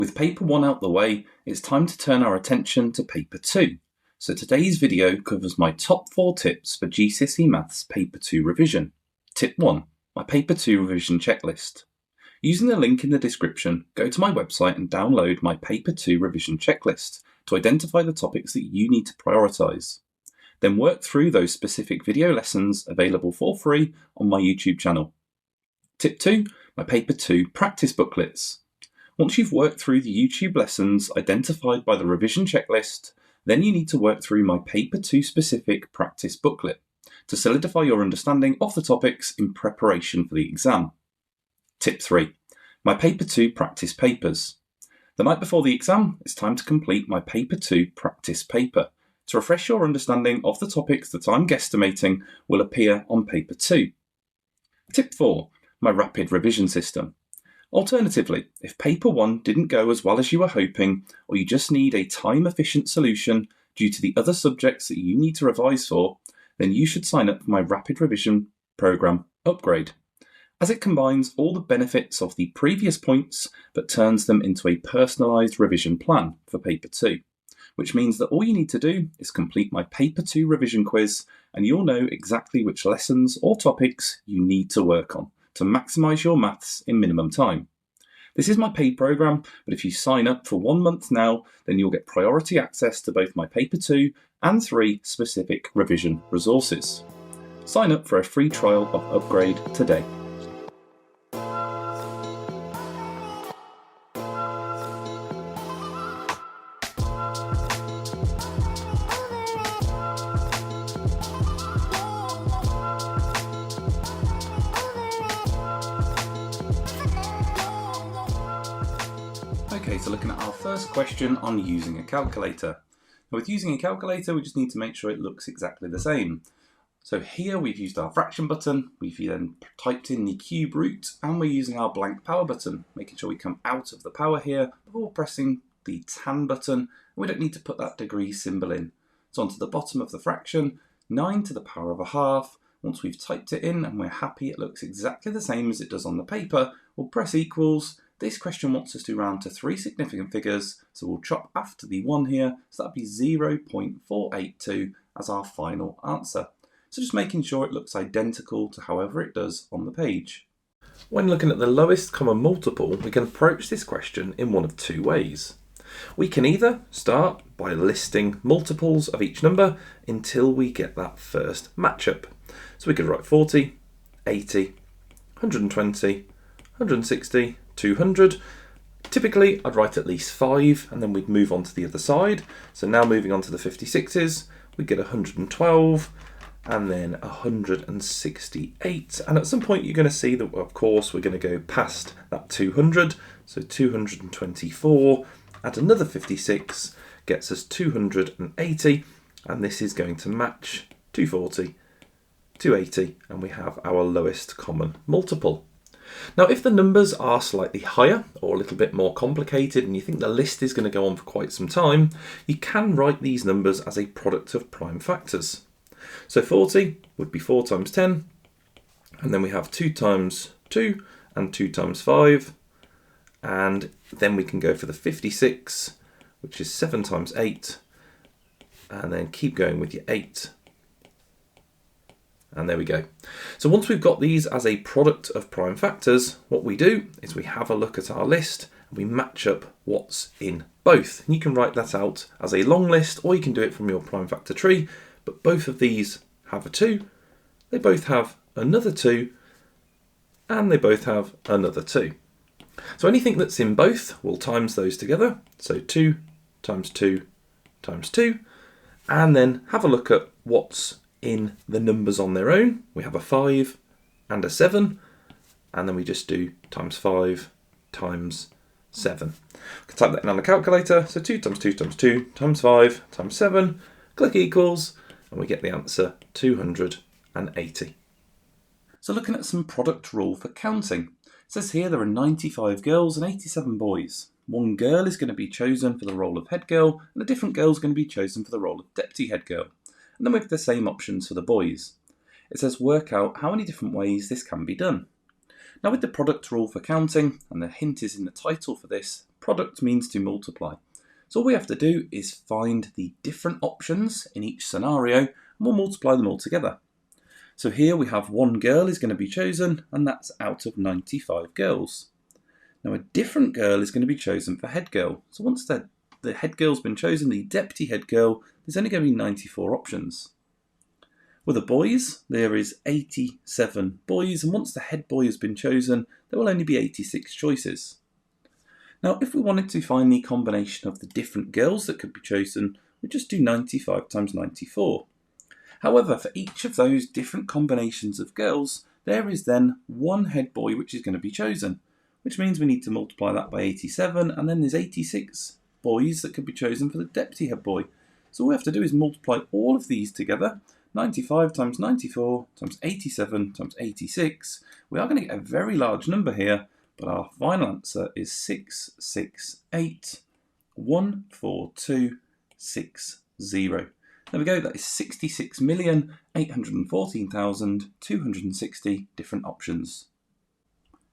With paper 1 out the way, it's time to turn our attention to paper 2. So today's video covers my top 4 tips for GCSE Maths paper 2 revision. Tip 1, my paper 2 revision checklist. Using the link in the description, go to my website and download my paper 2 revision checklist to identify the topics that you need to prioritise. Then work through those specific video lessons available for free on my YouTube channel. Tip 2, my paper 2 practice booklets. Once you've worked through the YouTube lessons identified by the revision checklist, then you need to work through my paper 2 specific practice booklet to solidify your understanding of the topics in preparation for the exam. Tip 3, my paper 2 practice papers. The night before the exam, it's time to complete my paper 2 practice paper to refresh your understanding of the topics that I'm guesstimating will appear on paper 2. Tip 4, my rapid revision system. Alternatively, if paper 1 didn't go as well as you were hoping, or you just need a time-efficient solution due to the other subjects that you need to revise for, then you should sign up for my rapid revision program upgrade, as it combines all the benefits of the previous points but turns them into a personalised revision plan for paper 2, which means that all you need to do is complete my paper 2 revision quiz and you'll know exactly which lessons or topics you need to work on to maximise your maths in minimum time. This is my paid programme, but if you sign up for 1 month now, then you'll get priority access to both my paper 2 and 3 specific revision resources. Sign up for a free trial of Upgrade today. Okay, so looking at our first question on using a calculator. Now with using a calculator, we just need to make sure it looks exactly the same. So here we've used our fraction button, we've then typed in the cube root, and we're using our blank power button, making sure we come out of the power here before pressing the tan button. We don't need to put that degree symbol in. So onto the bottom of the fraction, 9 to the power of a half. Once we've typed it in and we're happy it looks exactly the same as it does on the paper, we'll press equals. This question wants us to round to 3 significant figures, so we'll chop after the 1 here, so that'd be 0.482 as our final answer. So just making sure it looks identical to however it does on the page. When looking at the lowest common multiple, we can approach this question in one of 2 ways. We can either start by listing multiples of each number until we get that first matchup. So we could write 40, 80, 120, 160, 200. Typically I'd write at least 5 and then we'd move on to the other side. So now moving on to the 56s, we get 112 and then 168. And at some point you're going to see that of course we're going to go past that 200. So 224, add another 56 gets us 280, and this is going to match 240, 280, and we have our lowest common multiple. Now, if the numbers are slightly higher or a little bit more complicated and you think the list is going to go on for quite some time, you can write these numbers as a product of prime factors. So 40 would be 4 times 10, and then we have 2 times 2 and 2 times 5, and then we can go for the 56, which is 7 times 8, and then keep going with your 8. And there we go. So once we've got these as a product of prime factors, what we do is we have a look at our list and we match up what's in both. And you can write that out as a long list, or you can do it from your prime factor tree, but both of these have a 2, they both have another 2, and they both have another 2. So anything that's in both, we'll times those together. So 2 times 2 times 2, and then have a look at what's in the numbers on their own. We have a 5 and a 7, and then we just do times 5 times 7. We can type that in on the calculator. So 2 times 2 times 2 times 5 times 7, click equals, and we get the answer 280. So looking at some product rule for counting. It says here there are 95 girls and 87 boys. One girl is going to be chosen for the role of head girl, and a different girl is going to be chosen for the role of deputy head girl. And then we have the same options for the boys. It says work out how many different ways this can be done. Now with the product rule for counting, and the hint is in the title for this, product means to multiply. So all we have to do is find the different options in each scenario and we'll multiply them all together. So here we have one girl is going to be chosen, and that's out of 95 girls. Now a different girl is going to be chosen for head girl. So once the head girl's been chosen, the deputy head girl, there's only going to be 94 options. With the boys, there is 87 boys, and once the head boy has been chosen, there will only be 86 choices. Now if we wanted to find the combination of the different girls that could be chosen, we'd just do 95 times 94. However, for each of those different combinations of girls, there is then one head boy which is going to be chosen, which means we need to multiply that by 87, and then there's 86 boys that could be chosen for the deputy head boy. So all we have to do is multiply all of these together, 95 times 94 times 87 times 86. We are going to get a very large number here, but our final answer is 668,14260. There we go, that is 66,814,260 different options.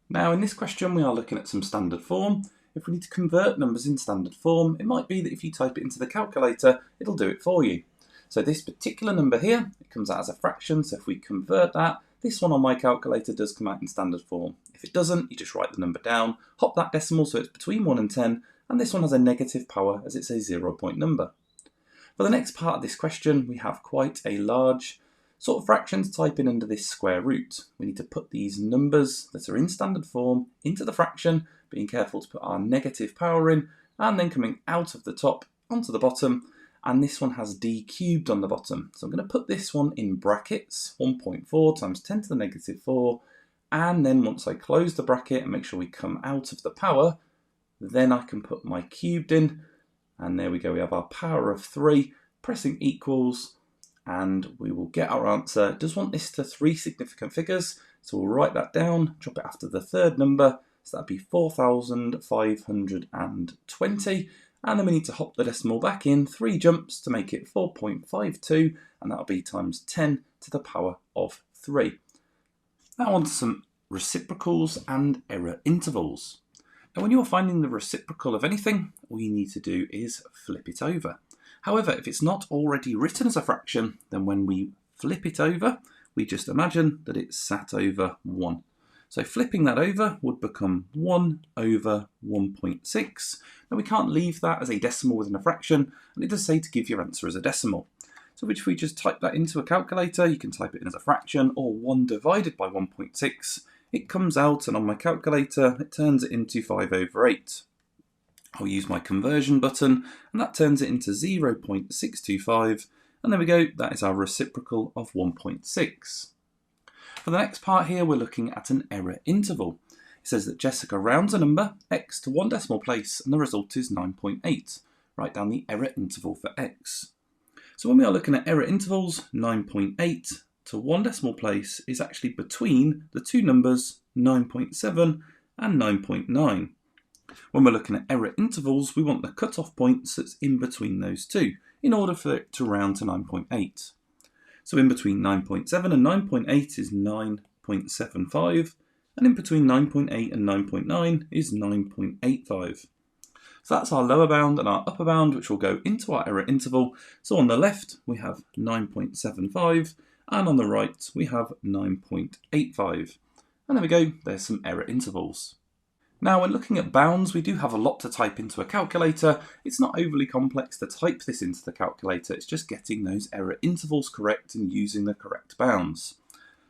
Now in this question we are looking at some standard form. If we need to convert numbers in standard form, it might be that if you type it into the calculator, it'll do it for you. So this particular number here, it comes out as a fraction, so if we convert that, this one on my calculator does come out in standard form. If it doesn't, you just write the number down, hop that decimal so it's between 1 and 10, and this one has a negative power as it's a 0-point number. For the next part of this question, we have quite a large sort of fraction to type in under this square root. We need to put these numbers that are in standard form into the fraction, being careful to put our negative power in, and then coming out of the top onto the bottom, and this one has d cubed on the bottom. So I'm going to put this one in brackets, 1.4 times 10 to the negative 4, and then once I close the bracket and make sure we come out of the power, then I can put my cubed in, and there we go, we have our power of 3, pressing equals, and we will get our answer. It does want this to 3 significant figures, so we'll write that down, drop it after the third number, so that'd be 4,520, and then we need to hop the decimal back in 3 jumps to make it 4.52, and that'll be times 10 to the power of 3. Now on to some reciprocals and error intervals. Now when you're finding the reciprocal of anything, all you need to do is flip it over. However, if it's not already written as a fraction, then when we flip it over, we just imagine that it's sat over 1. So flipping that over would become 1 over 1.6. Now we can't leave that as a decimal within a fraction, and it does say to give your answer as a decimal. So if we just type that into a calculator, you can type it in as a fraction, or 1 divided by 1.6. It comes out, and on my calculator, it turns it into 5 over 8. I'll use my conversion button, and that turns it into 0.625, and there we go, that is our reciprocal of 1.6. For the next part here, we're looking at an error interval. It says that Jessica rounds a number, x, to 1 decimal place, and the result is 9.8. Write down the error interval for x. So when we are looking at error intervals, 9.8 to 1 decimal place is actually between the two numbers 9.7 and 9.9. When we're looking at error intervals, we want the cutoff points that's in between those two in order for it to round to 9.8. So in between 9.7 and 9.8 is 9.75, and in between 9.8 and 9.9 is 9.85. So that's our lower bound and our upper bound, which will go into our error interval. So on the left, we have 9.75, and on the right, we have 9.85. And there we go, there's some error intervals. Now, when looking at bounds, we do have a lot to type into a calculator. It's not overly complex to type this into the calculator, it's just getting those error intervals correct and using the correct bounds.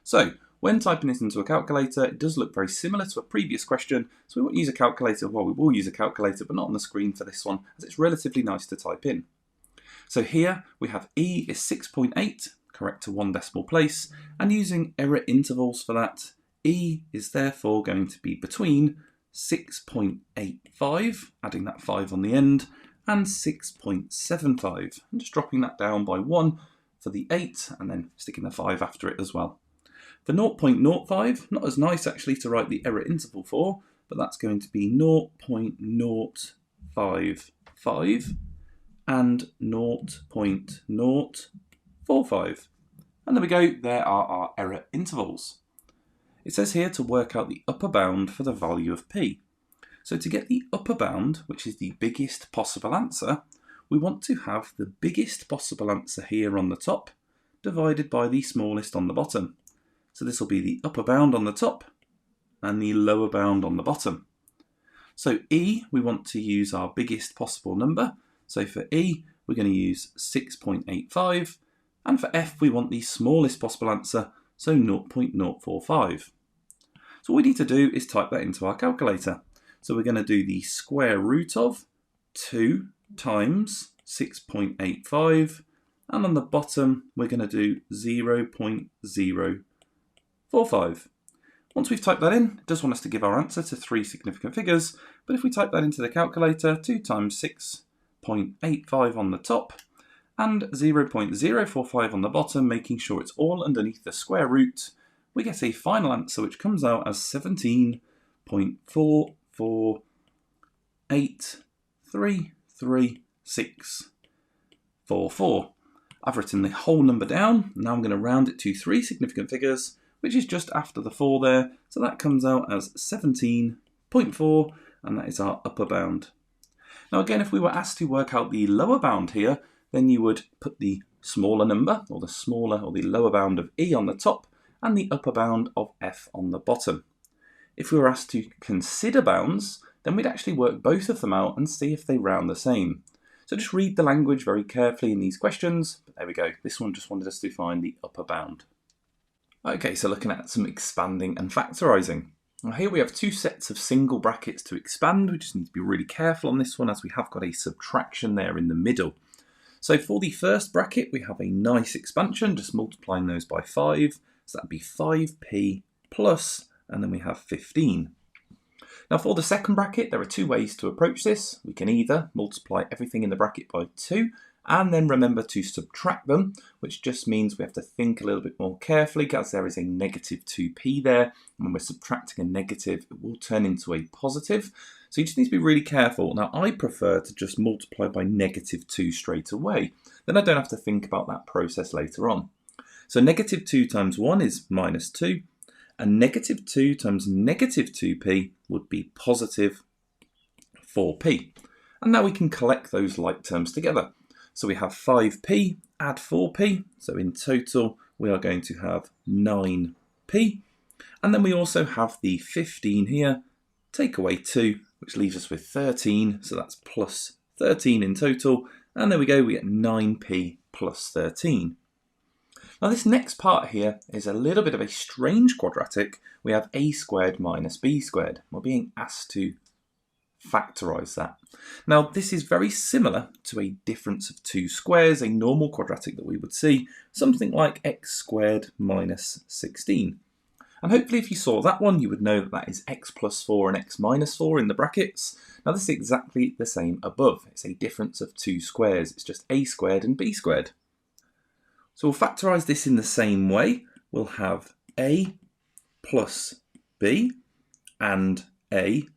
So, when typing this into a calculator, it does look very similar to a previous question, so we won't use a calculator, well, we will use a calculator, but not on the screen for this one, as it's relatively nice to type in. So here, we have E is 6.8, correct to 1 decimal place, and using error intervals for that, E is therefore going to be between 6.85, adding that 5 on the end, and 6.75, and just dropping that down by 1 for the 8, and then sticking the 5 after it as well. For 0.05, not as nice actually to write the error interval for, but that's going to be 0.055 and 0.045. And there we go, there are our error intervals. It says here to work out the upper bound for the value of p. So to get the upper bound, which is the biggest possible answer, we want to have the biggest possible answer here on the top divided by the smallest on the bottom. So this will be the upper bound on the top and the lower bound on the bottom. So E, we want to use our biggest possible number. So for E, we're going to use 6.85. And for F, we want the smallest possible answer, so 0.045. So all we need to do is type that into our calculator. So we're going to do the square root of 2 times 6.85, and on the bottom we're going to do 0.045. Once we've typed that in, it does want us to give our answer to 3 significant figures, but if we type that into the calculator, 2 times 6.85 on the top and 0.045 on the bottom, making sure it's all underneath the square root, we get a final answer which comes out as 17.4483344. I've written the whole number down. Now I'm going to round it to 3 significant figures, which is just after the 4 there. So that comes out as 17.4, and that is our upper bound. Now again, if we were asked to work out the lower bound here, then you would put the smaller number, or the smaller or the lower bound of E on the top, and the upper bound of F on the bottom. If we were asked to consider bounds, then we'd actually work both of them out and see if they round the same. So just read the language very carefully in these questions. But there we go. This one just wanted us to find the upper bound. Okay, so looking at some expanding and factorising. Now here we have 2 sets of single brackets to expand. We just need to be really careful on this one as we have got a subtraction there in the middle. So for the first bracket, we have a nice expansion, just multiplying those by 5. So that'd be 5p plus, and then we have 15. Now for the second bracket, there are 2 ways to approach this. We can either multiply everything in the bracket by 2, and then remember to subtract them, which just means we have to think a little bit more carefully, as there is a negative 2p there. And when we're subtracting a negative, it will turn into a positive. So you just need to be really careful. Now I prefer to just multiply by negative 2 straight away. Then I don't have to think about that process later on. So negative 2 times 1 is minus 2, and negative 2 times negative 2p would be positive 4p. And now we can collect those like terms together. So we have 5p, add 4p, so in total we are going to have 9p. And then we also have the 15 here, take away 2, which leaves us with 13, so that's plus 13 in total. And there we go, we get 9p plus 13. Now this next part here is a little bit of a strange quadratic. We have a squared minus b squared. We're being asked to factorise that. Now this is very similar to a difference of 2 squares, a normal quadratic that we would see, something like x squared minus 16. And hopefully if you saw that one, you would know that that is x plus 4 and x minus 4 in the brackets. Now this is exactly the same above. It's a difference of 2 squares. It's just a squared and b squared. So we'll factorise this in the same way. We'll have a plus b and a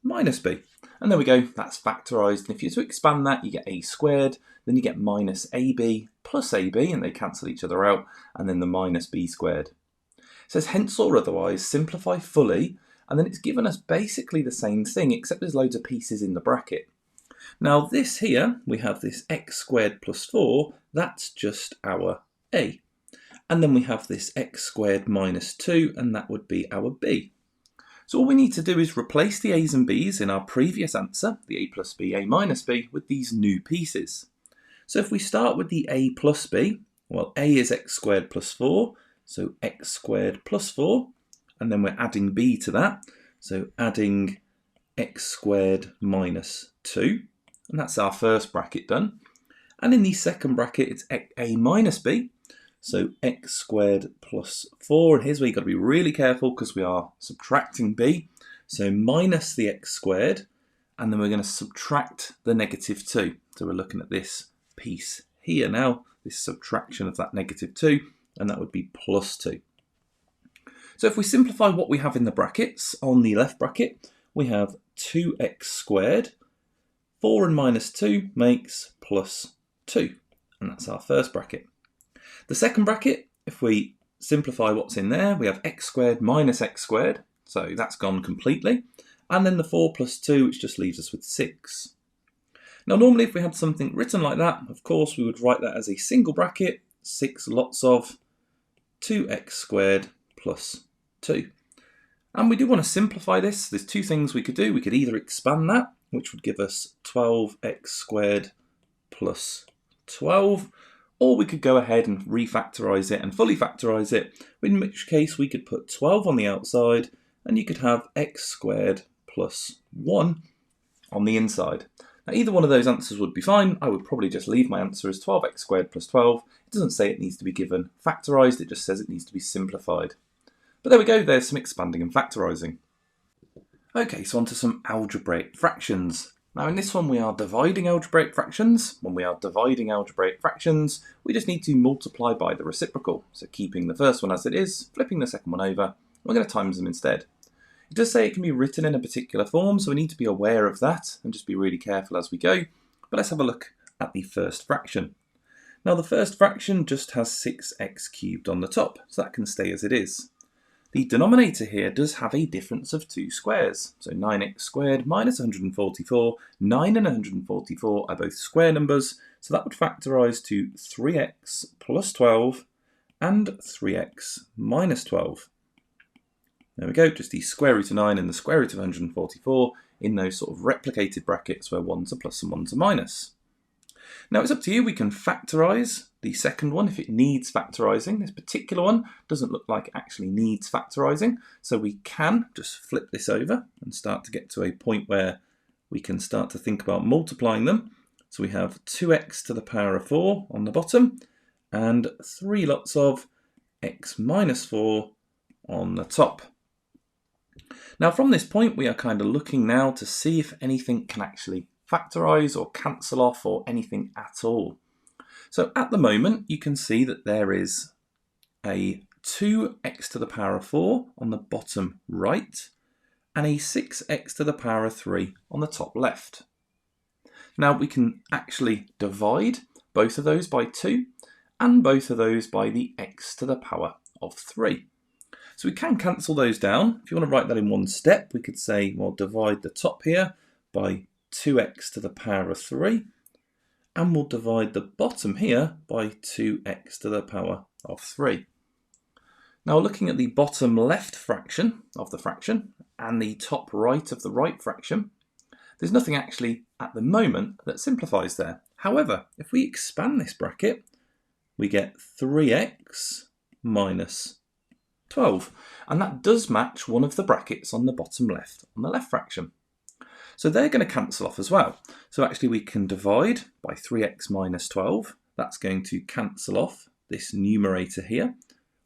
minus b. And there we go, that's factorised. And if you were to expand that, you get a squared, then you get minus ab plus ab, and they cancel each other out, and then the minus b squared. It says hence or otherwise, simplify fully, and then it's given us basically the same thing, except there's loads of pieces in the bracket. Now this here, we have this x squared plus 4, that's just our a. And then we have this x squared minus 2, and that would be our b. So all we need to do is replace the a's and b's in our previous answer, the a plus b, a minus b, with these new pieces. So if we start with the a plus b, well, a is x squared plus 4, so x squared plus 4, and then we're adding b to that, so adding x squared minus 2, and that's our first bracket done. And in the second bracket, it's a minus b, so x squared plus 4, and here's where you've got to be really careful because we are subtracting b, so minus the x squared, and then we're going to subtract the negative 2. So we're looking at this piece here now, this subtraction of that negative 2, and that would be plus 2. So if we simplify what we have in the brackets, on the left bracket, we have 2x squared, 4 and minus 2 makes plus 2, and that's our first bracket. The second bracket, if we simplify what's in there, we have x squared minus x squared, so that's gone completely. and then the 4 plus 2, which just leaves us with 6. Now normally if we had something written like that, of course we would write that as a single bracket, 6 lots of 2x squared plus 2. And we do want to simplify this. There's two things we could do. We could either expand that, which would give us 12x squared plus 12, or we could go ahead and refactorise it and fully factorise it, in which case we could put 12 on the outside and you could have x squared plus 1 on the inside. Now either one of those answers would be fine. I would probably just leave my answer as 12x squared plus 12. It doesn't say it needs to be given factorised, it just says it needs to be simplified. But there we go, there's some expanding and factorising. Okay, so on to some algebraic fractions. Now in this one we are dividing algebraic fractions. When we are dividing algebraic fractions, we just need to multiply by the reciprocal. So keeping the first one as it is, flipping the second one over, we're going to times them instead. It does say it can be written in a particular form, so we need to be aware of that and just be really careful as we go. But let's have a look at the first fraction. Now the first fraction just has 6x cubed on the top, so that can stay as it is. The denominator here does have a difference of 2 squares. So 9x squared minus 144, 9 and 144 are both square numbers, so that would factorise to 3x plus 12 and 3x minus 12. There we go, just the square root of 9 and the square root of 144 in those sort of replicated brackets where one's a plus and one's a minus. Now it's up to you, we can factorise the second one if it needs factorising. This particular one doesn't look like it actually needs factorising, so we can just flip this over and start to get to a point where we can start to think about multiplying them. So we have 2x to the power of 4 on the bottom and 3 lots of x minus 4 on the top. Now from this point we are kind of looking now to see if anything can actually factorise or cancel off or anything at all. So at the moment you can see that there is a 2x to the power of 4 on the bottom right and a 6x to the power of 3 on the top left. Now we can actually divide both of those by 2 and both of those by the x to the power of 3. So we can cancel those down. If you want to write that in one step, we could say, well, divide the top here by 2x to the power of 3, and we'll divide the bottom here by 2x to the power of 3. Now looking at the bottom left fraction of the fraction and the top right of the right fraction, there's nothing actually at the moment that simplifies there. However, if we expand this bracket, we get 3x minus 12, and that does match one of the brackets on the bottom left on the left fraction. So they're going to cancel off as well. So actually we can divide by 3x minus 12. That's going to cancel off this numerator here.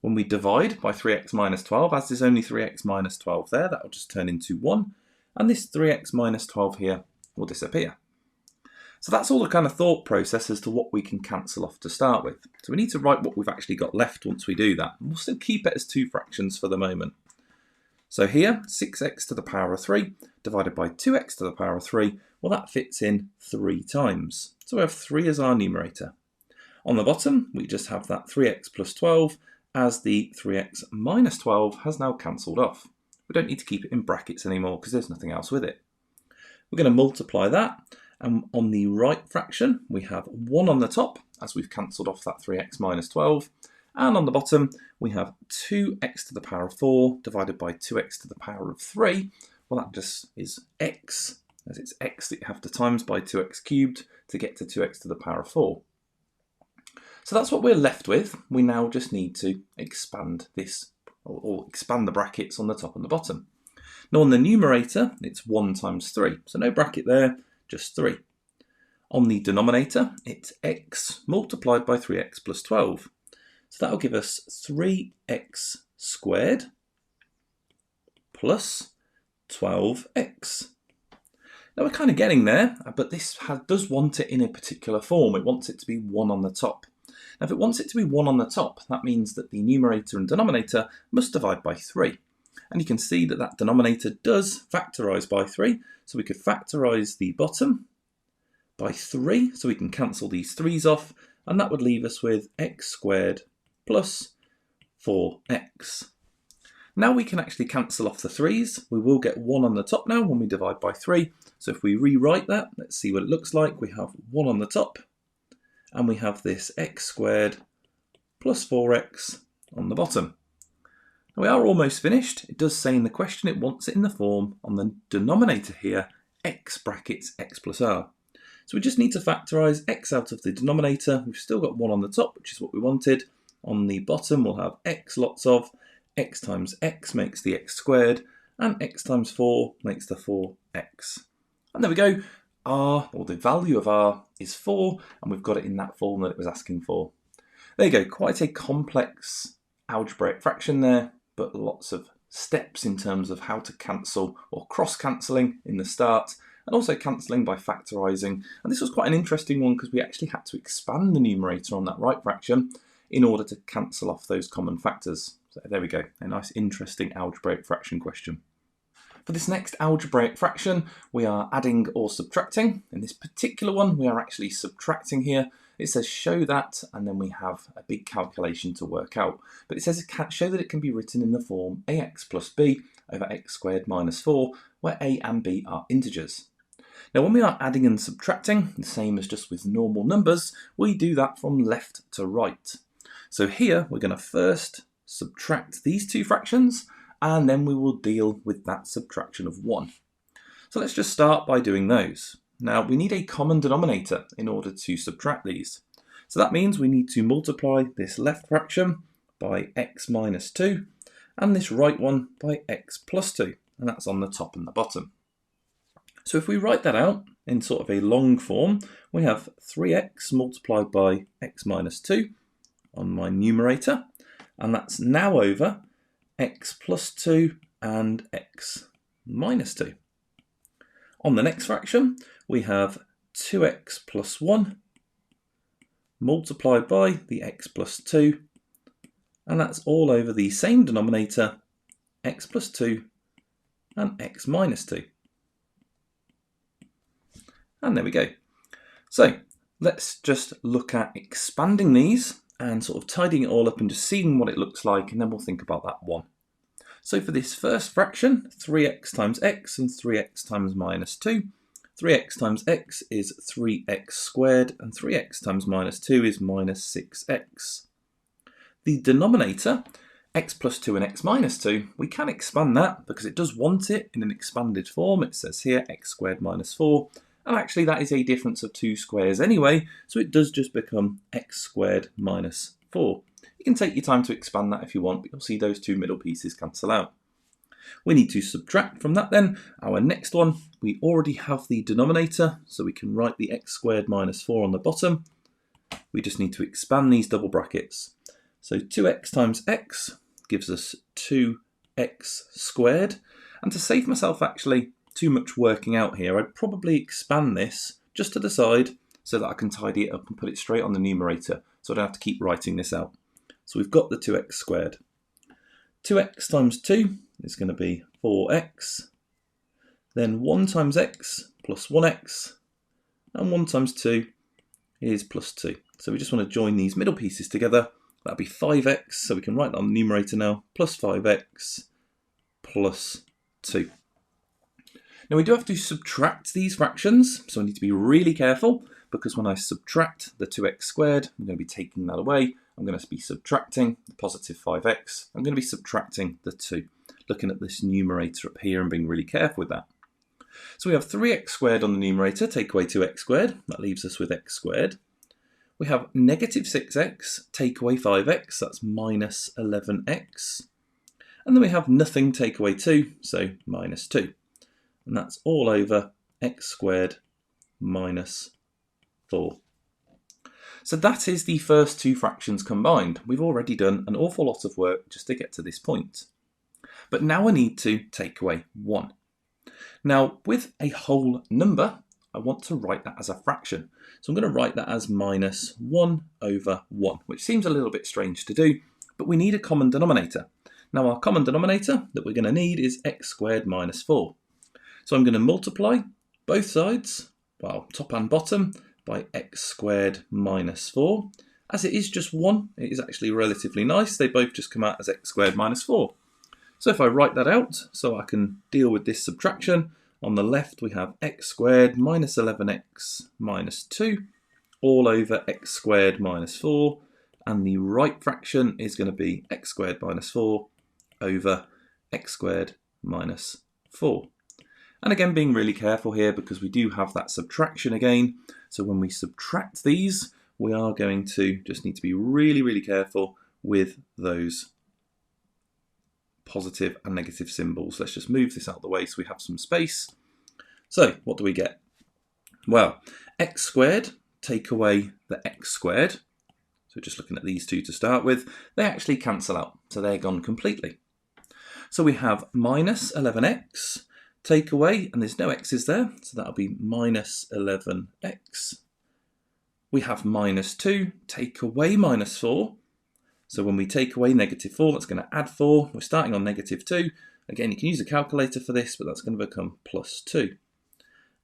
When we divide by 3x minus 12, as there's only 3x minus 12 there, that will just turn into 1. And this 3x minus 12 here will disappear. So that's all the kind of thought process as to what we can cancel off to start with. So we need to write what we've actually got left once we do that. We'll still keep it as two fractions for the moment. So here, 6x to the power of 3 divided by 2x to the power of 3, well that fits in 3 times. So we have 3 as our numerator. On the bottom, we just have that 3x plus 12 as the 3x minus 12 has now cancelled off. We don't need to keep it in brackets anymore because there's nothing else with it. We're going to multiply that, and on the right fraction, we have 1 on the top as we've cancelled off that 3x minus 12. And on the bottom, we have 2x to the power of 4 divided by 2x to the power of 3. Well, that just is x, as it's x that you have to times by 2x cubed to get to 2x to the power of 4. So that's what we're left with. We now just need to expand this, or expand the brackets on the top and the bottom. Now on the numerator, it's 1 times 3. So no bracket there, just 3. On the denominator, it's x multiplied by 3x plus 12. So that will give us 3x squared plus 12x. Now we're kind of getting there, but this does want it in a particular form. It wants it to be 1 on the top. Now if it wants it to be 1 on the top, that means that the numerator and denominator must divide by 3. And you can see that that denominator does factorise by 3. So we could factorise the bottom by 3, so we can cancel these 3's off, and that would leave us with x squared plus 4x. Now we can actually cancel off the 3's. We will get 1 on the top now when we divide by 3. So if we rewrite that, let's see what it looks like. We have 1 on the top, and we have this x squared plus 4x on the bottom. Now we are almost finished. It does say in the question it wants it in the form on the denominator here, x brackets x plus r. So we just need to factorise x out of the denominator. We've still got 1 on the top, which is what we wanted. On the bottom we'll have x lots of, x times x makes the x squared, and x times 4 makes the 4x. And there we go. R, or the value of r, is 4, and we've got it in that form that it was asking for. There you go, quite a complex algebraic fraction there, but lots of steps in terms of how to cancel or cross-cancelling in the start, and also cancelling by factorising. And this was quite an interesting one because we actually had to expand the numerator on that right fraction in order to cancel off those common factors. So there we go, a nice interesting algebraic fraction question. For this next algebraic fraction, we are adding or subtracting. In this particular one, we are actually subtracting here. It says show that, and then we have a big calculation to work out. But it says show that it can be written in the form ax plus b over x squared minus 4, where a and b are integers. Now when we are adding and subtracting, the same as just with normal numbers, we do that from left to right. So here we're going to first subtract these two fractions, and then we will deal with that subtraction of 1. So let's just start by doing those. Now we need a common denominator in order to subtract these. So that means we need to multiply this left fraction by x minus 2 and this right one by x plus 2, and that's on the top and the bottom. So if we write that out in sort of a long form, we have 3x multiplied by x minus 2 on my numerator, and that's now over x plus 2 and x minus 2. On the next fraction, we have 2x plus 1 multiplied by the x plus 2, and that's all over the same denominator, x plus 2 and x minus 2. And there we go. So let's just look at expanding these and sort of tidying it all up and just seeing what it looks like, and then we'll think about that one. So for this first fraction, 3x times x and 3x times minus 2. 3x times x is 3x squared, and 3x times minus 2 is minus 6x. The denominator, x plus 2 and x minus 2, we can expand that because it does want it in an expanded form. It says here x squared minus 4. And actually that is a difference of 2 squares anyway, so it does just become x squared minus 4. You can take your time to expand that if you want, but you'll see those two middle pieces cancel out. We need to subtract from that then. Our next one, we already have the denominator, so we can write the x squared minus 4 on the bottom. We just need to expand these double brackets. So 2x times x gives us 2x squared. And to save myself actually too much working out here, I'd probably expand this just to the side so that I can tidy it up and put it straight on the numerator, so I don't have to keep writing this out. So we've got the 2x squared. 2x times 2 is going to be 4x. Then 1 times x plus 1x, and 1 times 2 is plus 2. So we just want to join these middle pieces together. That'll be 5x, so we can write that on the numerator now, plus 5x plus 2. Now we do have to subtract these fractions, so I need to be really careful, because when I subtract the 2x squared, I'm going to be taking that away. I'm going to be subtracting the positive 5x. I'm going to be subtracting the 2. Looking at this numerator up here and being really careful with that. So we have 3x squared on the numerator, take away 2x squared. That leaves us with x squared. We have negative 6x, take away 5x, that's minus 11x. And then we have nothing, take away 2, so minus 2. And that's all over x squared minus 4. So that is the first two fractions combined. We've already done an awful lot of work just to get to this point. But now I need to take away 1. Now, with a whole number, I want to write that as a fraction. So I'm going to write that as minus 1 over 1, which seems a little bit strange to do, but we need a common denominator. Now, our common denominator that we're going to need is x squared minus 4. So I'm going to multiply both sides, well, top and bottom, by x squared minus 4. As it is just 1, it is actually relatively nice. They both just come out as x squared minus 4. So if I write that out so I can deal with this subtraction, on the left we have x squared minus 11x minus 2 all over x squared minus 4, and the right fraction is going to be x squared minus 4 over x squared minus 4. And again, being really careful here because we do have that subtraction again. So when we subtract these, we are going to just need to be really, really careful with those positive and negative symbols. Let's just move this out of the way so we have some space. So what do we get? Well, x squared, take away the x squared. So just looking at these two to start with, they actually cancel out. So they're gone completely. So we have minus 11x, take away, and there's no x's there, so that'll be minus 11x. We have minus 2, take away minus 4. So when we take away negative 4, that's going to add 4. We're starting on negative 2. Again, you can use a calculator for this, but that's going to become plus 2.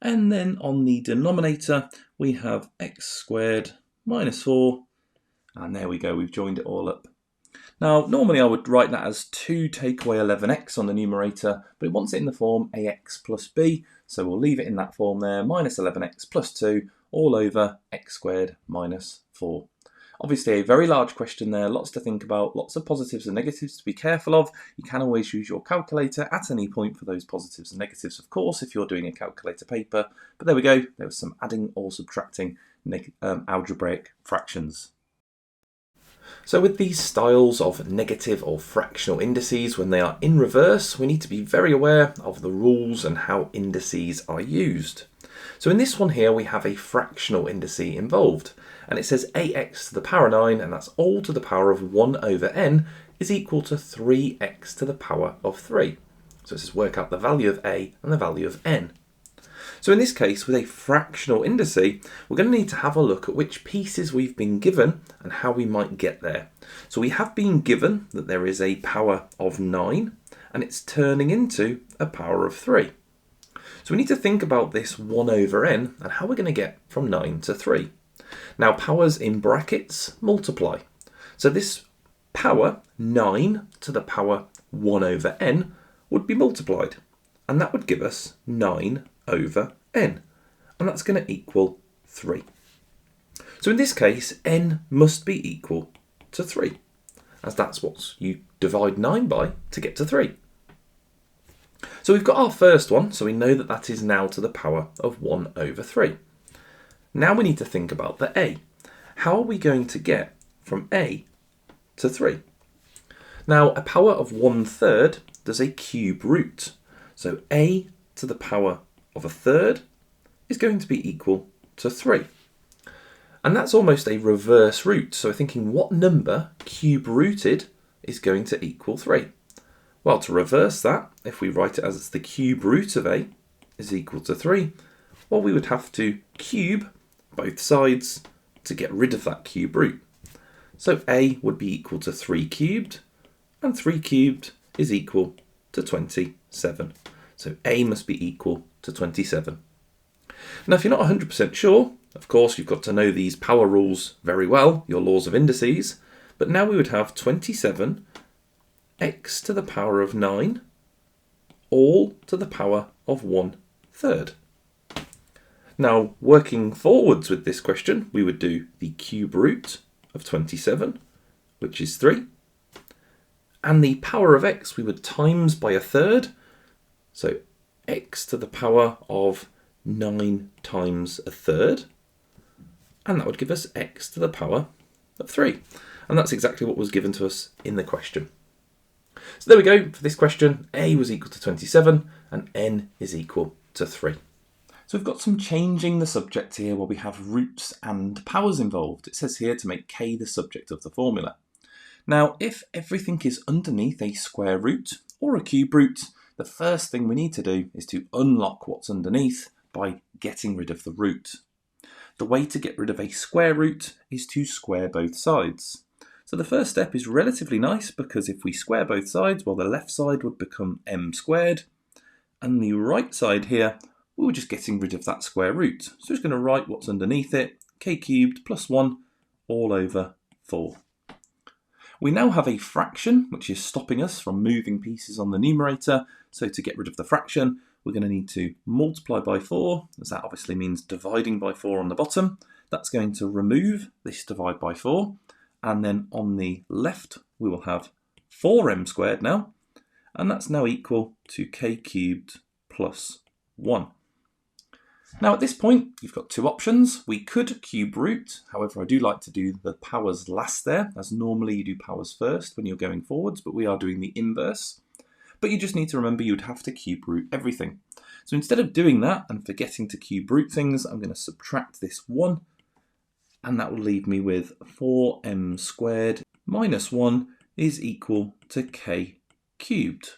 And then on the denominator, we have x squared minus 4. And there we go, we've joined it all up. Now, normally I would write that as 2 take away 11x on the numerator, but it wants it in the form ax plus b, so we'll leave it in that form there, minus 11x plus 2 all over x squared minus 4. Obviously a very large question there, lots to think about, lots of positives and negatives to be careful of. You can always use your calculator at any point for those positives and negatives, of course, if you're doing a calculator paper. But there we go, there was some adding or subtracting algebraic fractions. So with these styles of negative or fractional indices, when they are in reverse, we need to be very aware of the rules and how indices are used. So in this one here, we have a fractional indice involved, and it says ax to the power 9, and that's all to the power of 1 over n is equal to 3x to the power of 3. So it says work out the value of a and the value of n. So in this case, with a fractional indice, we're going to need to have a look at which pieces we've been given and how we might get there. So we have been given that there is a power of 9 and it's turning into a power of 3. So we need to think about this 1 over n and how we're going to get from 9 to 3. Now powers in brackets multiply. So this power, 9 to the power 1 over n, would be multiplied. And that would give us 9 over n. And that's going to equal 3. So in this case, n must be equal to 3, as that's what you divide 9 by to get to 3. So we've got our first one, so we know that that is now to the power of 1 over 3. Now we need to think about the a. How are we going to get from a to 3? Now, a power of 1/3 does a cube root. So a to the power of 1/3 is going to be equal to 3. And that's almost a reverse root. So we're thinking what number cube rooted is going to equal 3? Well, to reverse that, if we write it as the cube root of a is equal to 3, well, we would have to cube both sides to get rid of that cube root. So a would be equal to 3 cubed, and 3 cubed is equal to 27. So a must be equal to 27. Now, if you're not 100% sure, of course, you've got to know these power rules very well, your laws of indices, but now we would have 27 x to the power of 9, all to the power of 1/3. Now, working forwards with this question, we would do the cube root of 27, which is 3. And the power of x we would times by 1/3. So x to the power of 9 times 1/3. And that would give us x to the power of 3. And that's exactly what was given to us in the question. So there we go. For this question, a was equal to 27 and n is equal to 3. So we've got some changing the subject here where we have roots and powers involved. It says here to make k the subject of the formula. Now, if everything is underneath a square root or a cube root, the first thing we need to do is to unlock what's underneath by getting rid of the root. The way to get rid of a square root is to square both sides. So the first step is relatively nice because if we square both sides, well, the left side would become m squared, and the right side here, we were just getting rid of that square root. So we're just going to write what's underneath it, k cubed plus 1 all over 4. We now have a fraction, which is stopping us from moving pieces on the numerator. So to get rid of the fraction, we're going to need to multiply by 4, as that obviously means dividing by 4 on the bottom. That's going to remove this divide by 4. And then on the left, we will have 4m squared now. And that's now equal to k cubed plus 1. Now at this point, you've got two options. We could cube root, however I do like to do the powers last there, as normally you do powers first when you're going forwards, but we are doing the inverse. But you just need to remember you'd have to cube root everything. So instead of doing that and forgetting to cube root things, I'm going to subtract this 1, and that will leave me with 4m squared minus 1 is equal to k cubed.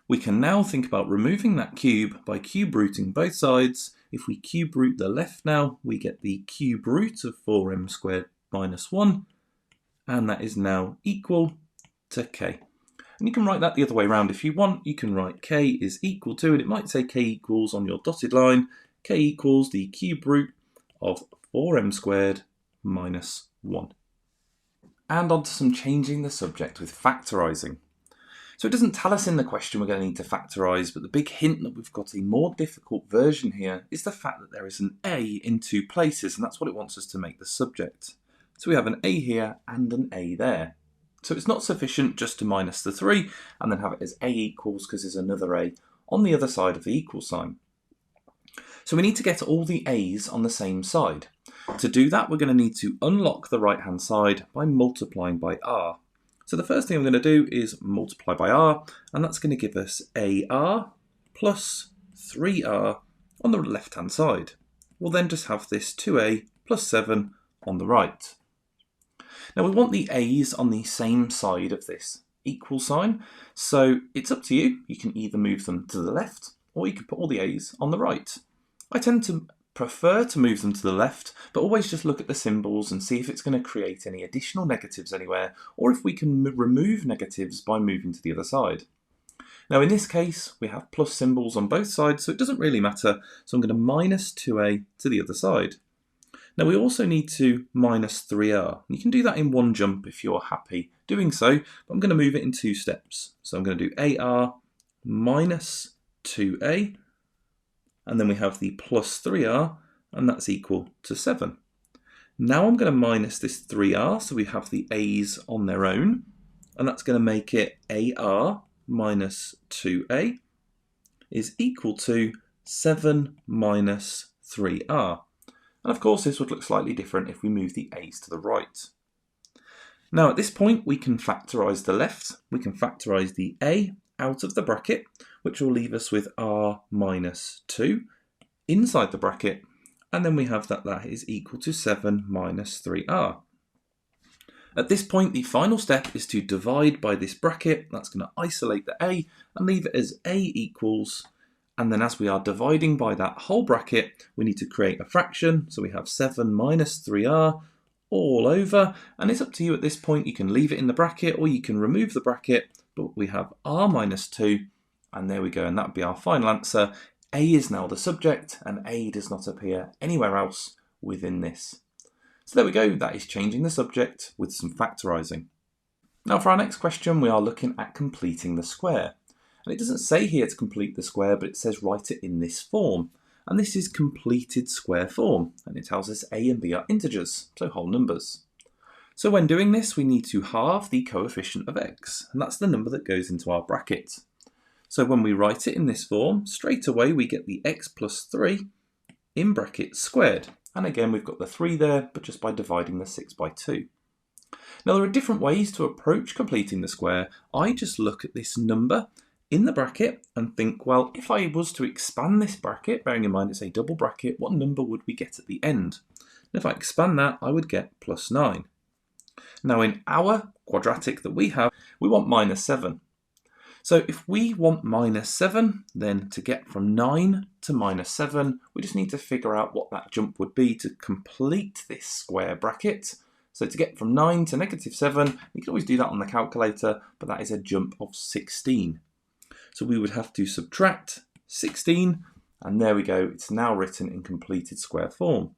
We can now think about removing that cube by cube rooting both sides. If we cube root the left now, we get the cube root of 4m squared minus 1, and that is now equal to k. And you can write that the other way around if you want. You can write k is equal to, and it might say k equals on your dotted line, k equals the cube root of 4m squared minus 1. And on to some changing the subject with factorising. So it doesn't tell us in the question we're going to need to factorise, but the big hint that we've got a more difficult version here is the fact that there is an a in two places, and that's what it wants us to make the subject. So we have an a here and an a there. So it's not sufficient just to minus the 3 and then have it as a equals because there's another a on the other side of the equal sign. So we need to get all the a's on the same side. To do that, we're going to need to unlock the right-hand side by multiplying by r. So the first thing I'm going to do is multiply by r, and that's going to give us AR plus 3r on the left-hand side. We'll then just have this 2a plus 7 on the right. Now we want the a's on the same side of this equal sign, so it's up to you. You can either move them to the left, or you can put all the a's on the right. I tend to prefer to move them to the left, but always just look at the symbols and see if it's going to create any additional negatives anywhere, or if we can remove negatives by moving to the other side. Now in this case, we have plus symbols on both sides, so it doesn't really matter, so I'm going to minus 2a to the other side. Now we also need to minus 3r. You can do that in one jump if you're happy doing so, but I'm going to move it in two steps. So I'm going to do AR minus 2a, and then we have the plus 3r, and that's equal to 7. Now I'm going to minus this 3r, so we have the a's on their own, and that's going to make it AR minus 2a is equal to 7 minus 3r. And of course this would look slightly different if we move the a's to the right. Now at this point we can factorise the left. We can factorise the a out of the bracket, which will leave us with r minus 2 inside the bracket, and then we have that is equal to 7 minus 3r. At this point, the final step is to divide by this bracket. That's going to isolate the a and leave it as a equals, and then as we are dividing by that whole bracket, we need to create a fraction. So we have 7 minus 3r all over, and it's up to you at this point. You can leave it in the bracket or you can remove the bracket, but we have r minus 2, and there we go, and that would be our final answer. A is now the subject, and a does not appear anywhere else within this. So there we go, that is changing the subject with some factorising. Now for our next question, we are looking at completing the square. And it doesn't say here to complete the square, but it says write it in this form. And this is completed square form, and it tells us a and b are integers, so whole numbers. So when doing this, we need to halve the coefficient of x, and that's the number that goes into our bracket. So when we write it in this form, straight away we get the x plus 3 in brackets squared. And again, we've got the 3 there, but just by dividing the 6 by 2. Now there are different ways to approach completing the square. I just look at this number in the bracket and think, well, if I was to expand this bracket, bearing in mind it's a double bracket, what number would we get at the end? And if I expand that, I would get plus 9. Now in our quadratic that we have, we want minus 7. So if we want minus 7, then to get from 9 to minus 7, we just need to figure out what that jump would be to complete this square bracket. So to get from 9 to negative 7, you can always do that on the calculator, but that is a jump of 16. So we would have to subtract 16, and there we go, it's now written in completed square form.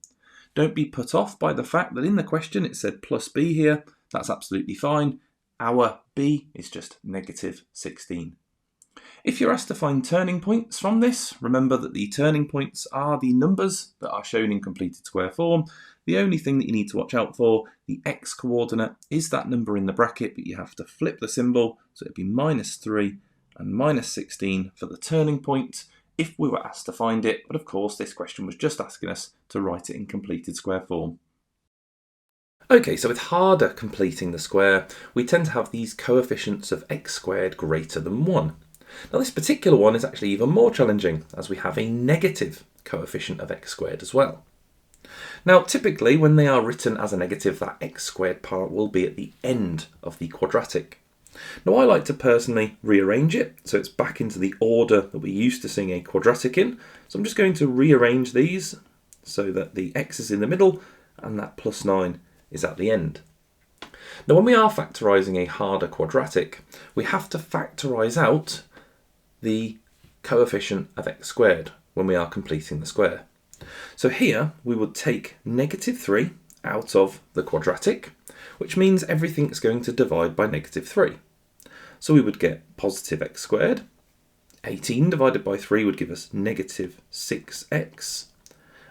Don't be put off by the fact that in the question it said plus b here. That's absolutely fine. Our B is just negative 16. If you're asked to find turning points from this, remember that the turning points are the numbers that are shown in completed square form. The only thing that you need to watch out for, the x coordinate, is that number in the bracket, but you have to flip the symbol, so it'd be -3 and -16 for the turning point if we were asked to find it, but of course this question was just asking us to write it in completed square form. Okay, so with harder completing the square, we tend to have these coefficients of x squared greater than 1. Now this particular one is actually even more challenging, as we have a negative coefficient of x squared as well. Now typically when they are written as a negative, that x squared part will be at the end of the quadratic. Now I like to personally rearrange it so it's back into the order that we used to seeing a quadratic in. So I'm just going to rearrange these so that the x is in the middle and that +9 is at the end. Now when we are factorising a harder quadratic, we have to factorise out the coefficient of x squared when we are completing the square. So here we would take -3 out of the quadratic, which means everything's going to divide by -3. So we would get positive x squared. 18 divided by 3 would give us -6x.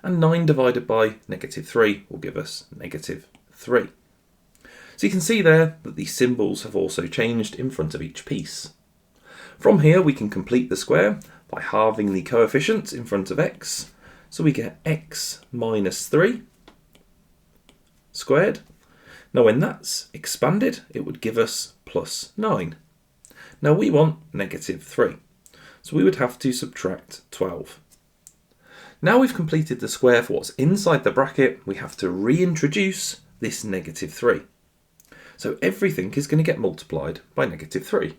And 9 divided by -3 will give us -3. So you can see there that the symbols have also changed in front of each piece. From here we can complete the square by halving the coefficients in front of x. So we get x -3 squared. Now when that's expanded, it would give us +9. Now we want -3, so we would have to subtract 12. Now we've completed the square for what's inside the bracket, we have to reintroduce this -3. So everything is going to get multiplied by -3.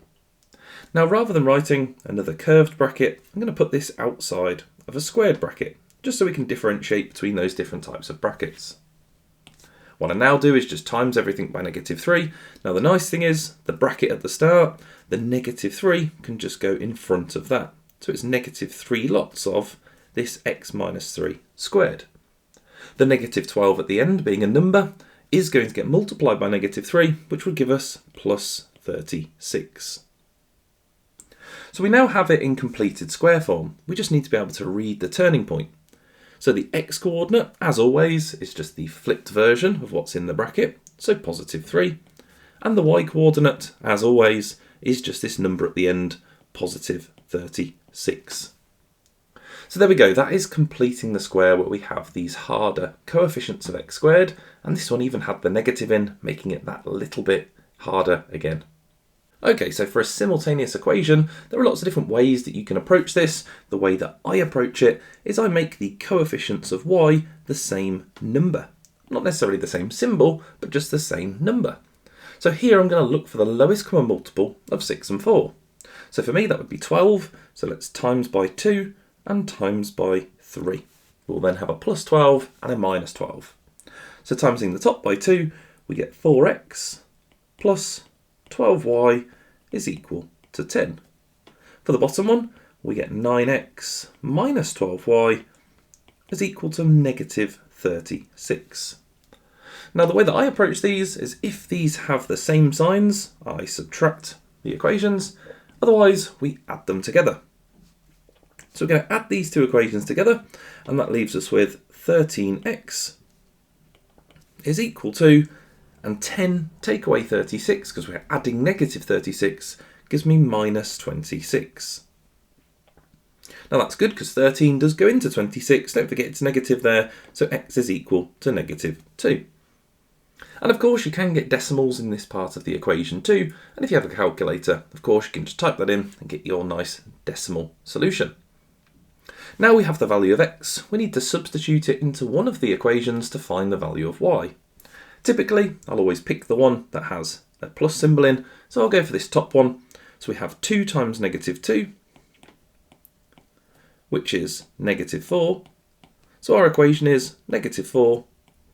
Now rather than writing another curved bracket, I'm going to put this outside of a squared bracket, just so we can differentiate between those different types of brackets. What I now do is just times everything by -3. Now the nice thing is, the bracket at the start, the -3 can just go in front of that. So it's -3 lots of this x -3 squared. The -12 at the end, being a number, is going to get multiplied by -3, which would give us +36. So we now have it in completed square form. We just need to be able to read the turning point. So the x coordinate, as always, is just the flipped version of what's in the bracket, so +3. And the y coordinate, as always, is just this number at the end, +36. So there we go, that is completing the square where we have these harder coefficients of x squared, and this one even had the negative in, making it that little bit harder again. Okay, so for a simultaneous equation, there are lots of different ways that you can approach this. The way that I approach it is I make the coefficients of y the same number. Not necessarily the same symbol, but just the same number. So here I'm going to look for the lowest common multiple of 6 and 4. So for me that would be 12, so let's times by 2 and times by 3. We'll then have a +12 and a -12. So timesing the top by 2, we get 4x plus 12y is equal to 10. For the bottom one, we get 9x minus 12y is equal to -36. Now the way that I approach these is if these have the same signs, I subtract the equations, otherwise we add them together. So we're going to add these two equations together, and that leaves us with 13x is equal to, and 10 take away 36, because we're adding -36, gives me -26. Now that's good, because 13 does go into 26, don't forget it's negative there, so x is equal to -2. And of course you can get decimals in this part of the equation too, and if you have a calculator, of course you can just type that in and get your nice decimal solution. Now we have the value of x, we need to substitute it into one of the equations to find the value of y. Typically, I'll always pick the one that has a plus symbol in, so I'll go for this top one. So we have 2 times -2, which is -4. So our equation is -4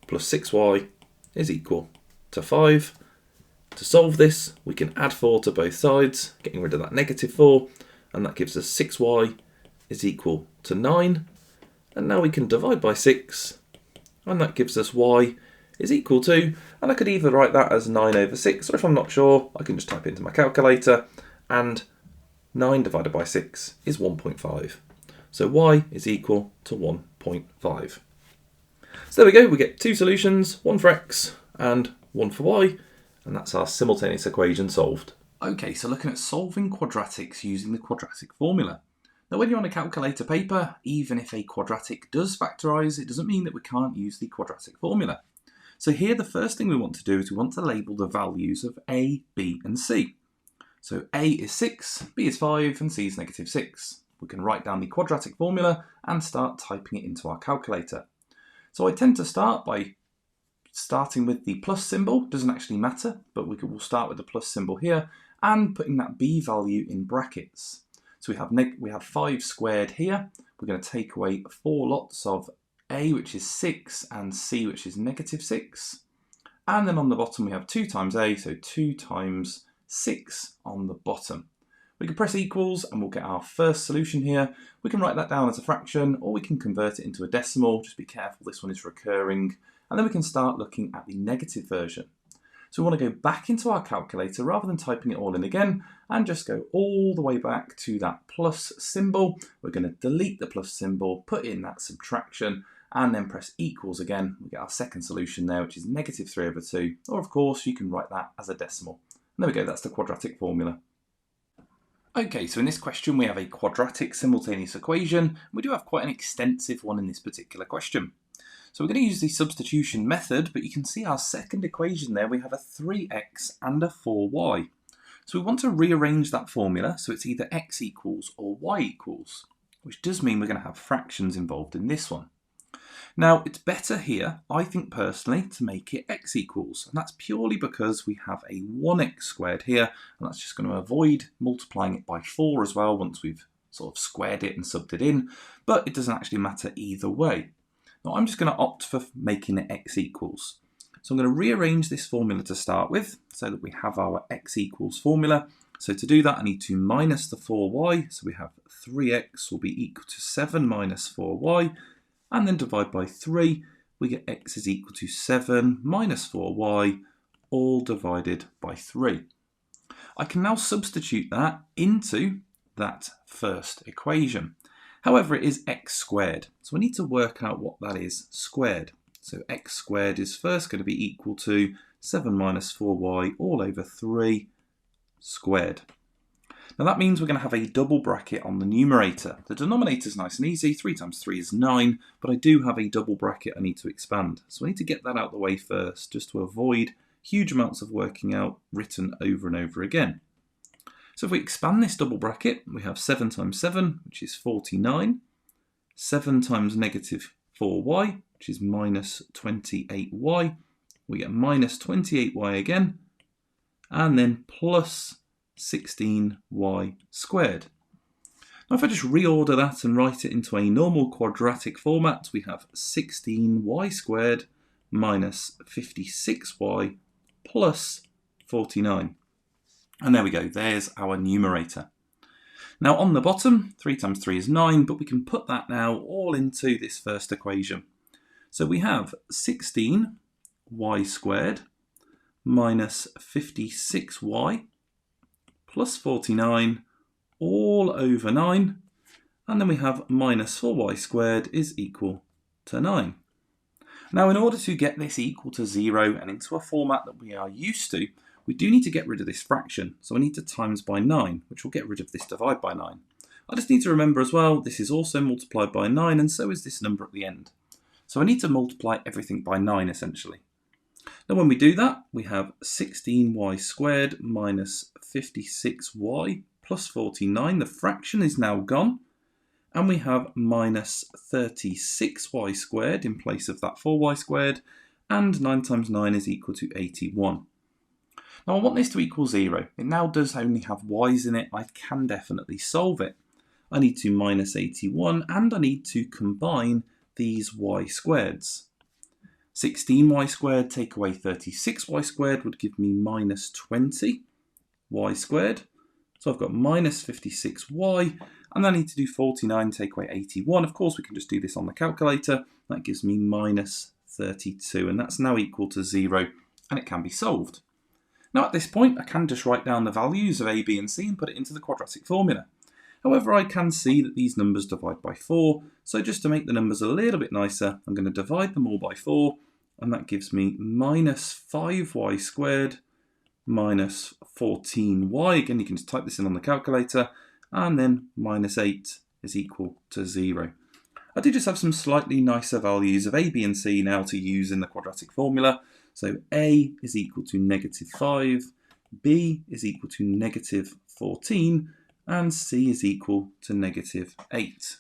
plus 6y is equal to 5. To solve this, we can add 4 to both sides, getting rid of that -4, and that gives us 6y is equal to 9. And now we can divide by 6, and that gives us y is equal to, and I could either write that as 9 over 6, or if I'm not sure, I can just type it into my calculator, and 9 divided by 6 is 1.5. So y is equal to 1.5. So there we go, we get two solutions, one for x and one for y, and that's our simultaneous equation solved. Okay, so looking at solving quadratics using the quadratic formula. Now when you're on a calculator paper, even if a quadratic does factorise, it doesn't mean that we can't use the quadratic formula. So here the first thing we want to do is we want to label the values of a, b and c. So a is 6, b is 5 and c is negative 6. We can write down the quadratic formula and start typing it into our calculator. So I tend to start by starting with the plus symbol, doesn't actually matter, but we'll start with the plus symbol here and putting that b value in brackets. So we have 5 squared here. We're going to take away 4 lots of a, which is 6, and c, which is negative 6. And then on the bottom we have 2 times a, so 2 times 6 on the bottom. We can press equals and we'll get our first solution here. We can write that down as a fraction, or we can convert it into a decimal. Just be careful, this one is recurring. And then we can start looking at the negative version. So we want to go back into our calculator rather than typing it all in again, and just go all the way back to that plus symbol. We're going to delete the plus symbol, put in that subtraction, and then press equals again. We get our second solution there, which is negative 3 over 2. Or of course, you can write that as a decimal. And there we go, that's the quadratic formula. Okay, so in this question we have a quadratic simultaneous equation. We do have quite an extensive one in this particular question. So we're going to use the substitution method, but you can see our second equation there, we have a 3x and a 4y. So we want to rearrange that formula so it's either x equals or y equals, which does mean we're going to have fractions involved in this one. Now it's better here, I think personally, to make it x equals, and that's purely because we have a 1x squared here, and that's just going to avoid multiplying it by 4 as well once we've sort of squared it and subbed it in, but it doesn't actually matter either way. Now I'm just going to opt for making it x equals. So I'm going to rearrange this formula to start with so that we have our x equals formula. So to do that I need to minus the 4y, so we have 3x will be equal to 7 minus 4y, and then divide by 3, we get x is equal to 7 minus 4y, all divided by 3. I can now substitute that into that first equation. However, it is x squared, so we need to work out what that is squared. So x squared is first going to be equal to 7 minus 4y all over 3 squared. Now that means we're going to have a double bracket on the numerator. The denominator is nice and easy, 3 times 3 is 9, but I do have a double bracket I need to expand. So I need to get that out of the way first, just to avoid huge amounts of working out written over and over again. So if we expand this double bracket, we have 7 times 7, which is 49, 7 times negative 4y, which is minus 28y, we get minus 28y again, and then plus 16y squared. Now if I just reorder that and write it into a normal quadratic format, we have 16y squared minus 56y plus 49. And there we go, there's our numerator. Now on the bottom, 3 times 3 is 9, but we can put that now all into this first equation. So we have 16y squared minus 56y plus 49 all over 9, and then we have minus 4y squared is equal to 9. Now in order to get this equal to 0 and into a format that we are used to, we do need to get rid of this fraction, so I need to times by 9, which will get rid of this divide by 9. I just need to remember as well, this is also multiplied by 9, and so is this number at the end. So I need to multiply everything by 9 essentially. Now when we do that, we have 16y squared minus 56y plus 49. The fraction is now gone. And we have minus 36y squared in place of that 4y squared. And 9 times 9 is equal to 81. Now I want this to equal 0. It now does only have y's in it. I can definitely solve it. I need to minus 81 and I need to combine these y squareds. 16y squared take away 36y squared would give me minus 20y squared. So I've got minus 56y, and then I need to do 49 take away 81. Of course we can just do this on the calculator. That gives me minus 32, and that's now equal to 0, and it can be solved. Now at this point, I can just write down the values of a, b and c and put it into the quadratic formula. However, I can see that these numbers divide by 4, so just to make the numbers a little bit nicer, I'm going to divide them all by 4, and that gives me minus 5y squared minus 14y. Again, you can just type this in on the calculator, and then minus 8 is equal to 0. I do just have some slightly nicer values of a, b and c now to use in the quadratic formula. So a is equal to negative 5, b is equal to negative 14, and c is equal to negative 8.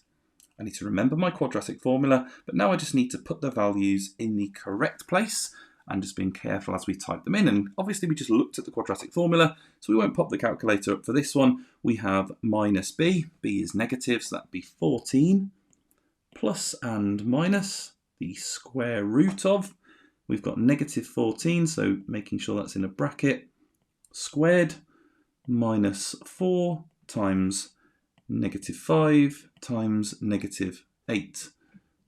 I need to remember my quadratic formula, but now I just need to put the values in the correct place and just being careful as we type them in. And obviously we just looked at the quadratic formula, so we won't pop the calculator up for this one. We have minus b is negative, so that'd be 14, plus and minus the square root of, we've got negative 14, so making sure that's in a bracket, squared, minus 4 times negative 5 times negative 8.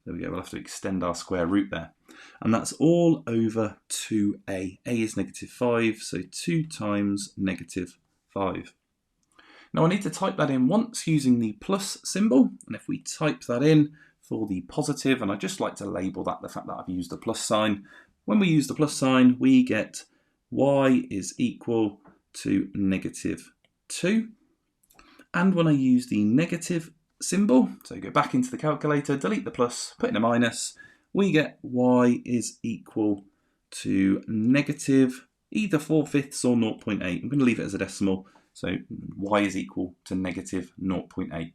There we go, we'll have to extend our square root there. And that's all over 2a. A is negative 5, so 2 times negative 5. Now I need to type that in once using the plus symbol, and if we type that in for the positive, and I just like to label that the fact that I've used the plus sign. When we use the plus sign, we get y is equal to negative 2. And when I use the negative symbol, so go back into the calculator, delete the plus, put in a minus, we get y is equal to negative either 4/5 or 0.8. I'm going to leave it as a decimal, so y is equal to negative 0.8.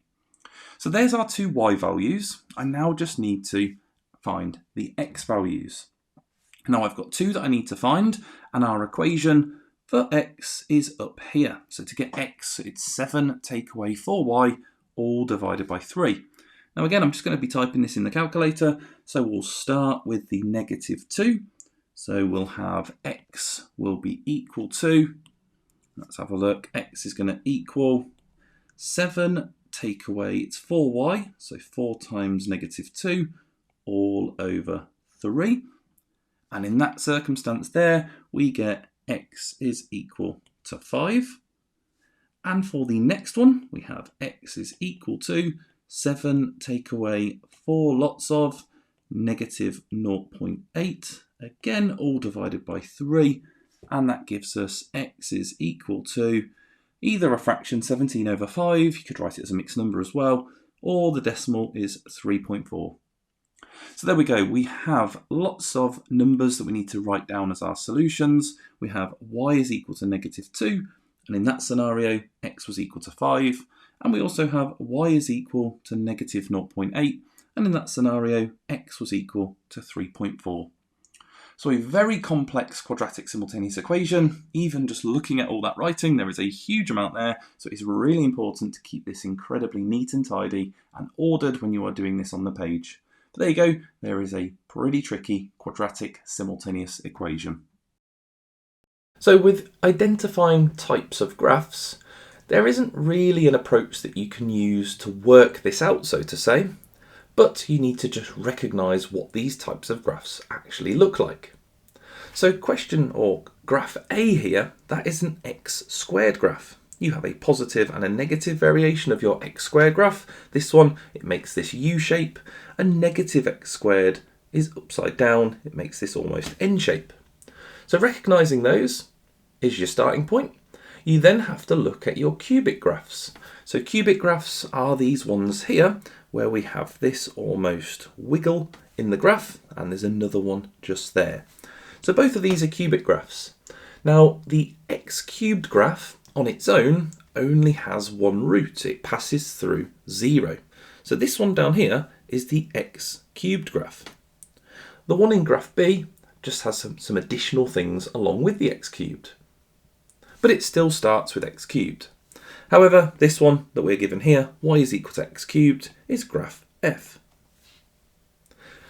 So there's our two y values. I now just need to find the x values. Now I've got 2 that I need to find, and our equation for x is up here. So to get x, it's 7 take away 4y, all divided by 3. Now again, I'm just going to be typing this in the calculator, so we'll start with the negative 2. So we'll have x will be equal to, let's have a look, x is going to equal 7 take away, it's 4y, so 4 times negative 2, all over 3. And in that circumstance there, we get x is equal to 5. And for the next one, we have x is equal to 7 take away 4 lots of negative 0.8. Again, all divided by 3. And that gives us x is equal to either a fraction 17 over 5, you could write it as a mixed number as well, or the decimal is 3.4. So there we go, we have lots of numbers that we need to write down as our solutions. We have y is equal to negative 2, and in that scenario, x was equal to 5. And we also have y is equal to negative 0.8, and in that scenario, x was equal to 3.4. So a very complex quadratic simultaneous equation. Even just looking at all that writing, there is a huge amount there, so it's really important to keep this incredibly neat and tidy and ordered when you are doing this on the page. But there you go, there is a pretty tricky quadratic simultaneous equation. So with identifying types of graphs, there isn't really an approach that you can use to work this out, so to say, but you need to just recognise what these types of graphs actually look like. So question or graph A here, that is an x squared graph. You have a positive and a negative variation of your x squared graph. This one, it makes this U shape. A negative x squared is upside down. It makes this almost N shape. So recognising those is your starting point. You then have to look at your cubic graphs. So cubic graphs are these ones here, where we have this almost wiggle in the graph, and there's another one just there. So both of these are cubic graphs. Now the x cubed graph on its own only has one root. It passes through 0. So this one down here is the x cubed graph. The one in graph B just has some additional things along with the x cubed. But it still starts with x cubed. However, this one that we're given here, y is equal to x cubed, is graph F.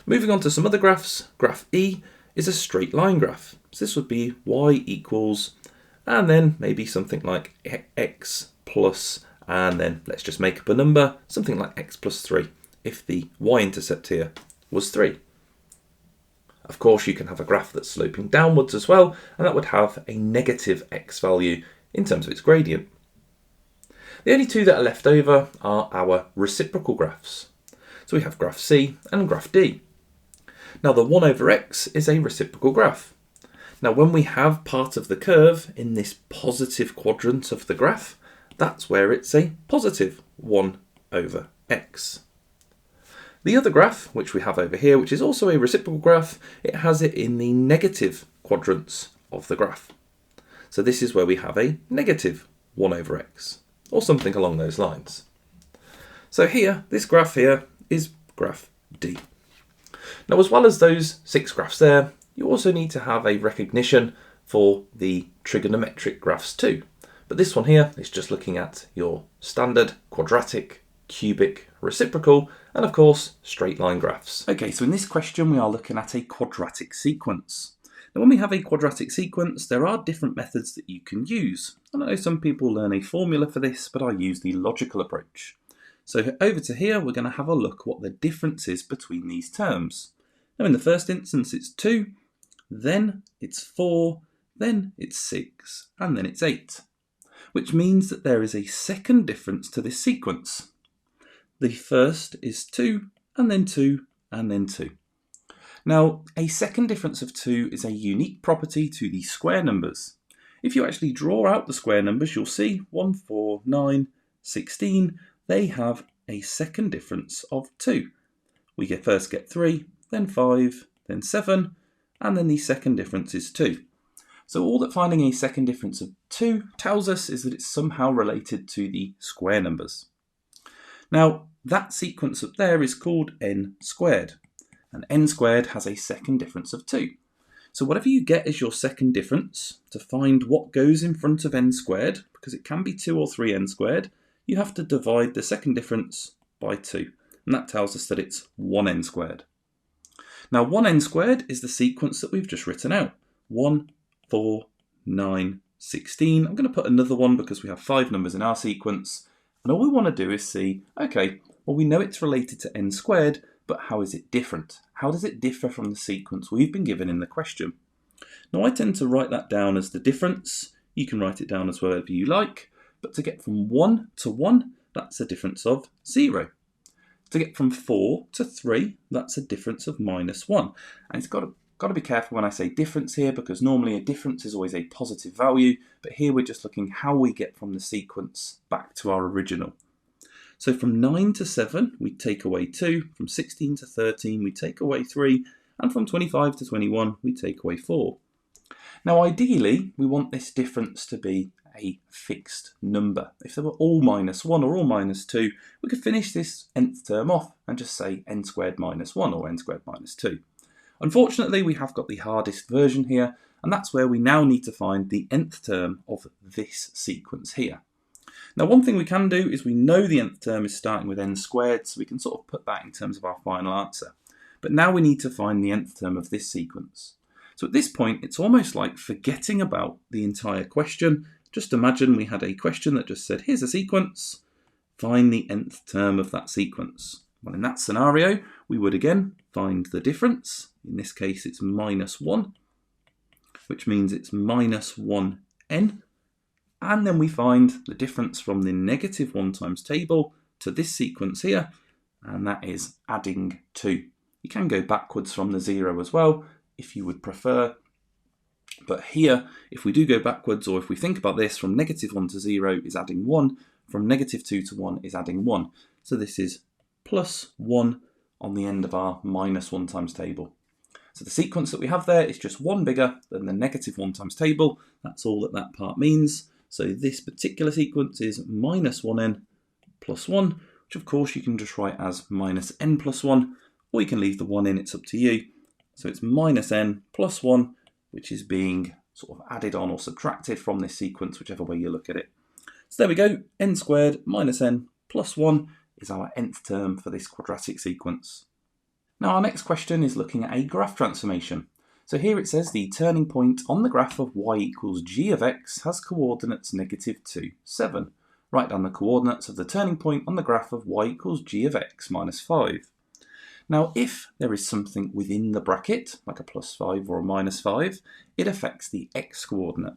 Moving on to some other graphs, graph E is a straight line graph. So this would be y equals, and then maybe something like x plus, and then let's just make up a number, something like x plus 3, if the y-intercept here was 3. Of course, you can have a graph that's sloping downwards as well, and that would have a negative x value in terms of its gradient. The only two that are left over are our reciprocal graphs. So we have graph C and graph D. Now the 1 over x is a reciprocal graph. Now when we have part of the curve in this positive quadrant of the graph, that's where it's a positive 1 over x. The other graph, which we have over here, which is also a reciprocal graph, it has it in the negative quadrants of the graph. So this is where we have a negative 1 over x, or something along those lines. So here, this graph here is graph D. Now, as well as those 6 graphs there, you also need to have a recognition for the trigonometric graphs too. But this one here is just looking at your standard quadratic, cubic, reciprocal, and of course, straight line graphs. Okay, so in this question, we are looking at a quadratic sequence. Now, when we have a quadratic sequence, there are different methods that you can use. I know some people learn a formula for this, but I use the logical approach. So over to here, we're going to have a look what the difference is between these terms. Now, in the first instance, it's 2, then it's 4, then it's 6, and then it's 8, which means that there is a second difference to this sequence. The first is 2, and then 2, and then 2. Now, a second difference of 2 is a unique property to the square numbers. If you actually draw out the square numbers, you'll see 1, 4, 9, 16, they have a second difference of 2. We first get 3, then 5, then 7, and then the second difference is 2. So all that finding a second difference of 2 tells us is that it's somehow related to the square numbers. Now, that sequence up there is called n squared, and n squared has a second difference of 2. So whatever you get as your second difference, to find what goes in front of n squared, because it can be 2 or 3n squared, you have to divide the second difference by 2, and that tells us that it's 1n squared. Now 1n squared is the sequence that we've just written out. 1, 4, 9, 16. I'm going to put another one because we have 5 numbers in our sequence, and all we want to do is see, okay, well we know it's related to n squared, but how is it different? How does it differ from the sequence we've been given in the question? Now I tend to write that down as the difference. You can write it down as whatever you like, but to get from 1 to 1, that's a difference of 0. To get from 4 to 3, that's a difference of minus 1. And it's got to be careful when I say difference here, because normally a difference is always a positive value, but here we're just looking how we get from the sequence back to our original. So from 9 to 7, we take away 2, from 16 to 13, we take away 3, and from 25 to 21, we take away 4. Now ideally, we want this difference to be a fixed number. If they were all minus 1 or all minus 2, we could finish this nth term off and just say n squared minus 1 or n squared minus 2. Unfortunately, we have got the hardest version here, and that's where we now need to find the nth term of this sequence here. Now, one thing we can do is we know the nth term is starting with n squared, so we can sort of put that in terms of our final answer. But now we need to find the nth term of this sequence. So at this point, it's almost like forgetting about the entire question. Just imagine we had a question that just said, here's a sequence, find the nth term of that sequence. Well, in that scenario, we would again find the difference. In this case, it's minus 1, which means it's minus 1n. And then we find the difference from the negative 1 times table to this sequence here, and that is adding 2. You can go backwards from the 0 as well, if you would prefer. But here, if we do go backwards, or if we think about this, from negative 1 to 0 is adding 1, from negative 2 to 1 is adding 1. So this is plus 1 on the end of our minus 1 times table. So the sequence that we have there is just 1 bigger than the negative 1 times table. That's all that that part means. So this particular sequence is minus 1n plus 1, which of course you can just write as minus n plus 1, or you can leave the 1 in, it's up to you. So it's minus n plus 1, which is being sort of added on or subtracted from this sequence, whichever way you look at it. So there we go, n squared minus n plus 1 is our nth term for this quadratic sequence. Now our next question is looking at a graph transformation. So here it says the turning point on the graph of y equals g of x has coordinates negative 2, 7. Write down the coordinates of the turning point on the graph of y equals g of x minus 5. Now, if there is something within the bracket, like a +5 or a -5, it affects the x-coordinate.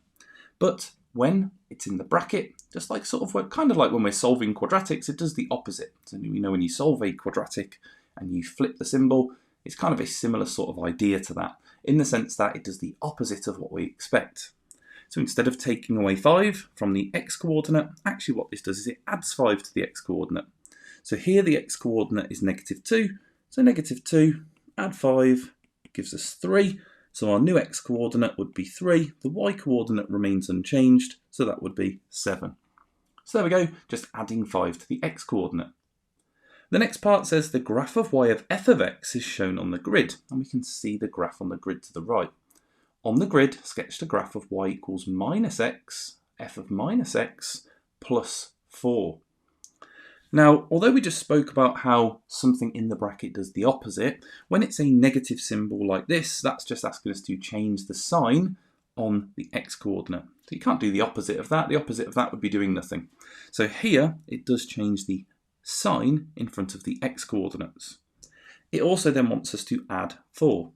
But when it's in the bracket, just like kind of like when we're solving quadratics, it does the opposite. So we know when you solve a quadratic and you flip the symbol, it's kind of a similar sort of idea to that, in the sense that it does the opposite of what we expect. So instead of taking away 5 from the x-coordinate, actually what this does is it adds 5 to the x-coordinate. So here the x-coordinate is -2, so -2, add 5, gives us 3. So our new x-coordinate would be 3, the y-coordinate remains unchanged, so that would be 7. So there we go, just adding 5 to the x-coordinate. The next part says the graph of y of f of x is shown on the grid, and we can see the graph on the grid to the right. On the grid, sketch the graph of y equals -x, f of -x, plus 4. Now, although we just spoke about how something in the bracket does the opposite, when it's a negative symbol like this, that's just asking us to change the sign on the x-coordinate. So you can't do the opposite of that. The opposite of that would be doing nothing. So here, it does change the sign in front of the x-coordinates. It also then wants us to add 4.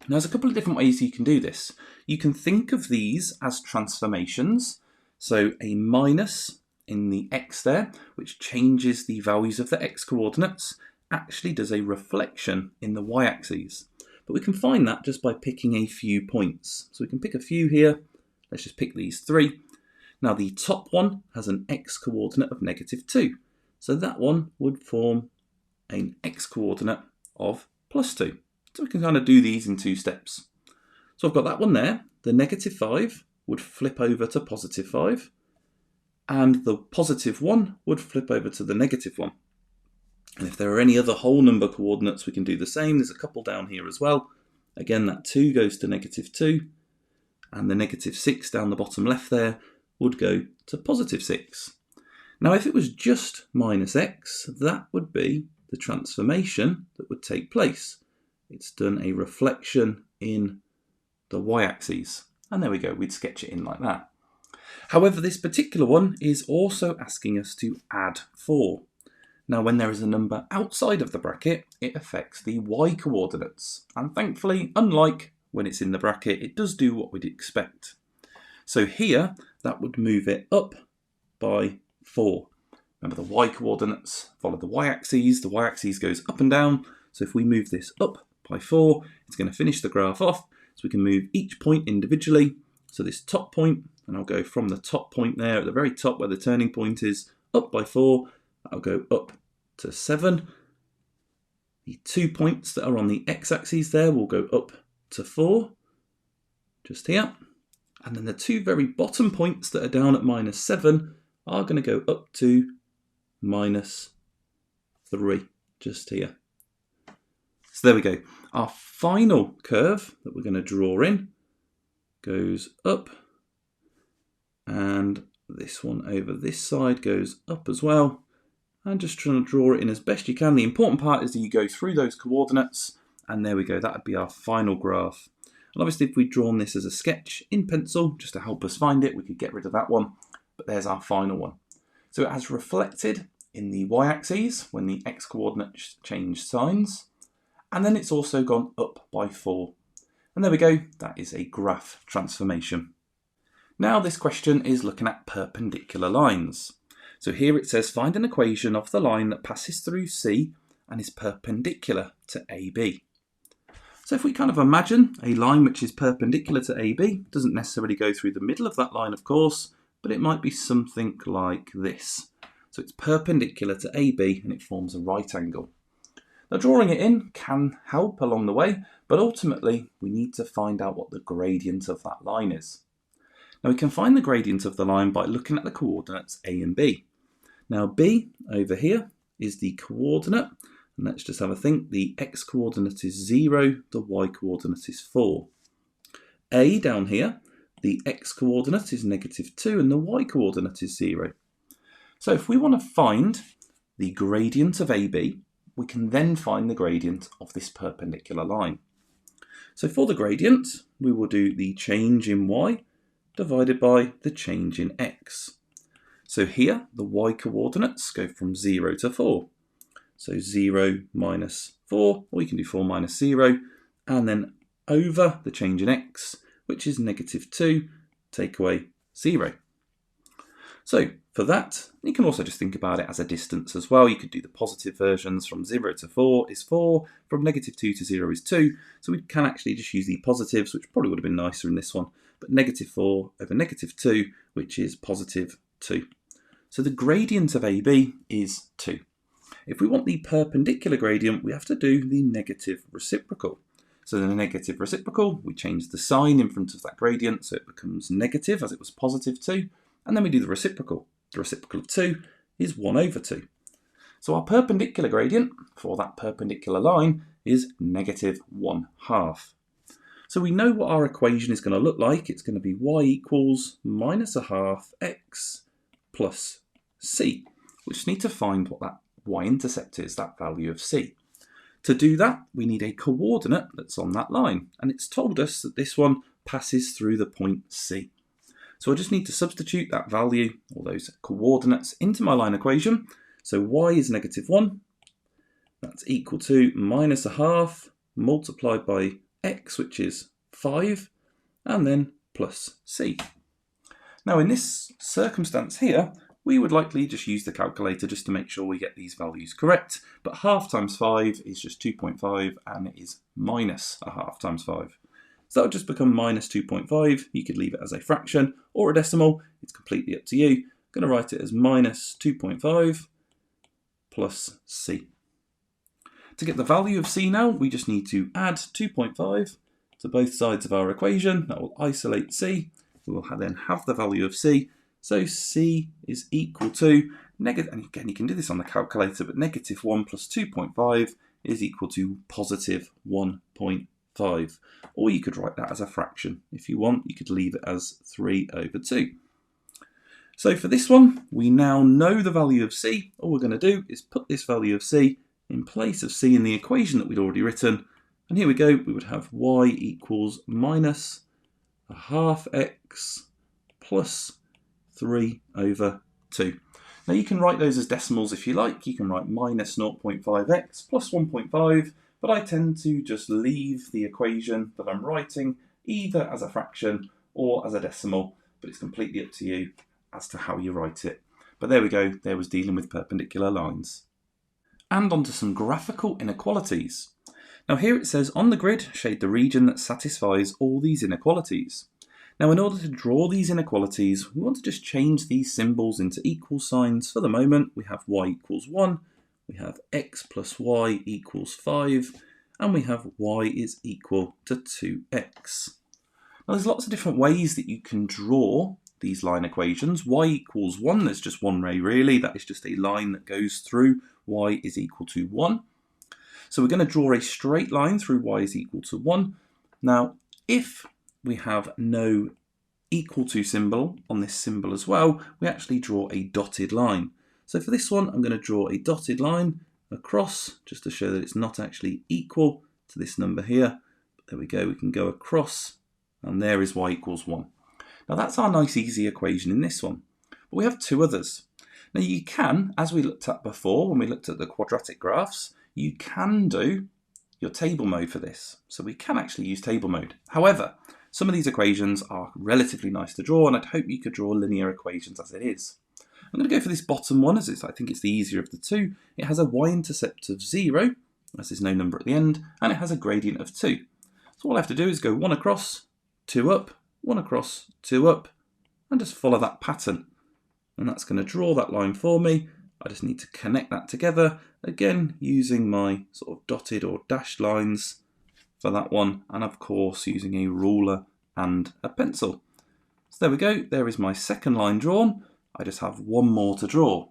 Now, there's a couple of different ways you can do this. You can think of these as transformations. So a minus in the x there, which changes the values of the x-coordinates, actually does a reflection in the y-axis. But we can find that just by picking a few points. So we can pick a few here. Let's just pick these 3. Now the top one has an x-coordinate of -2. So that one would form an x-coordinate of +2. So we can kind of do these in 2 steps. So I've got that one there. The -5 would flip over to +5. And the +1 would flip over to the -1. And if there are any other whole number coordinates, we can do the same. There's a couple down here as well. Again, that 2 goes to -2, and the -6 down the bottom left there would go to +6. Now, if it was just -x, that would be the transformation that would take place. It's done a reflection in the y-axis. And there we go, we'd sketch it in like that. However, this particular one is also asking us to add 4. Now, when there is a number outside of the bracket, it affects the y-coordinates. And thankfully, unlike when it's in the bracket, it does do what we'd expect. So here, that would move it up by 4. Remember, the y-coordinates follow the y-axis. The y-axis goes up and down. So if we move this up by 4, it's going to finish the graph off. So we can move each point individually. So this top point, and I'll go from the top point there at the very top where the turning point is, up by 4. I'll go up to 7. The 2 points that are on the x-axis there will go up to 4, just here. And then the 2 very bottom points that are down at -7 are going to go up to -3, just here. So there we go. Our final curve that we're going to draw in goes up, and this one over this side goes up as well. And just trying to draw it in as best you can. The important part is that you go through those coordinates, and there we go, that would be our final graph. And obviously if we'd drawn this as a sketch in pencil, just to help us find it, we could get rid of that one, but there's our final one. So it has reflected in the y-axis when the x-coordinates change signs, and then it's also gone up by 4. And there we go, that is a graph transformation. Now this question is looking at perpendicular lines. So here it says find an equation of the line that passes through C and is perpendicular to AB. So if we kind of imagine a line which is perpendicular to AB, doesn't necessarily go through the middle of that line of course, but it might be something like this. So it's perpendicular to AB and it forms a right angle. Now drawing it in can help along the way, but ultimately we need to find out what the gradient of that line is. Now we can find the gradient of the line by looking at the coordinates A and B. Now B over here is the coordinate, and let's just have a think. The x-coordinate is 0, the y-coordinate is 4. A down here, the x-coordinate is -2 and the y-coordinate is 0. So if we want to find the gradient of AB, we can then find the gradient of this perpendicular line. So for the gradient, we will do the change in y divided by the change in x. So here, the y-coordinates go from 0 to 4. So 0 minus 4, or you can do 4 minus 0, and then over the change in x, which is -2, take away 0. So for that, you can also just think about it as a distance as well. You could do the positive versions. From 0 to 4 is 4, from -2 to 0 is 2. So we can actually just use the positives, which probably would have been nicer in this one, but -4 over -2, which is +2. So the gradient of AB is 2. If we want the perpendicular gradient, we have to do the negative reciprocal. So the negative reciprocal, we change the sign in front of that gradient so it becomes negative as it was +2, and then we do the reciprocal. The reciprocal of 2 is 1 over 2. So our perpendicular gradient for that perpendicular line is -1/2. So we know what our equation is going to look like. It's going to be y equals -1/2 x plus c. We just need to find what that y-intercept is, that value of c. To do that, we need a coordinate that's on that line, and it's told us that this one passes through the point C. So I just need to substitute that value, or those coordinates, into my line equation. So y is -1, that's equal to -1/2 multiplied by x, which is 5, and then plus c. Now in this circumstance here, we would likely just use the calculator just to make sure we get these values correct, but 1/2 times 5 is just 2.5, and it is -1/2 times 5. So that would just become -2.5. You could leave it as a fraction or a decimal, it's completely up to you. I'm going to write it as -2.5 plus c. To get the value of c now, we just need to add 2.5 to both sides of our equation. That will isolate c. We will then have the value of c. So c is equal to, and again you can do this on the calculator, but -1 plus 2.5 is equal to +1.5. Or you could write that as a fraction. If you want, you could leave it as 3 over 2. So for this one, we now know the value of c. All we're going to do is put this value of c in place of c in the equation that we'd already written. And here we go, we would have y equals -1/2 x plus 3 over 2. Now you can write those as decimals if you like. You can write -0.5x plus 1.5, but I tend to just leave the equation that I'm writing either as a fraction or as a decimal, but it's completely up to you as to how you write it. But there we go, there was dealing with perpendicular lines. And onto some graphical inequalities. Now here it says, on the grid, shade the region that satisfies all these inequalities. Now in order to draw these inequalities, we want to just change these symbols into equal signs. For the moment, we have y equals 1, we have x plus y equals 5, and we have y is equal to 2x. Now there's lots of different ways that you can draw these line equations. Y equals 1, there's just one way really, that is just a line that goes through y is equal to 1. So we're going to draw a straight line through y is equal to 1. Now if we have no equal to symbol on this symbol as well, we actually draw a dotted line. So for this one, I'm going to draw a dotted line across, just to show that it's not actually equal to this number here. But there we go, we can go across, and there is y equals 1. Now that's our nice easy equation in this one. But we have two others. Now you can, as we looked at before, when we looked at the quadratic graphs, you can do your table mode for this. So we can actually use table mode. However, some of these equations are relatively nice to draw, and I'd hope you could draw linear equations as it is. I'm going to go for this bottom one, as I think it's the easier of the two. It has a y-intercept of 0, as there's no number at the end, and it has a gradient of 2. So all I have to do is go 1 across, 2 up, 1 across, 2 up, and just follow that pattern. And that's going to draw that line for me. I just need to connect that together, again using my sort of dotted or dashed lines for that one, and of course using a ruler and a pencil. So there we go, there is my second line drawn. I just have one more to draw.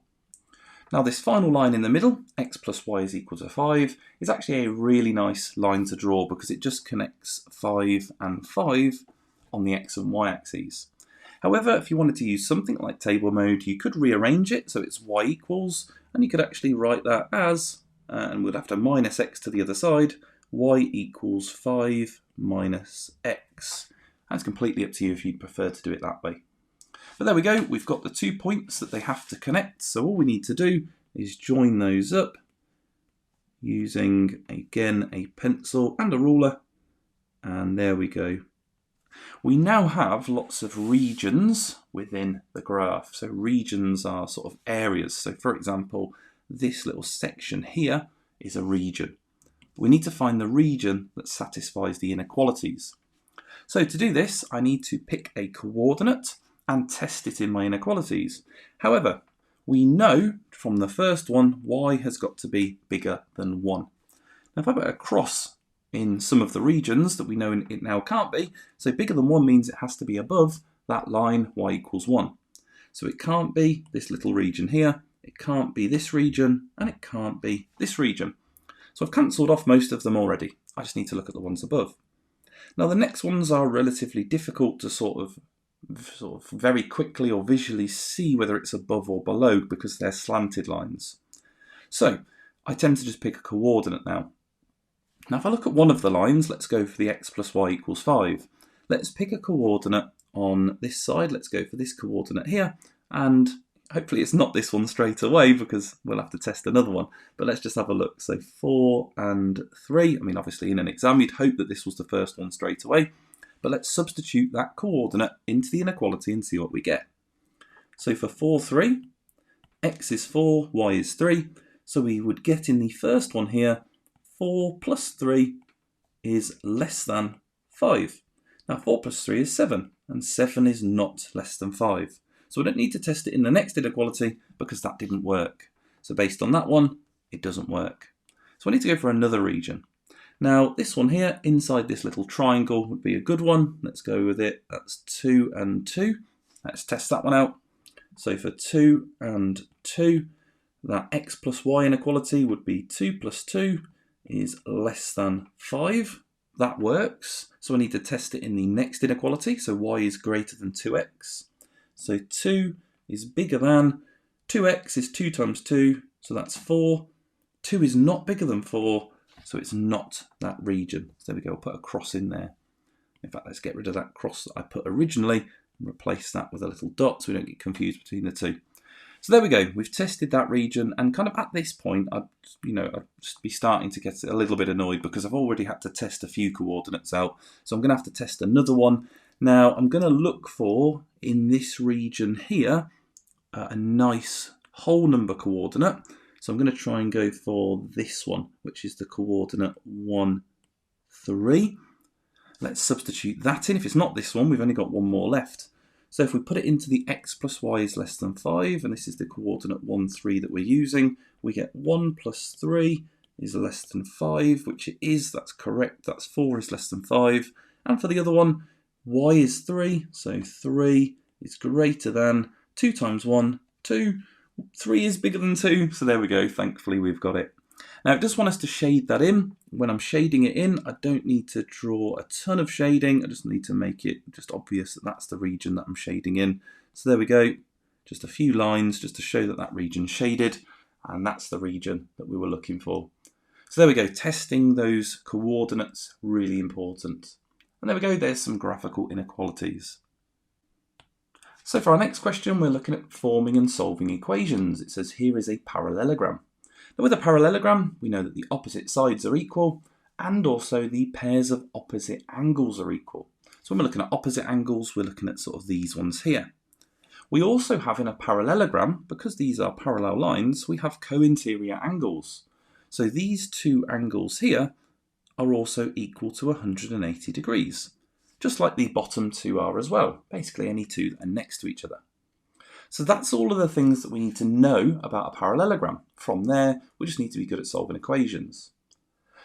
Now this final line in the middle, x plus y is equal to 5, is actually a really nice line to draw because it just connects 5 and 5 on the x and y axes. However, if you wanted to use something like table mode, you could rearrange it so it's y equals, and you could actually write that as, and we'd have to minus x to the other side, y equals 5 minus x. That's completely up to you if you'd prefer to do it that way. But there we go, we've got the 2 points that they have to connect, so all we need to do is join those up using, again, a pencil and a ruler. And there we go. We now have lots of regions within the graph. So regions are sort of areas. So for example, this little section here is a region. We need to find the region that satisfies the inequalities. So to do this, I need to pick a coordinate and test it in my inequalities. However, we know from the first one, y has got to be bigger than 1. Now if I put a cross in some of the regions that we know it now can't be, so bigger than 1 means it has to be above that line y equals 1. So it can't be this little region here, it can't be this region, and it can't be this region. So I've cancelled off most of them already. I just need to look at the ones above. Now the next ones are relatively difficult to sort of very quickly or visually see whether it's above or below because they're slanted lines. So I tend to just pick a coordinate now. Now if I look at one of the lines, let's go for the x plus y equals 5. Let's pick a coordinate on this side. Let's go for this coordinate here, and hopefully it's not this one straight away because we'll have to test another one. But let's just have a look. So 4 and 3. I mean, obviously in an exam you'd hope that this was the first one straight away. But let's substitute that coordinate into the inequality and see what we get. So for 4, 3, x is 4, y is 3. So we would get in the first one here, 4 plus 3 is less than 5. Now 4 plus 3 is 7, and 7 is not less than 5. So we don't need to test it in the next inequality because that didn't work. So based on that one, it doesn't work. So I need to go for another region. Now this one here, inside this little triangle, would be a good one. Let's go with it. That's 2 and 2. Let's test that one out. So for 2 and 2, that x plus y inequality would be 2 plus 2 is less than 5. That works. So I need to test it in the next inequality. So y is greater than 2x. So 2 is bigger than, 2x is 2 times 2, so that's 4. 2 is not bigger than 4, so it's not that region. So there we go, I'll put a cross in there. In fact, let's get rid of that cross that I put originally and replace that with a little dot so we don't get confused between the two. So there we go, we've tested that region, and kind of at this point, I'd just be starting to get a little bit annoyed because I've already had to test a few coordinates out. So I'm going to have to test another one. Now I'm going to look for, in this region here, a nice whole number coordinate. So I'm going to try and go for this one, which is the coordinate 1, 3. Let's substitute that in. If it's not this one, we've only got one more left. So if we put it into the x plus y is less than 5, and this is the coordinate 1, 3 that we're using, we get 1 plus 3 is less than 5, which it is, that's correct, that's 4 is less than 5. And for the other one, y is 3, so 3 is greater than 2 times 1, 2. 3 is bigger than 2, so there we go, thankfully we've got it. Now it does want us to shade that in. When I'm shading it in, I don't need to draw a ton of shading, I just need to make it just obvious that that's the region that I'm shading in. So there we go, just a few lines just to show that that region's shaded, and that's the region that we were looking for. So there we go, testing those coordinates, really important. And there we go, there's some graphical inequalities. So for our next question, we're looking at forming and solving equations. It says here is a parallelogram. Now with a parallelogram, we know that the opposite sides are equal, and also the pairs of opposite angles are equal. So when we're looking at opposite angles, we're looking at sort of these ones here. We also have in a parallelogram, because these are parallel lines, we have co-interior angles. So these two angles here are also equal to 180 degrees, just like the bottom two are as well, basically any two that are next to each other. So that's all of the things that we need to know about a parallelogram. From there, we just need to be good at solving equations.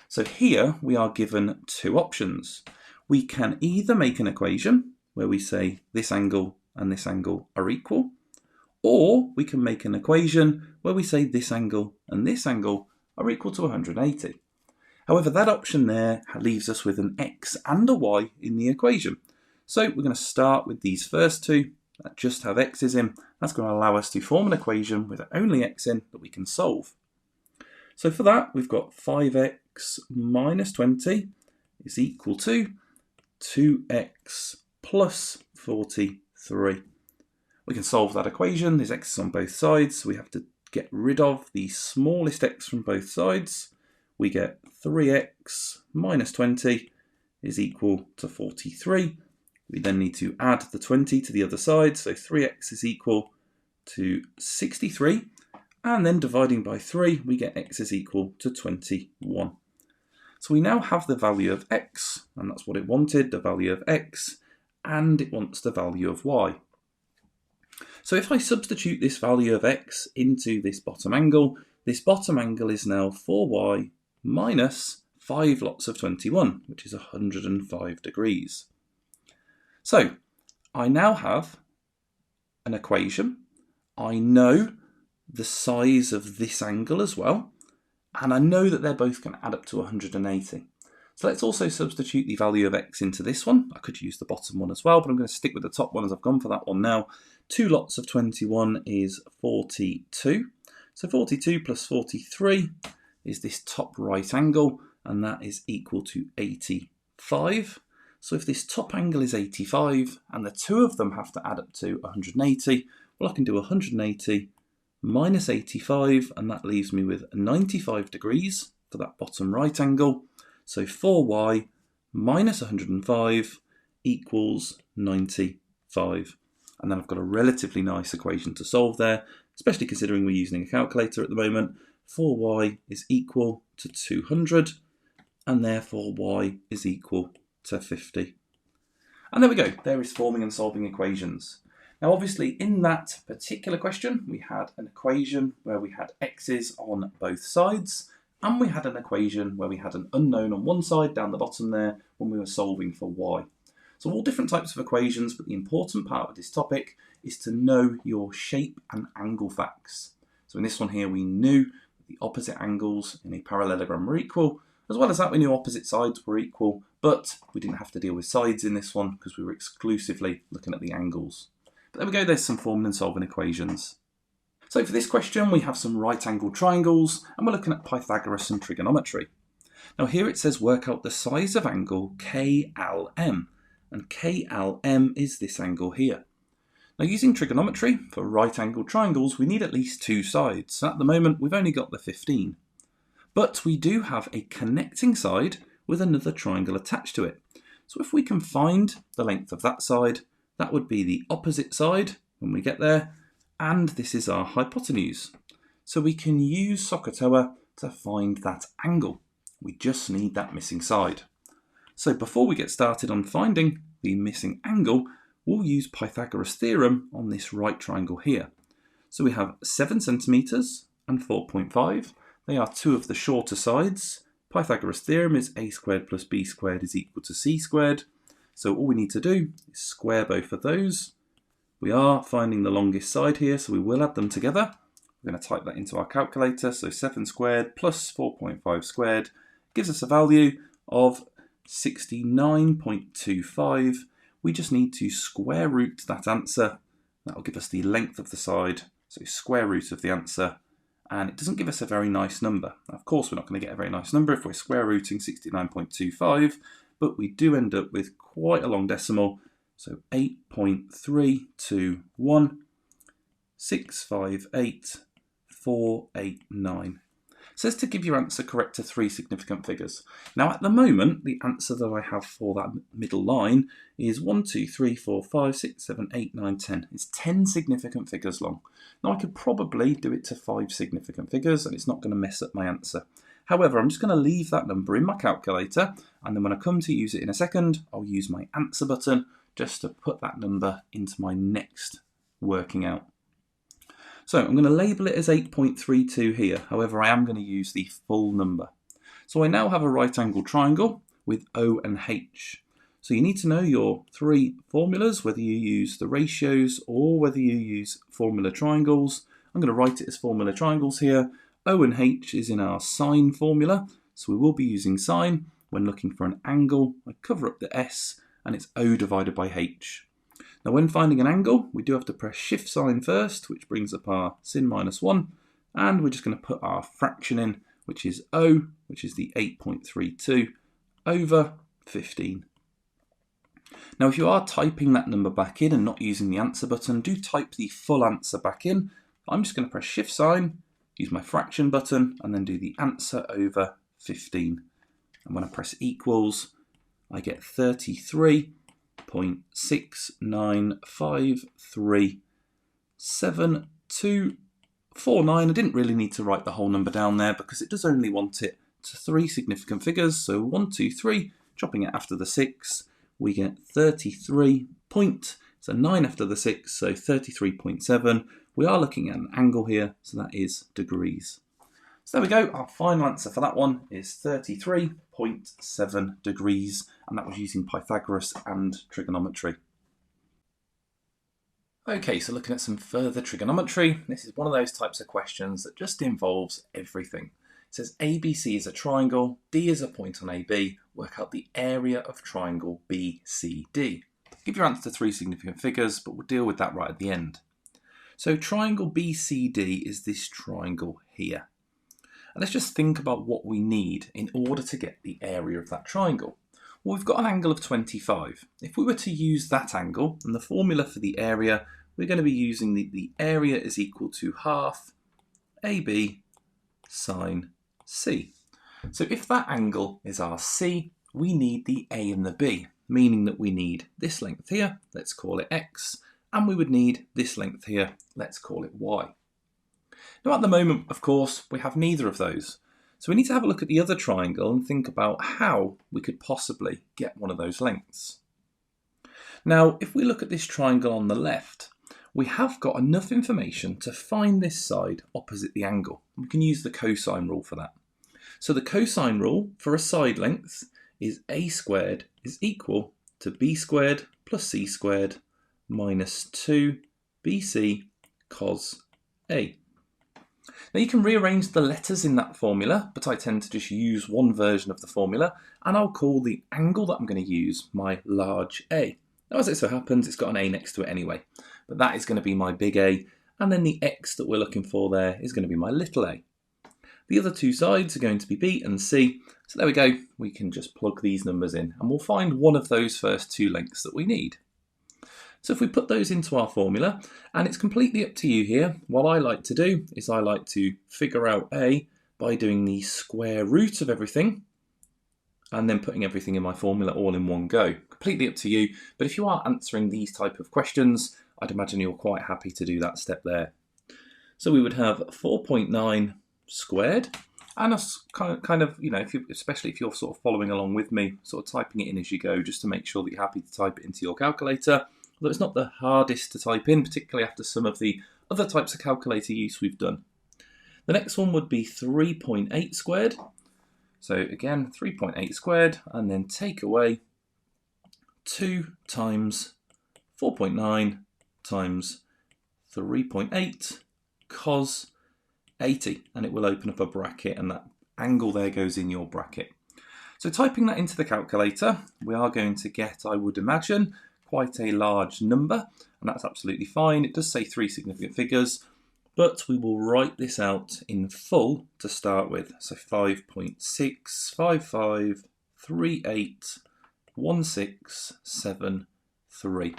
So here we are given two options. We can either make an equation where we say this angle and this angle are equal, or we can make an equation where we say this angle and this angle are equal to 180. However, that option there leaves us with an x and a y in the equation. So we're going to start with these first two that just have x's in. That's going to allow us to form an equation with only x in that we can solve. So for that, we've got 5x minus 20 is equal to 2x plus 43. We can solve that equation. There's x's on both sides, so we have to get rid of the smallest x from both sides. we get 3x minus 20 is equal to 43. We then need to add the 20 to the other side, so 3x is equal to 63. And then dividing by 3, we get x is equal to 21. So we now have the value of x, and that's what it wanted, the value of x, and it wants the value of y. So if I substitute this value of x into this bottom angle is now 4y minus 5 lots of 21, which is 105 degrees. So I now have an equation. I know the size of this angle as well, and I know that they're both going to add up to 180. So let's also substitute the value of x into this one. I could use the bottom one as well, but I'm going to stick with the top one as I've gone for that one now. 2 lots of 21 is 42. So 42 plus 43 is this top right angle, and that is equal to 85. So if this top angle is 85, and the two of them have to add up to 180, well, I can do 180 minus 85, and that leaves me with 95 degrees for that bottom right angle. So 4y minus 105 equals 95. And then I've got a relatively nice equation to solve there, especially considering we're using a calculator at the moment. 4y is equal to 200, and therefore y is equal to 50. And there we go, there is forming and solving equations. Now obviously in that particular question we had an equation where we had x's on both sides, and we had an equation where we had an unknown on one side down the bottom there when we were solving for y. So all different types of equations, but the important part of this topic is to know your shape and angle facts. So in this one here we knew that the opposite angles in a parallelogram were equal, as well as that we knew opposite sides were equal, but we didn't have to deal with sides in this one because we were exclusively looking at the angles. But there we go, there's some forming and solving equations. So for this question we have some right angled triangles, and we're looking at Pythagoras and trigonometry. Now here it says work out the size of angle KLM, and KLM is this angle here. Now using trigonometry for right angled triangles we need at least two sides, so at the moment we've only got the 15. But we do have a connecting side with another triangle attached to it. So if we can find the length of that side, that would be the opposite side when we get there, and this is our hypotenuse. So we can use SOHCAHTOA to find that angle. We just need that missing side. So before we get started on finding the missing angle, we'll use Pythagoras' theorem on this right triangle here. So we have 7 centimetres and 4.5. They are two of the shorter sides. Pythagoras' theorem is a squared plus b squared is equal to c squared. So all we need to do is square both of those. We are finding the longest side here, so we will add them together. We're going to type that into our calculator. So 7 squared plus 4.5 squared gives us a value of 69.25. We just need to square root that answer. That will give us the length of the side. So square root of the answer. And it doesn't give us a very nice number. Of course, we're not going to get a very nice number if we're square rooting 69.25. But we do end up with quite a long decimal, so 8.321658489. Says to give your answer correct to 3 significant figures. Now at the moment, the answer that I have for that middle line is 1, 2, 3, 4, 5, 6, 7, 8, 9, 10. It's 10 significant figures long. Now I could probably do it to 5 significant figures and it's not going to mess up my answer. However, I'm just going to leave that number in my calculator, and then when I come to use it in a second, I'll use my answer button just to put that number into my next working out. So I'm going to label it as 8.32 here. However, I am going to use the full number. So I now have a right angled triangle with O and H. So you need to know your 3 formulas, whether you use the ratios or whether you use formula triangles. I'm going to write it as formula triangles here. O and H is in our sine formula, so we will be using sine when looking for an angle. I cover up the S and it's O divided by H. Now when finding an angle, we do have to press shift sign first, which brings up our sin minus 1, and we're just going to put our fraction in, which is O, which is the 8.32 over 15. Now if you are typing that number back in and not using the answer button, do type the full answer back in. I'm just going to press shift sign, use my fraction button, and then do the answer over 15. And when I press equals, I get 33.69537249. I didn't really need to write the whole number down there because it does only want it to 3 significant figures. So 1, 2, 3, dropping it after the 6, we get 33 point, so 9 after the 6, so 33.7. We are looking at an angle here, so that is degrees. So there we go, our final answer for that one is 33.7 degrees, and that was using Pythagoras and trigonometry. Okay, so looking at some further trigonometry, this is one of those types of questions that just involves everything. It says ABC is a triangle, D is a point on AB, work out the area of triangle BCD. Give your answer to 3 significant figures, but we'll deal with that right at the end. So triangle BCD is this triangle here. And let's just think about what we need in order to get the area of that triangle. Well, we've got an angle of 25. If we were to use that angle, and the formula for the area, we're going to be using the area is equal to half AB sine C. So if that angle is our C, we need the A and the B, meaning that we need this length here, let's call it X, and we would need this length here, let's call it Y. Now at the moment, of course, we have neither of those. So we need to have a look at the other triangle and think about how we could possibly get one of those lengths. Now, if we look at this triangle on the left, we have got enough information to find this side opposite the angle. We can use the cosine rule for that. So the cosine rule for a side length is a squared is equal to b squared plus c squared minus 2bc cos a. Now you can rearrange the letters in that formula, but I tend to just use one version of the formula, and I'll call the angle that I'm going to use my large A. Now as it so happens, it's got an A next to it anyway, but that is going to be my big A, and then the X that we're looking for there is going to be my little a. The other two sides are going to be B and C, so there we go, we can just plug these numbers in, and we'll find one of those first 2 lengths that we need. So if we put those into our formula, and it's completely up to you here, what I like to do is I like to figure out A by doing the square root of everything, and then putting everything in my formula all in one go. Completely up to you, but if you are answering these type of questions, I'd imagine you're quite happy to do that step there. So we would have 4.9 squared, and a kind of, you know, especially if you're sort of following along with me, sort of typing it in as you go, just to make sure that you're happy to type it into your calculator. Although it's not the hardest to type in, particularly after some of the other types of calculator use we've done. The next one would be 3.8 squared. So again, 3.8 squared, and then take away 2 times 4.9 times 3.8 cos 80, and it will open up a bracket, and that angle there goes in your bracket. So typing that into the calculator, we are going to get, I would imagine, quite a large number, and that's absolutely fine. It does say 3 significant figures, but we will write this out in full to start with. So 5.655381673.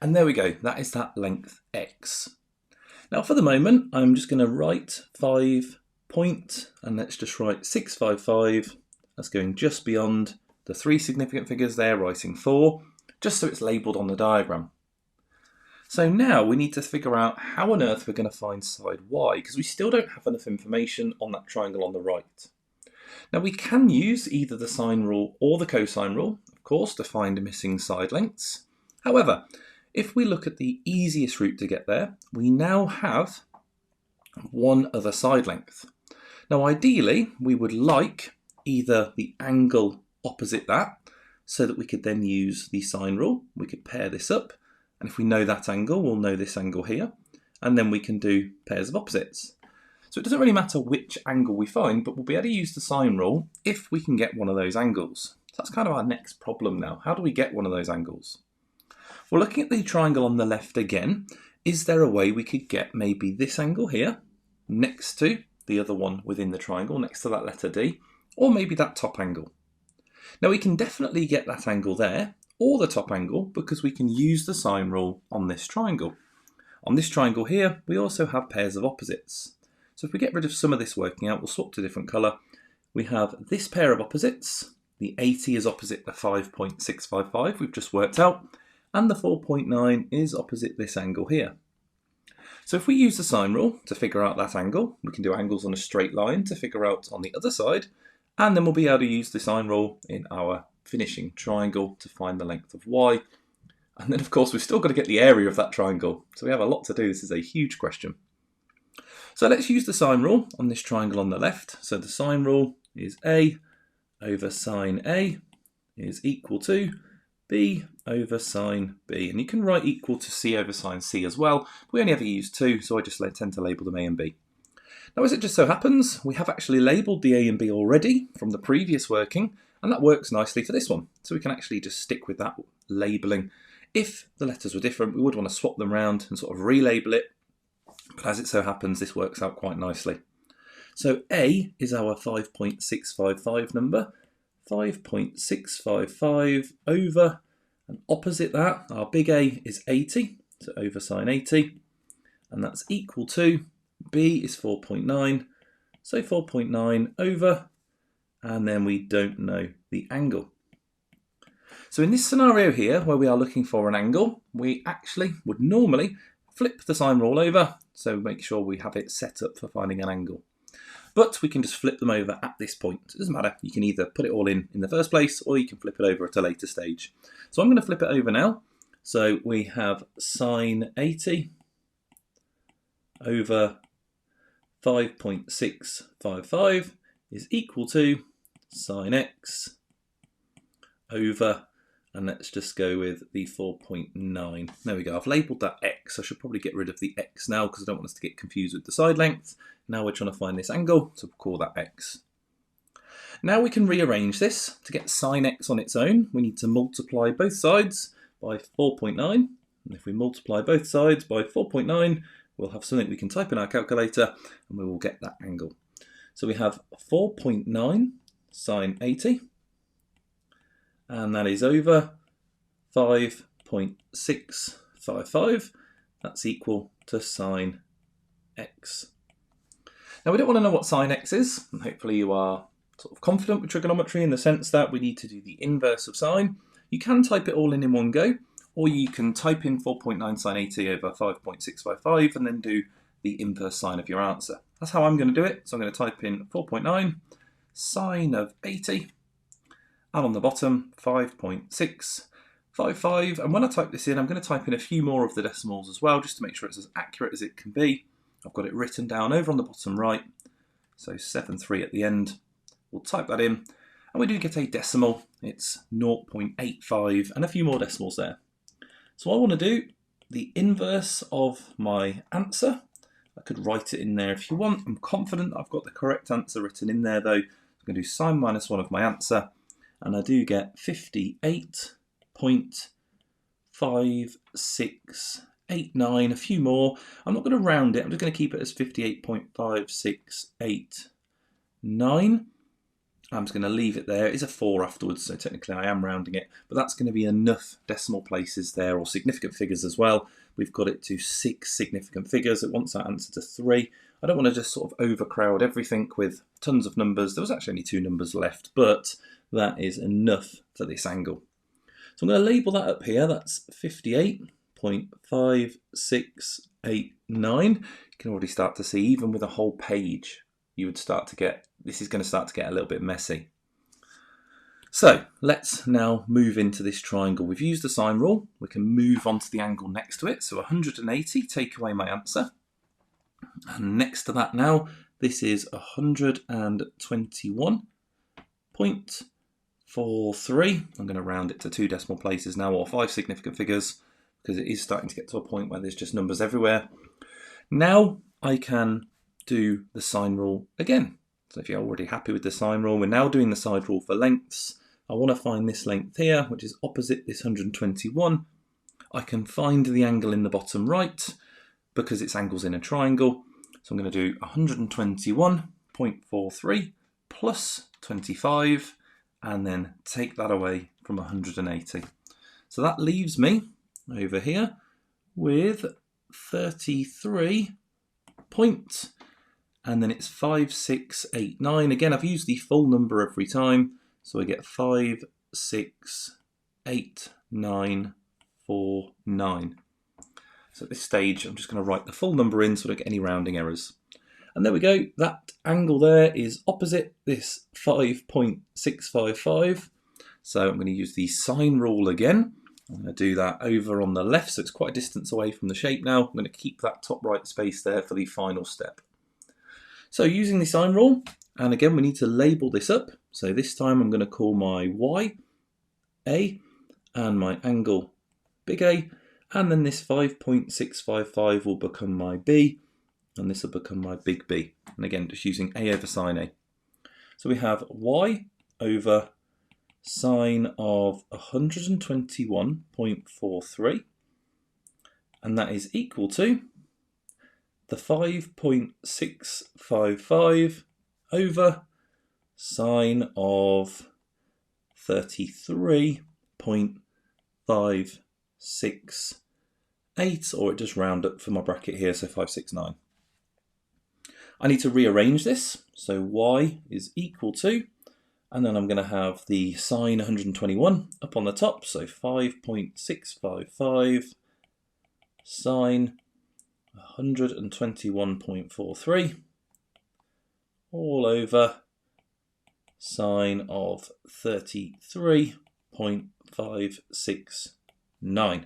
And there we go, that is that length X. Now for the moment, I'm just going to write 5 point, and let's just write 655. That's going just beyond the 3 significant figures there, writing 4. Just so it's labelled on the diagram. So now we need to figure out how on earth we're going to find side Y, because we still don't have enough information on that triangle on the right. Now we can use either the sine rule or the cosine rule, of course, to find missing side lengths. However, if we look at the easiest route to get there, we now have one other side length. Now ideally, we would like either the angle opposite that, so that we could then use the sine rule. We could pair this up, and if we know that angle, we'll know this angle here, and then we can do pairs of opposites. So it doesn't really matter which angle we find, but we'll be able to use the sine rule if we can get one of those angles. So that's kind of our next problem now. How do we get one of those angles? Well, looking at the triangle on the left again, is there a way we could get maybe this angle here, next to the other one within the triangle, next to that letter D, or maybe that top angle? Now we can definitely get that angle there, or the top angle, because we can use the sine rule on this triangle. On this triangle here, we also have pairs of opposites. So if we get rid of some of this working out, we'll swap to a different colour, we have this pair of opposites. The 80 is opposite the 5.655 we've just worked out, and the 4.9 is opposite this angle here. So if we use the sine rule to figure out that angle, we can do angles on a straight line to figure out on the other side, and then we'll be able to use the sine rule in our finishing triangle to find the length of y. And then of course we've still got to get the area of that triangle, so we have a lot to do. This is a huge question. So let's use the sine rule on this triangle on the left. So the sine rule is A over sine A is equal to B over sine B. And you can write equal to C over sine C as well. We only ever use two, so I just tend to label them A and B. Now, as it just so happens, we have actually labelled the A and B already from the previous working, and that works nicely for this one. So we can actually just stick with that labelling. If the letters were different, we would want to swap them around and sort of relabel it. But as it so happens, this works out quite nicely. So A is our 5.655 number, 5.655 over, and opposite that, our big A is 80, so over sine 80, and that's equal to, B is 4.9, so 4.9 over, and then we don't know the angle. So in this scenario here, where we are looking for an angle, we actually would normally flip the sine rule over, so make sure we have it set up for finding an angle. But we can just flip them over at this point. It doesn't matter, you can either put it all in the first place, or you can flip it over at a later stage. So I'm going to flip it over now. So we have sine 80 over 5.655 is equal to sine x over, and let's just go with the 4.9. There we go, I've labelled that x. I should probably get rid of the x now because I don't want us to get confused with the side length. Now we're trying to find this angle, so we'll call that x. Now we can rearrange this. To get sine x on its own, we need to multiply both sides by 4.9. And if we multiply both sides by 4.9, we'll have something we can type in our calculator and we will get that angle. So we have 4.9 sine 80, and that is over 5.655. That's equal to sine x. Now we don't want to know what sine x is, and hopefully you are sort of confident with trigonometry in the sense that we need to do the inverse of sine. You can type it all in one go, or you can type in 4.9 sine 80 over 5.655 and then do the inverse sine of your answer. That's how I'm going to do it. So I'm going to type in 4.9 sine of 80, and on the bottom 5.655. And when I type this in, I'm going to type in a few more of the decimals as well, just to make sure it's as accurate as it can be. I've got it written down over on the bottom right, so 7.3 at the end. We'll type that in, and we do get a decimal. It's 0.85 and a few more decimals there. So I want to do the inverse of my answer. I could write it in there if you want. I'm confident I've got the correct answer written in there though. I'm going to do sine minus 1 of my answer, and I do get 58.5689, a few more. I'm not going to round it, I'm just going to keep it as 58.5689. I'm just going to leave it there. It is a 4 afterwards, so technically I am rounding it, but that's going to be enough decimal places there, or significant figures as well. We've got it to 6 significant figures. It wants that answer to 3. I don't want to just sort of overcrowd everything with tons of numbers. There was actually only 2 numbers left, but that is enough for this angle. So I'm going to label that up here. That's 58.5689. You can already start to see, even with a whole page, you would start to get, this is going to start to get a little bit messy. So let's now move into this triangle. We've used the sine rule. We can move on to the angle next to it. So 180, take away my answer. And next to that now, this is 121.43. I'm going to round it to 2 decimal places now, or 5 significant figures, because it is starting to get to a point where there's just numbers everywhere. Now I can do the sine rule again. So if you're already happy with the sine rule, we're now doing the sine rule for lengths. I want to find this length here, which is opposite this 121. I can find the angle in the bottom right because it's angles in a triangle. So I'm going to do 121.43 plus 25, and then take that away from 180. So that leaves me over here with 33.8 and then it's 5, 6, 8, 9. Again, I've used the full number every time, so I get 5, 6, 8, 9, 4, 9. So at this stage, I'm just going to write the full number in so I don't get any rounding errors. And there we go, that angle there is opposite this 5.655. So I'm going to use the sine rule again. I'm going to do that over on the left, so it's quite a distance away from the shape now. I'm going to keep that top right space there for the final step. So using the sine rule, and again we need to label this up. So this time I'm going to call my y A and my angle big A, and then this 5.655 will become my B, and this will become my big B. And again, just using A over sine A. So we have y over sine of 121.43, and that is equal to the 5.655 over sine of 33.568, or it just round up for my bracket here, so 569. I need to rearrange this, so y is equal to, and then I'm going to have the sine 121 up on the top, so 5.655 sine 121.43 all over sine of 33.569.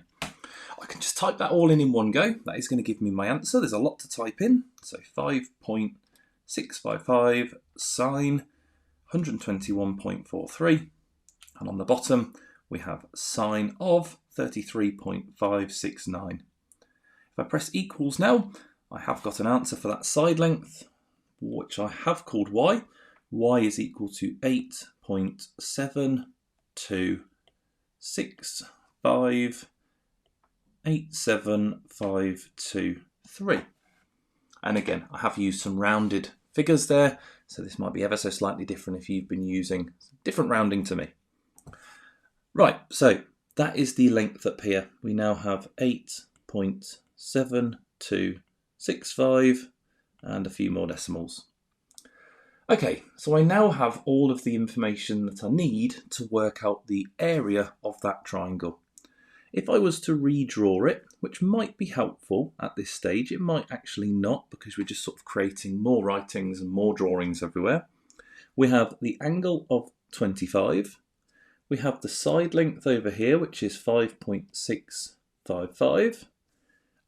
I can just type that all in one go. That is going to give me my answer. There's a lot to type in. So 5.655 sine 121.43, and on the bottom we have sine of 33.569. If I press equals now, I have got an answer for that side length, which I have called y. Y is equal to 8.726587.523. And again, I have used some rounded figures there, so this might be ever so slightly different if you've been using different rounding to me. Right, so that is the length up here. We now have 8.7265 and a few more decimals. Okay, so I now have all of the information that I need to work out the area of that triangle. If I was to redraw it, which might be helpful at this stage, it might actually not, because we're just sort of creating more writings and more drawings everywhere. We have the angle of 25. We have the side length over here, which is 5.655.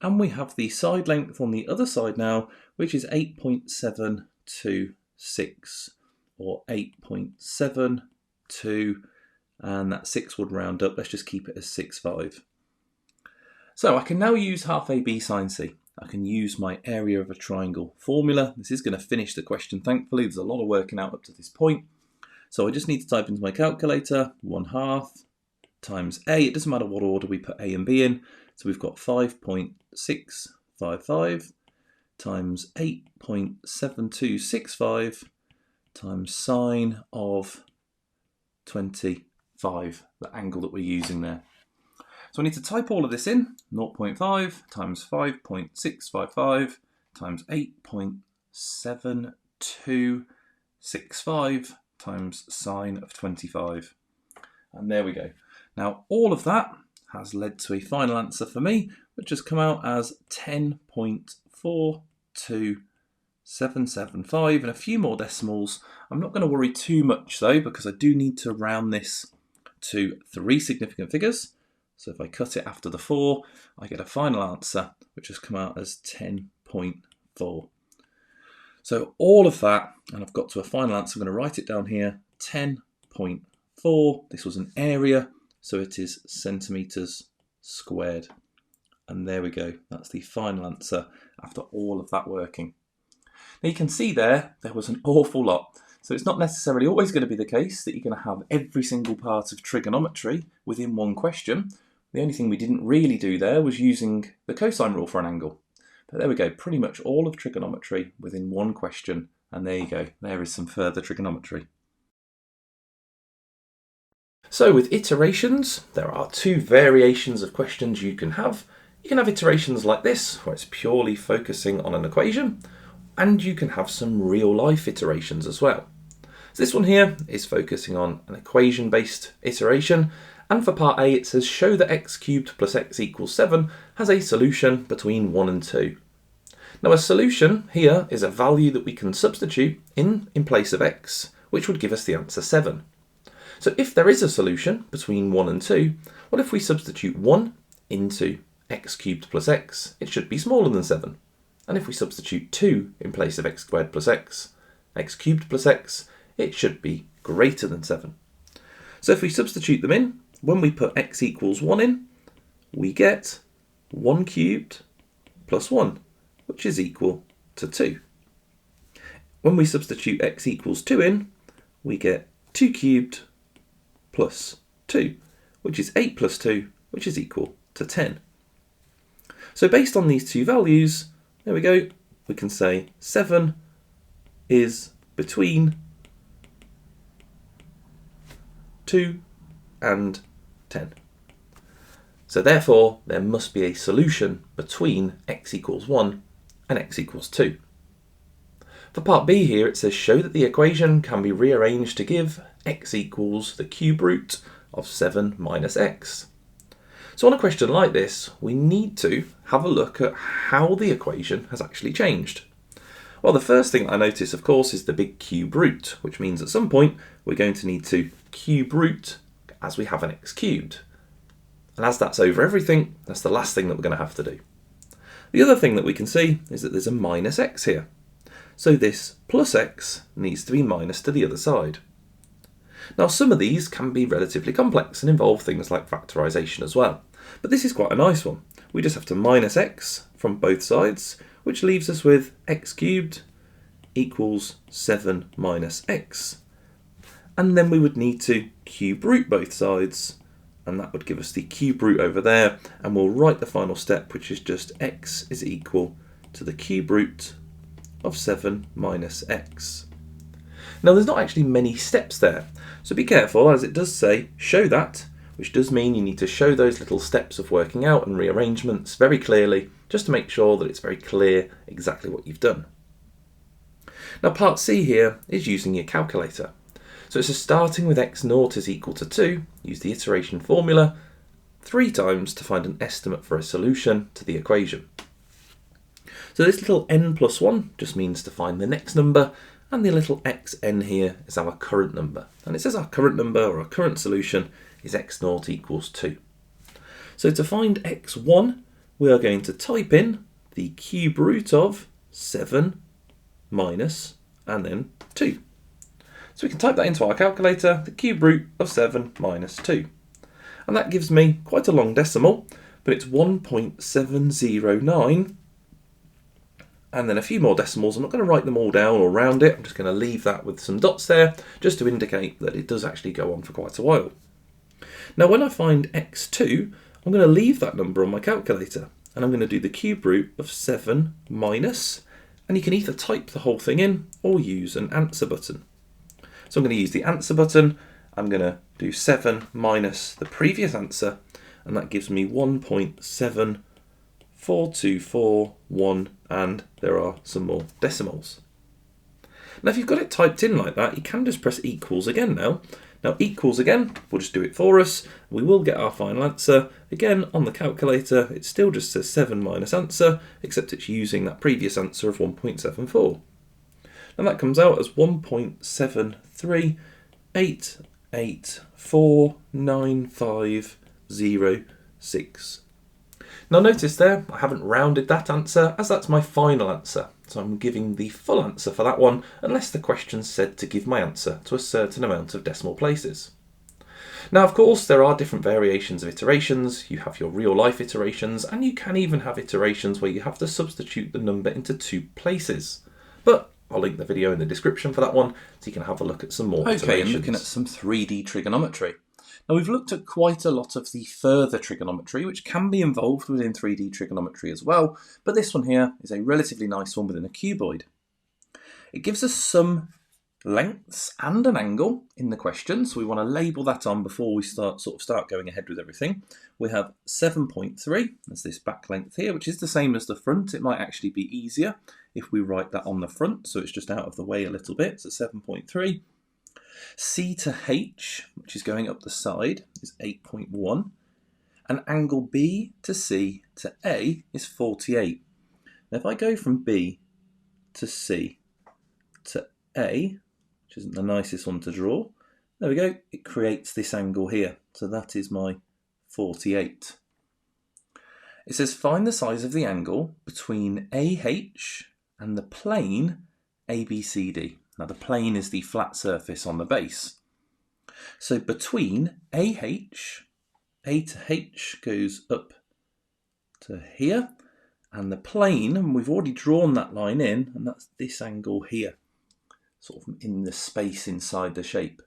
And we have the side length on the other side now, which is 8.726, or 8.72, and that 6 would round up. Let's just keep it as 6.5. So I can now use half AB sine C. I can use my area of a triangle formula. This is going to finish the question, thankfully. There's a lot of working out up to this point. So I just need to type into my calculator 1/2 times A. It doesn't matter what order we put A and B in. So we've got 5.655 times 8.7265 times sine of 25, the angle that we're using there. So I need to type all of this in. 0.5 times 5.655 times 8.7265 times sine of 25. And there we go. Now all of that has led to a final answer for me, which has come out as 10.42775 and a few more decimals. I'm not going to worry too much though, because I do need to round this to 3 significant figures. So if I cut it after the 4, I get a final answer, which has come out as 10.4. So all of that, and I've got to a final answer. I'm going to write it down here, 10.4. This was an area, so it is centimetres squared. And there we go. That's the final answer after all of that working. Now you can see there was an awful lot. So it's not necessarily always going to be the case that you're going to have every single part of trigonometry within one question. The only thing we didn't really do there was using the cosine rule for an angle. But there we go, pretty much all of trigonometry within one question. And there you go, there is some further trigonometry. So with iterations, there are 2 variations of questions you can have. You can have iterations like this, where it's purely focusing on an equation, and you can have some real life iterations as well. So this one here is focusing on an equation based iteration, and for part A it says show that x cubed plus x equals 7 has a solution between 1 and 2. Now a solution here is a value that we can substitute in place of x, which would give us the answer 7. So if there is a solution between 1 and 2, what if we substitute 1 into x cubed plus x? It should be smaller than 7. And if we substitute 2 in place of x squared plus x cubed plus x, it should be greater than 7. So if we substitute them in, when we put x equals 1 in, we get 1 cubed plus 1, which is equal to 2. When we substitute x equals 2 in, we get 2 cubed plus 2, which is 8 plus 2, which is equal to 10. So based on these two values, there we go, we can say 7 is between 2 and 10. So therefore, there must be a solution between x equals 1 and x equals 2. For part B here, it says show that the equation can be rearranged to give x equals the cube root of 7 minus x. So on a question like this, we need to have a look at how the equation has actually changed. Well, the first thing I notice, of course, is the big cube root, which means at some point we're going to need to cube root as we have an x cubed. And as that's over everything, that's the last thing that we're going to have to do. The other thing that we can see is that there's a minus x here. So this plus x needs to be minus to the other side. Now some of these can be relatively complex and involve things like factorisation as well. But this is quite a nice one. We just have to minus x from both sides, which leaves us with x cubed equals 7 minus x. And then we would need to cube root both sides, and that would give us the cube root over there, and we'll write the final step, which is just x is equal to the cube root of 7 minus x. Now there's not actually many steps there, so be careful, as it does say show that, which does mean you need to show those little steps of working out and rearrangements very clearly, just to make sure that it's very clear exactly what you've done. Now part C here is using your calculator. So it's starting with x naught is equal to 2, use the iteration formula 3 times to find an estimate for a solution to the equation. So this little n plus 1 just means to find the next number, and the little xn here is our current number. And it says our current number, or our current solution, is x naught equals 2. So to find x1, we are going to type in the cube root of 7 minus, and then 2. So we can type that into our calculator, the cube root of 7 minus 2. And that gives me quite a long decimal, but it's 1.709. And then a few more decimals. I'm not going to write them all down or round it. I'm just going to leave that with some dots there, just to indicate that it does actually go on for quite a while. Now when I find x2, I'm going to leave that number on my calculator, and I'm going to do the cube root of 7 minus, and you can either type the whole thing in or use an answer button. So I'm going to use the answer button. I'm going to do 7 minus the previous answer, and that gives me 1.74241, and there are some more decimals. Now if you've got it typed in like that, you can just press equals again now. Now equals again will just do it for us. We will get our final answer. Again on the calculator it still just says 7 minus answer, except it's using that previous answer of 1.74. And that comes out as 1.738849506. Now notice there, I haven't rounded that answer, as that's my final answer. So I'm giving the full answer for that one, unless the question said to give my answer to a certain amount of decimal places. Now of course there are different variations of iterations. You have your real life iterations, and you can even have iterations where you have to substitute the number into 2 places. But I'll link the video in the description for that one, so you can have a look at some more iterations. Okay, I'm looking at some 3D trigonometry. Now we've looked at quite a lot of the further trigonometry, which can be involved within 3D trigonometry as well, but this one here is a relatively nice one within a cuboid. It gives us some lengths and an angle in the question, so we want to label that on before we start going ahead with everything. We have 7.3 as this back length here, which is the same as the front. It might actually be easier if we write that on the front, so it's just out of the way a little bit. So 7.3. C to H, which is going up the side, is 8.1. And angle B to C to A is 48. Now if I go from B to C to A, which isn't the nicest one to draw, there we go, it creates this angle here. So that is my 48. It says find the size of the angle between AH and the plane ABCD. Now the plane is the flat surface on the base. So between AH, A to H goes up to here, and the plane, and we've already drawn that line in, and that's this angle here, sort of in the space inside the shape.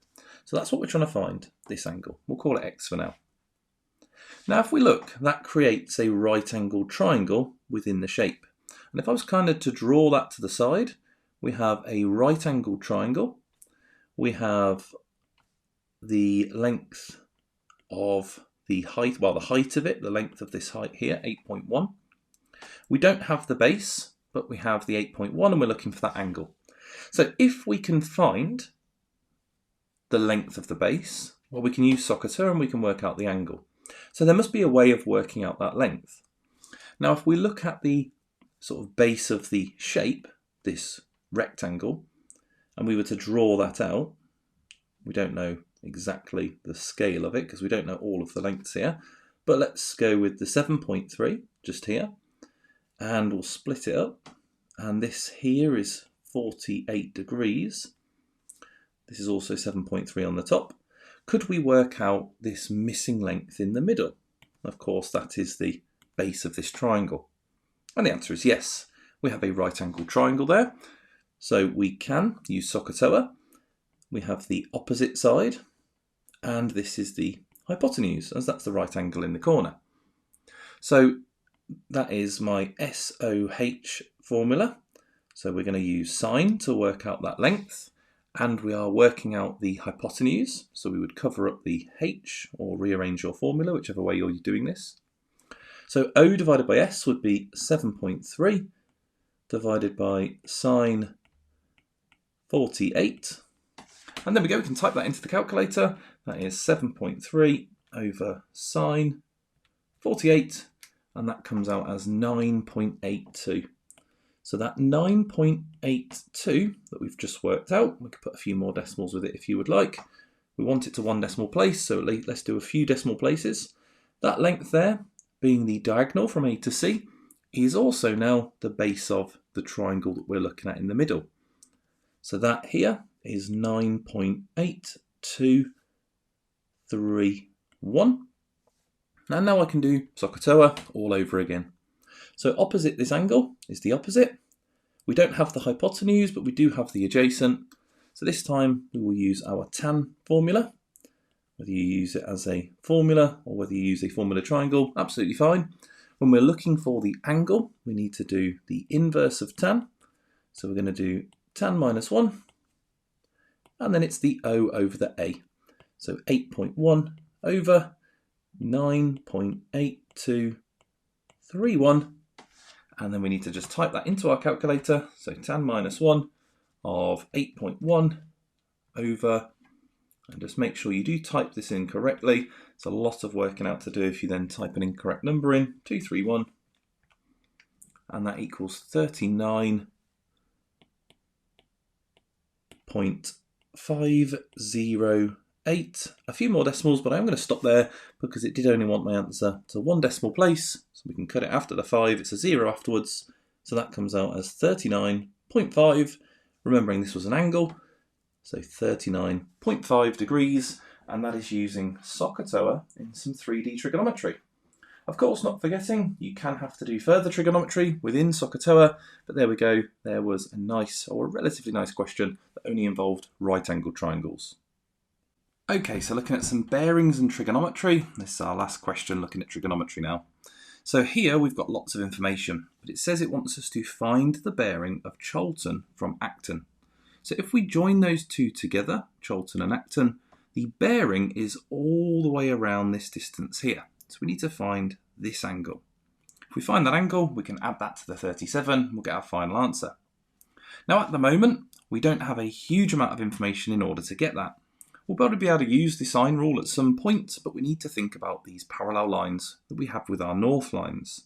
So that's what we're trying to find, this angle. We'll call it X for now. Now if we look, that creates a right-angled triangle within the shape. And if I was kind of to draw that to the side, we have a right-angled triangle. We have the length of the height, well, the height of it, the length of this height here, 8.1. We don't have the base, but we have the 8.1, and we're looking for that angle. So if we can find the length of the base, well, we can use SOHCAHTOA and we can work out the angle. So there must be a way of working out that length. Now, if we look at the sort of base of the shape, this rectangle, and we were to draw that out, we don't know exactly the scale of it because we don't know all of the lengths here, but let's go with the 7.3 just here, and we'll split it up, and this here is 48 degrees. This is also 7.3 on the top. Could we work out this missing length in the middle? Of course, that is the base of this triangle. And the answer is yes. We have a right-angled triangle there. So we can use SOHCAHTOA. We have the opposite side, and this is the hypotenuse, as that's the right angle in the corner. So that is my SOH formula. So we're going to use sine to work out that length, and we are working out the hypotenuse. So we would cover up the H or rearrange your formula, whichever way you're doing this. So O divided by S would be 7.3 divided by sine 48. And there we go, we can type that into the calculator. That is 7.3 over sine 48, and that comes out as 9.82. So that 9.82 that we've just worked out, we could put a few more decimals with it if you would like. We want it to one decimal place, so let's do a few decimal places. That length there, being the diagonal from A to C, is also now the base of the triangle that we're looking at in the middle. So that here is 9.8231. And now I can do SOHCAHTOA all over again. So opposite this angle is the opposite. We don't have the hypotenuse, but we do have the adjacent. So this time we will use our tan formula. Whether you use it as a formula or whether you use a formula triangle, absolutely fine. When we're looking for the angle, we need to do the inverse of tan. So we're going to do tan minus 1, and then it's the O over the A. So 8.1 over 9.8231, and then we need to just type that into our calculator. So tan minus 1 of 8.1 over, and just make sure you do type this in correctly. It's a lot of working out to do if you then type an incorrect number in, 231, and that equals 39.508. A few more decimals, but I'm going to stop there because it did only want my answer to one decimal place, so we can cut it after the 5. It's a 0 afterwards, so that comes out as 39.5. Remembering this was an angle, so 39.5 degrees, and that is using SOHCAHTOA in some 3D trigonometry. Of course, not forgetting, you can have to do further trigonometry within SOHCAHTOA, but there we go. There was a nice, or a relatively nice question that only involved right-angled triangles. Okay, so looking at some bearings and trigonometry. This is our last question looking at trigonometry now. So here we've got lots of information, but it says it wants us to find the bearing of Chorlton from Acton. So if we join those two together, Chorlton and Acton, the bearing is all the way around this distance here. So we need to find this angle. If we find that angle, we can add that to the 37, we'll get our final answer. Now at the moment, we don't have a huge amount of information in order to get that. We'll probably be able to use the sine rule at some point, but we need to think about these parallel lines that we have with our north lines.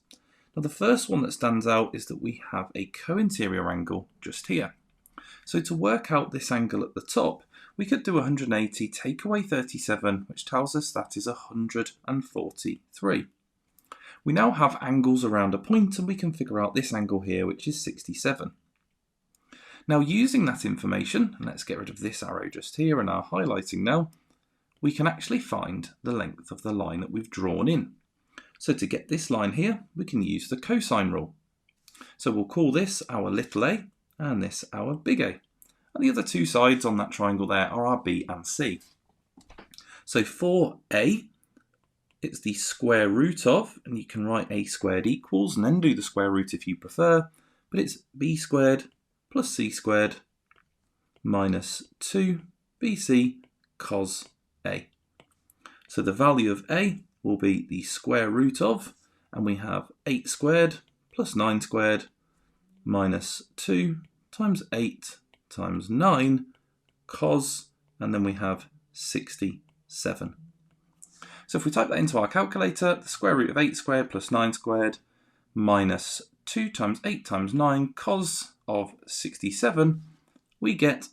Now the first one that stands out is that we have a co-interior angle just here. So to work out this angle at the top, we could do 180 take away 37, which tells us that is 143. We now have angles around a point and we can figure out this angle here, which is 67. Now using that information, and let's get rid of this arrow just here and our highlighting now, we can actually find the length of the line that we've drawn in. So to get this line here, we can use the cosine rule. So we'll call this our little a and this our big A. And the other two sides on that triangle there are our B and C. So for A, it's the square root of, and you can write A squared equals and then do the square root if you prefer, but it's B squared plus C squared minus 2BC cos A. So the value of A will be the square root of, and we have 8 squared plus 9 squared minus 2 times 8 times 9 cos, and then we have 67. So if we type that into our calculator, the square root of 8 squared plus 9 squared minus 2 times 8 times 9 cos of 67, we get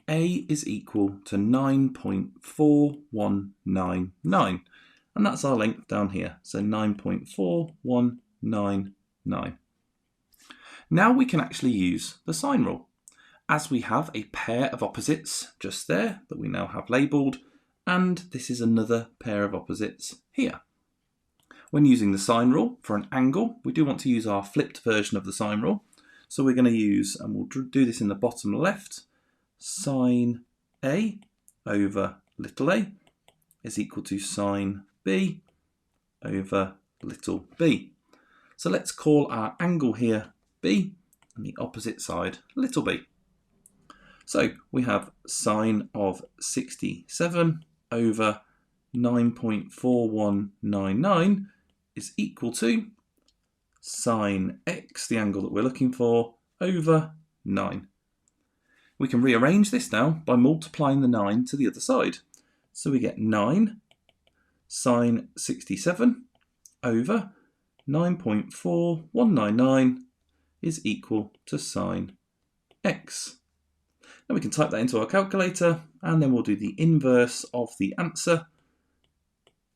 A is equal to 9.4199. And that's our length down here, so 9.4199. Now we can actually use the sine rule. As we have a pair of opposites just there that we now have labelled, and this is another pair of opposites here. When using the sine rule for an angle, we do want to use our flipped version of the sine rule. So we're going to use, and we'll do this in the bottom left, sine A over little a is equal to sine B over little b. So let's call our angle here B and the opposite side little b. So we have sine of 67 over 9.4199 is equal to sine x, the angle that we're looking for, over 9. We can rearrange this now by multiplying the 9 to the other side. So we get 9 sine 67 over 9.4199 is equal to sine x. Now we can type that into our calculator and then we'll do the inverse of the answer.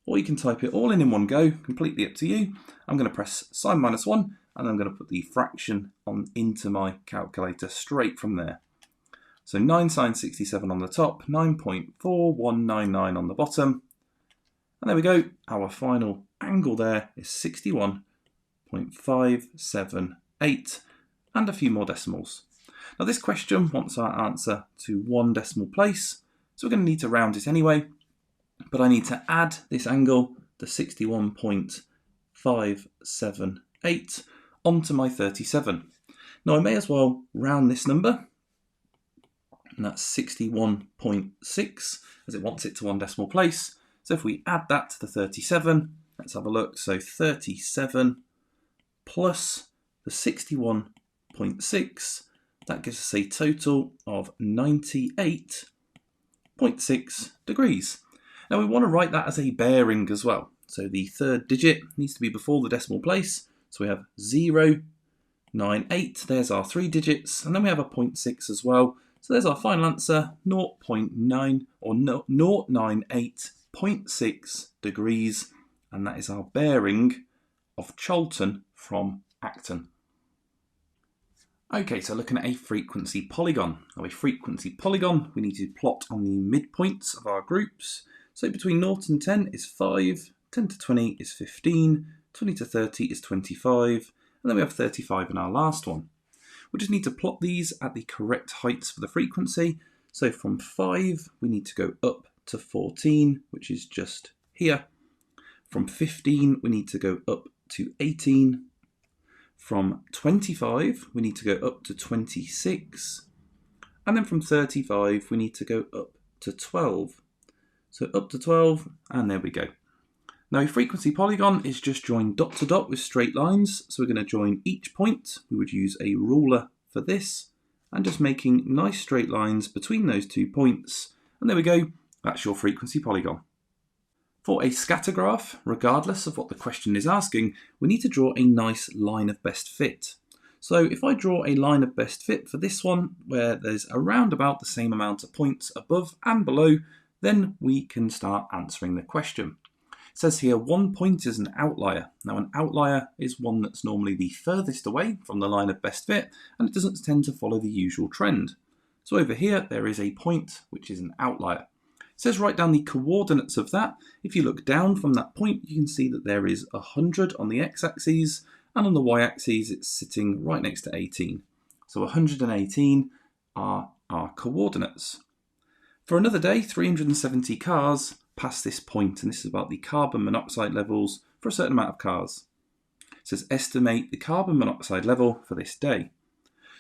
Or you can type it all in one go, completely up to you. I'm going to press sine minus 1 and I'm going to put the fraction into my calculator straight from there. So 9 sine 67 on the top, 9.4199 on the bottom. And there we go, our final angle there is 61.578 and a few more decimals. Now this question wants our answer to one decimal place, so we're going to need to round it anyway. But I need to add this angle, the 61.578, onto my 37. Now I may as well round this number, and that's 61.6, as it wants it to one decimal place. So if we add that to the 37, let's have a look. So 37 plus the 61.6, that gives us a total of 98.6 degrees. Now we want to write that as a bearing as well. So the third digit needs to be before the decimal place. So we have 098, there's our 3 digits, and then we have a 0.6 as well. So there's our final answer, 0.9 or 098.6 degrees, and that is our bearing of Chorlton from Acton. Okay, so looking at a frequency polygon. Now a frequency polygon, we need to plot on the midpoints of our groups. So between 0 and 10 is 5, 10 to 20 is 15, 20 to 30 is 25, and then we have 35 in our last one. We just need to plot these at the correct heights for the frequency. So from 5, we need to go up to 14, which is just here. From 15, we need to go up to 18. From 25, we need to go up to 26. And then from 35, we need to go up to 12. So up to 12, and there we go. Now a frequency polygon is just joined dot to dot with straight lines. So we're going to join each point. We would use a ruler for this, and just making nice straight lines between those 2 points. And there we go, that's your frequency polygon. For a scatter graph, regardless of what the question is asking, we need to draw a nice line of best fit. So if I draw a line of best fit for this one, where there's around about the same amount of points above and below, then we can start answering the question. It says here 1 point is an outlier. Now an outlier is one that's normally the furthest away from the line of best fit, and it doesn't tend to follow the usual trend. So over here there is a point which is an outlier. It says write down the coordinates of that. If you look down from that point, you can see that there is 100 on the x-axis, and on the y-axis it's sitting right next to 18. So 118 are our coordinates. For another day, 370 cars pass this point, and this is about the carbon monoxide levels for a certain amount of cars. It says estimate the carbon monoxide level for this day.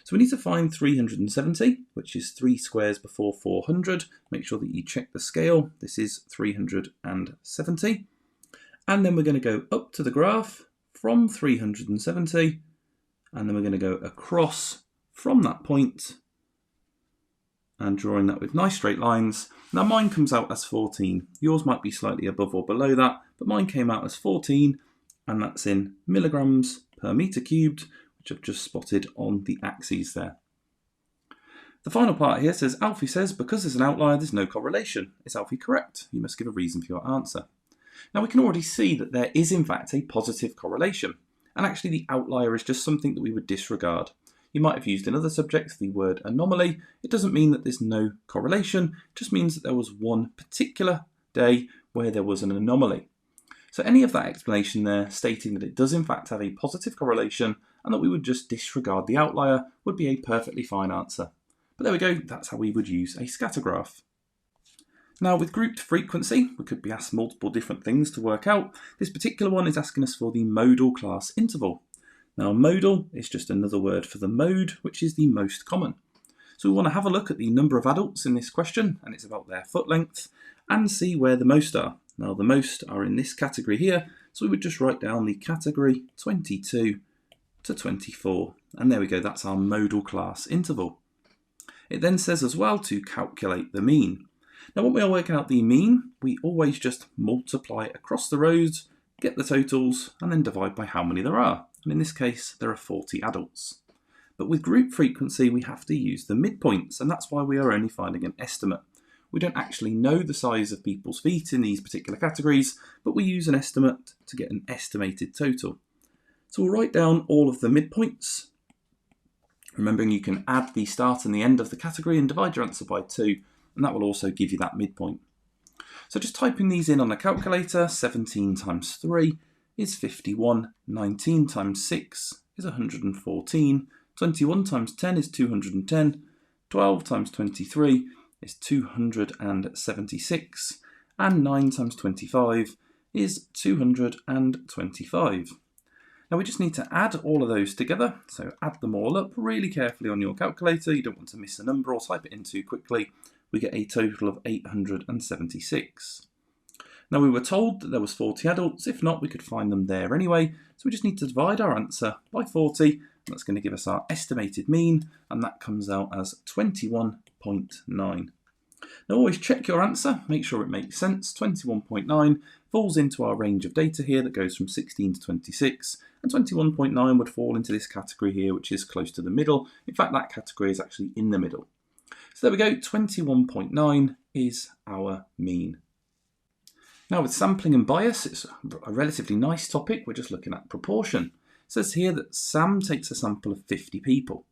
So we need to find 370, which is 3 squares before 400. Make sure that you check the scale. This is 370. And then we're going to go up to the graph from 370, and then we're going to go across from that point and drawing that with nice straight lines. Now mine comes out as 14. Yours might be slightly above or below that, but mine came out as 14, and that's in milligrams per meter cubed, which I've just spotted on the axes there. The final part here says, Alfie says, because there's an outlier, there's no correlation. Is Alfie correct? You must give a reason for your answer. Now we can already see that there is in fact a positive correlation, and actually the outlier is just something that we would disregard. You might have used in other subjects the word anomaly. It doesn't mean that there's no correlation, it just means that there was one particular day where there was an anomaly. So any of that explanation there stating that it does in fact have a positive correlation and that we would just disregard the outlier would be a perfectly fine answer. But there we go, that's how we would use a scatter graph. Now with grouped frequency, we could be asked multiple different things to work out. This particular one is asking us for the modal class interval. Now modal is just another word for the mode, which is the most common. So we want to have a look at the number of adults in this question, and it's about their foot length, and see where the most are. Now the most are in this category here, so we would just write down the category 22 to 24, and there we go, that's our modal class interval. It then says as well to calculate the mean. Now when we work out the mean, we always just multiply across the rows, get the totals, and then divide by how many there are. And in this case, there are 40 adults. But with group frequency, we have to use the midpoints, and that's why we are only finding an estimate. We don't actually know the size of people's feet in these particular categories, but we use an estimate to get an estimated total. So we'll write down all of the midpoints. Remembering you can add the start and the end of the category and divide your answer by 2, and that will also give you that midpoint. So just typing these in on a calculator, 17 times 3 is 51, 19 times 6 is 114, 21 times 10 is 210, 12 times 23 is 276, and 9 times 25 is 225. Now we just need to add all of those together, so add them all up really carefully on your calculator. You don't want to miss a number or type it in too quickly. We get a total of 876. Now we were told that there was 40 adults. If not, we could find them there anyway. So we just need to divide our answer by 40, and that's going to give us our estimated mean, and that comes out as 21.9. Now always check your answer, make sure it makes sense. 21.9 falls into our range of data here that goes from 16 to 26, and 21.9 would fall into this category here, which is close to the middle. In fact, that category is actually in the middle. So there we go, 21.9 is our mean. Now with sampling and bias, it's a relatively nice topic. We're just looking at proportion. It says here that Sam takes a sample of 50 people.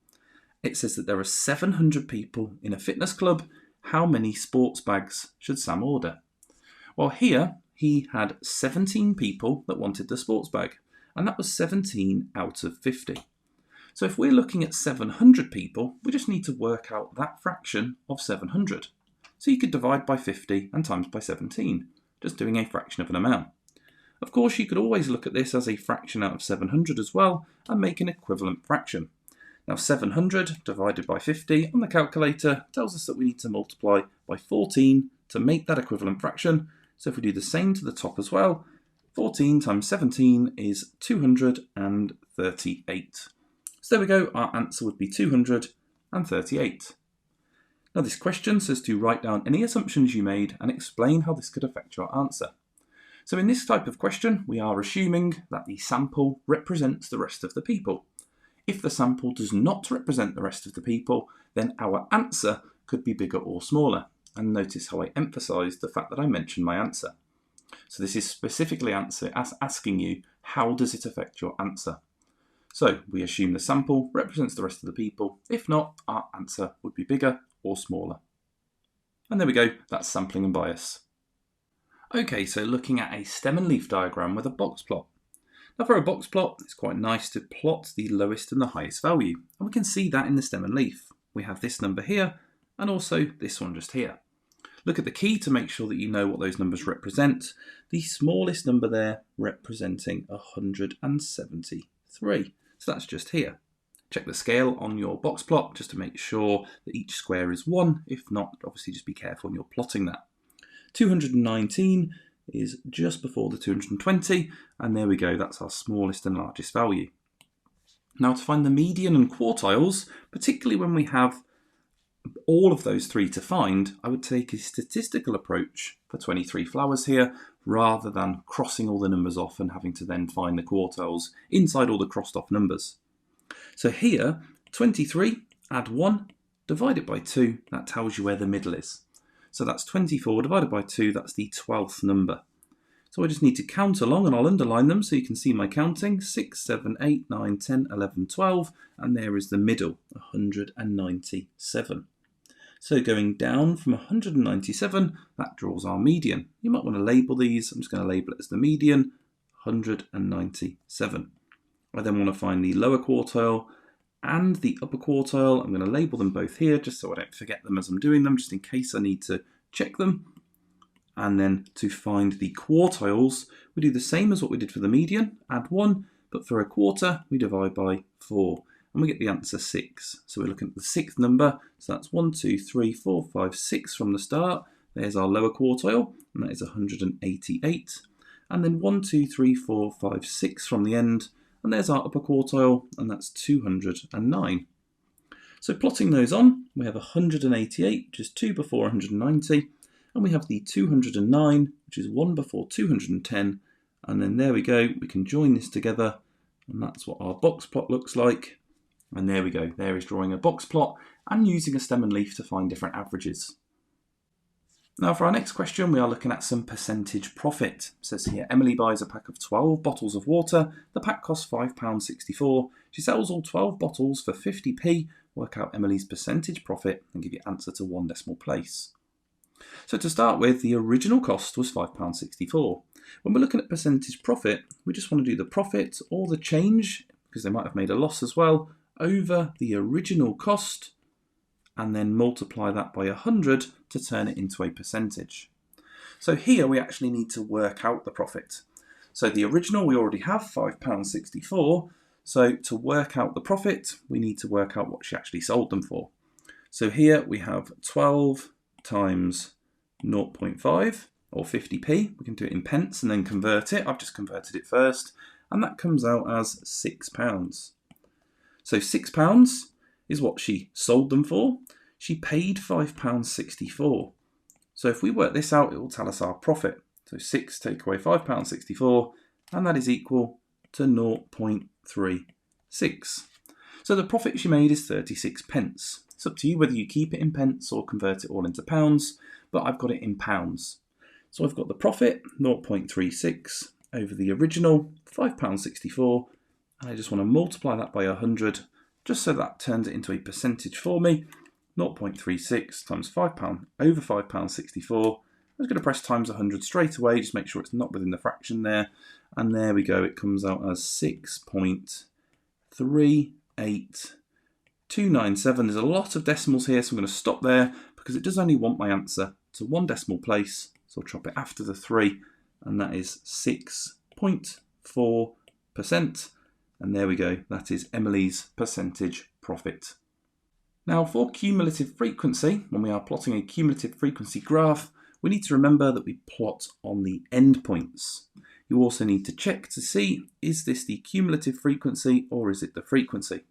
It says that there are 700 people in a fitness club. How many sports bags should Sam order? Well, here he had 17 people that wanted the sports bag, and that was 17 out of 50. So if we're looking at 700 people, we just need to work out that fraction of 700. So you could divide by 50 and times by 17, just doing a fraction of an amount. Of course, you could always look at this as a fraction out of 700 as well and make an equivalent fraction. Now 700 divided by 50 on the calculator tells us that we need to multiply by 14 to make that equivalent fraction. So if we do the same to the top as well, 14 times 17 is 238. So there we go, our answer would be 238. Now this question says to write down any assumptions you made and explain how this could affect your answer. So in this type of question, we are assuming that the sample represents the rest of the people. If the sample does not represent the rest of the people, then our answer could be bigger or smaller. And notice how I emphasised the fact that I mentioned my answer. So this is specifically asking you, how does it affect your answer? So we assume the sample represents the rest of the people. If not, our answer would be bigger or smaller. And there we go, that's sampling and bias. Okay, so looking at a stem and leaf diagram with a box plot. Now for a box plot, it's quite nice to plot the lowest and the highest value. And we can see that in the stem and leaf. We have this number here, and also this one just here. Look at the key to make sure that you know what those numbers represent. The smallest number there representing 173. So that's just here. Check the scale on your box plot just to make sure that each square is 1. If not, obviously just be careful when you're plotting that. 219 is just before the 220, and there we go, that's our smallest and largest value. Now to find the median and quartiles, particularly when we have all of those three to find, I would take a statistical approach for 23 flowers here, rather than crossing all the numbers off and having to then find the quartiles inside all the crossed off numbers. So here, 23, add 1, divide it by 2, that tells you where the middle is. So that's 24 divided by 2, that's the 12th number. So I just need to count along, and I'll underline them so you can see my counting. 6, 7, 8, 9, 10, 11, 12, and there is the middle, 197. So going down from 197, that draws our median. You might want to label these. I'm just going to label it as the median, 197. I then want to find the lower quartile and the upper quartile. I'm going to label them both here just so I don't forget them as I'm doing them, just in case I need to check them. And then to find the quartiles, we do the same as what we did for the median, add 1, but for a quarter, we divide by 4, and we get the answer 6. So we're looking at the 6th number, so that's 1, 2, 3, 4, 5, 6 from the start. There's our lower quartile, and that is 188. And then 1, 2, 3, 4, 5, 6 from the end, and there's our upper quartile, and that's 209. So plotting those on, we have 188, which is 2 before 190, and we have the 209, which is 1 before 210, and then there we go, we can join this together, and that's what our box plot looks like. And there we go, there is drawing a box plot and using a stem and leaf to find different averages. Now for our next question, we are looking at some percentage profit. It says here, Emily buys a pack of 12 bottles of water. The pack costs £5.64. She sells all 12 bottles for 50p. Work out Emily's percentage profit and give your answer to one decimal place. So to start with, the original cost was £5.64. When we're looking at percentage profit, we just want to do the profit or the change, because they might have made a loss as well, over the original cost, and then multiply that by 100 to turn it into a percentage. So here we actually need to work out the profit. So the original we already have, £5.64. So to work out the profit, we need to work out what she actually sold them for. So here we have 12 times 0.5 or 50p. We can do it in pence and then convert it. I've just converted it first, and that comes out as £6. So £6 is what she sold them for. She paid £5.64. So if we work this out, it will tell us our profit. So 6 take away £5.64, and that is equal to 0.36. So the profit she made is 36 pence. It's up to you whether you keep it in pence or convert it all into pounds, but I've got it in pounds. So I've got the profit, 0.36, over the original, £5.64, and I just want to multiply that by 100, just so that turns it into a percentage for me. 0.36 times £5 over £5.64. I'm just going to press times 100 straight away, just make sure it's not within the fraction there. And there we go, it comes out as 6.38297. There's a lot of decimals here, so I'm going to stop there because it does only want my answer to one decimal place. So I'll chop it after the 3, and that is 6.4%. And there we go, that is Emily's percentage profit. Now for cumulative frequency, when we are plotting a cumulative frequency graph, we need to remember that we plot on the endpoints. You also need to check to see, is this the cumulative frequency or is it the frequency?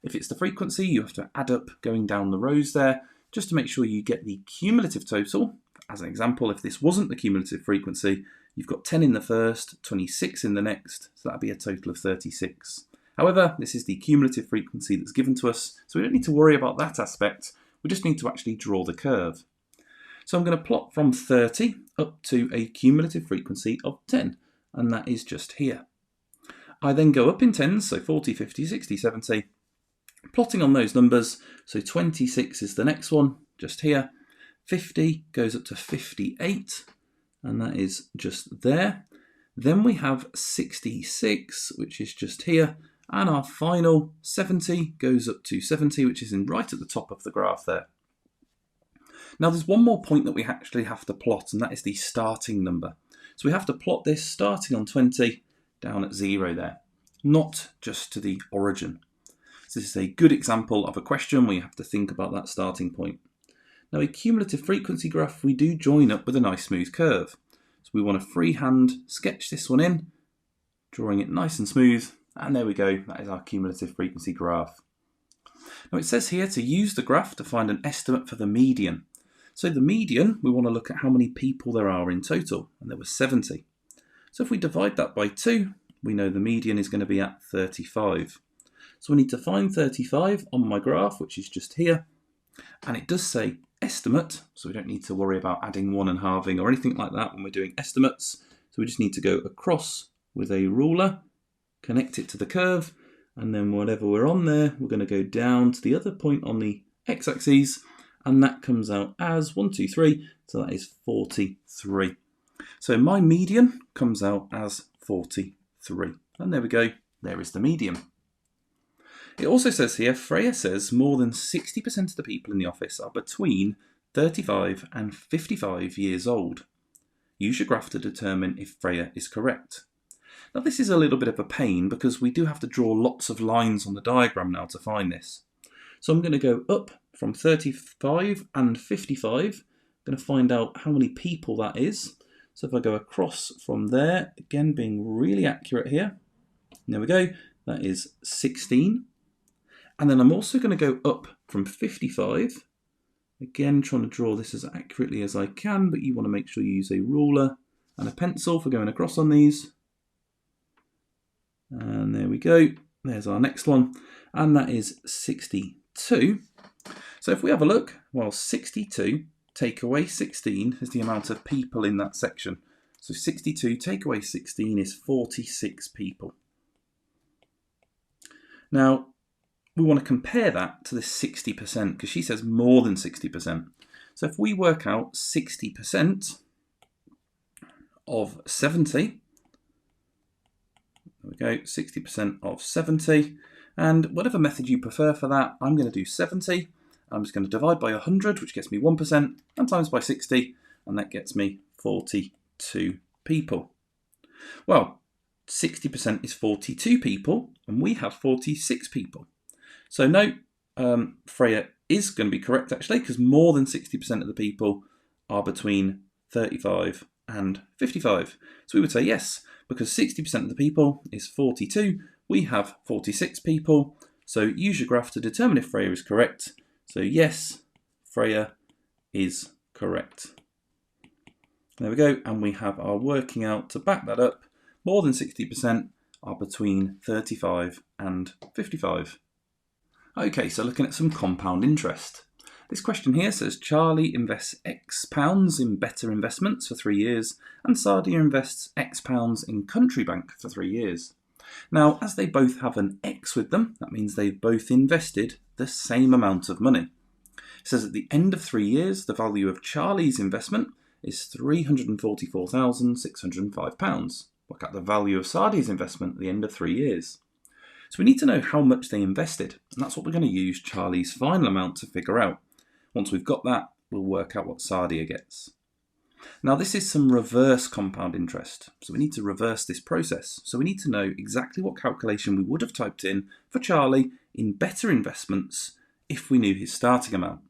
If it's the frequency, you have to add up going down the rows there, just to make sure you get the cumulative total. As an example, if this wasn't the cumulative frequency, you've got 10 in the first, 26 in the next, so that'd be a total of 36. However, this is the cumulative frequency that's given to us, so we don't need to worry about that aspect, we just need to actually draw the curve. So I'm going to plot from 30 up to a cumulative frequency of 10, and that is just here. I then go up in tens, so 40, 50, 60, 70, plotting on those numbers, so 26 is the next one, just here. 50 goes up to 58, and that is just there. Then we have 66, which is just here, and our final 70 goes up to 70, which is right at the top of the graph there. Now there's one more point that we actually have to plot, and that is the starting number. So we have to plot this starting on 20 down at 0 there, not just to the origin. So this is a good example of a question where you have to think about that starting point. Now a cumulative frequency graph, we do join up with a nice smooth curve. So we want to freehand sketch this one in, drawing it nice and smooth, and there we go, that is our cumulative frequency graph. Now it says here to use the graph to find an estimate for the median. So the median, we want to look at how many people there are in total, and there were 70. So if we divide that by 2, we know the median is going to be at 35. So we need to find 35 on my graph, which is just here, and it does say estimate, so we don't need to worry about adding 1 and halving or anything like that when we're doing estimates. So we just need to go across with a ruler, connect it to the curve, and then whatever we're on there, we're going to go down to the other point on the x-axis, and that comes out as 1, 2, 3, so that is 43. So my median comes out as 43, and there we go, there is the median. It also says here, Freya says more than 60% of the people in the office are between 35 and 55 years old. Use your graph to determine if Freya is correct. Now this is a little bit of a pain because we do have to draw lots of lines on the diagram now to find this. So I'm going to go up from 35 and 55. I'm going to find out how many people that is. So if I go across from there, again being really accurate here, there we go, that is 16. And then I'm also going to go up from 55, again trying to draw this as accurately as I can, but you want to make sure you use a ruler and a pencil for going across on these. And there we go, there's our next one, and that is 62. So if we have a look, well, 62 take away 16 is the amount of people in that section. So 62 take away 16 is 46 people. Now, we want to compare that to the 60% because she says more than 60%. So if we work out 60% of 70, there we go, 60% of 70, and whatever method you prefer for that, I'm going to do 70. I'm just going to divide by 100, which gets me 1%, and times by 60, and that gets me 42 people. Well, 60% is 42 people, and we have 46 people. So no, Freya is going to be correct actually, because more than 60% of the people are between 35 and 55. So we would say yes, because 60% of the people is 42, we have 46 people. So use your graph to determine if Freya is correct. So yes, Freya is correct. There we go, and we have our working out to back that up. More than 60% are between 35 and 55. Okay, so looking at some compound interest. This question here says Charlie invests X pounds in Better Investments for 3 years and Sadia invests X pounds in Country Bank for 3 years. Now, as they both have an X with them, that means they've both invested the same amount of money. It says at the end of 3 years, the value of Charlie's investment is £344,605. Work out the value of Sadia's investment at the end of 3 years. So we need to know how much they invested, and that's what we're going to use Charlie's final amount to figure out. Once we've got that, we'll work out what Sadia gets. Now this is some reverse compound interest, so we need to reverse this process. So we need to know exactly what calculation we would have typed in for Charlie in Better Investments if we knew his starting amount.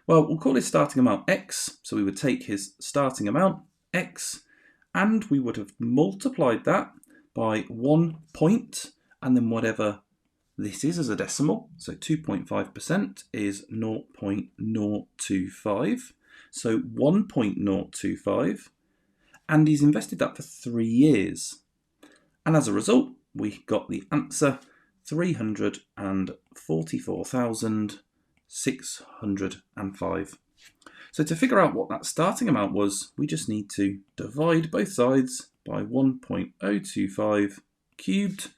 Well, we'll call his starting amount X, so we would take his starting amount, X, and we would have multiplied that by 1 point, and then whatever this is as a decimal, so 2.5% is 0.025, so 1.025, and he's invested that for 3 years. And as a result, we got the answer 344,605. So to figure out what that starting amount was, we just need to divide both sides by 1.025 cubed,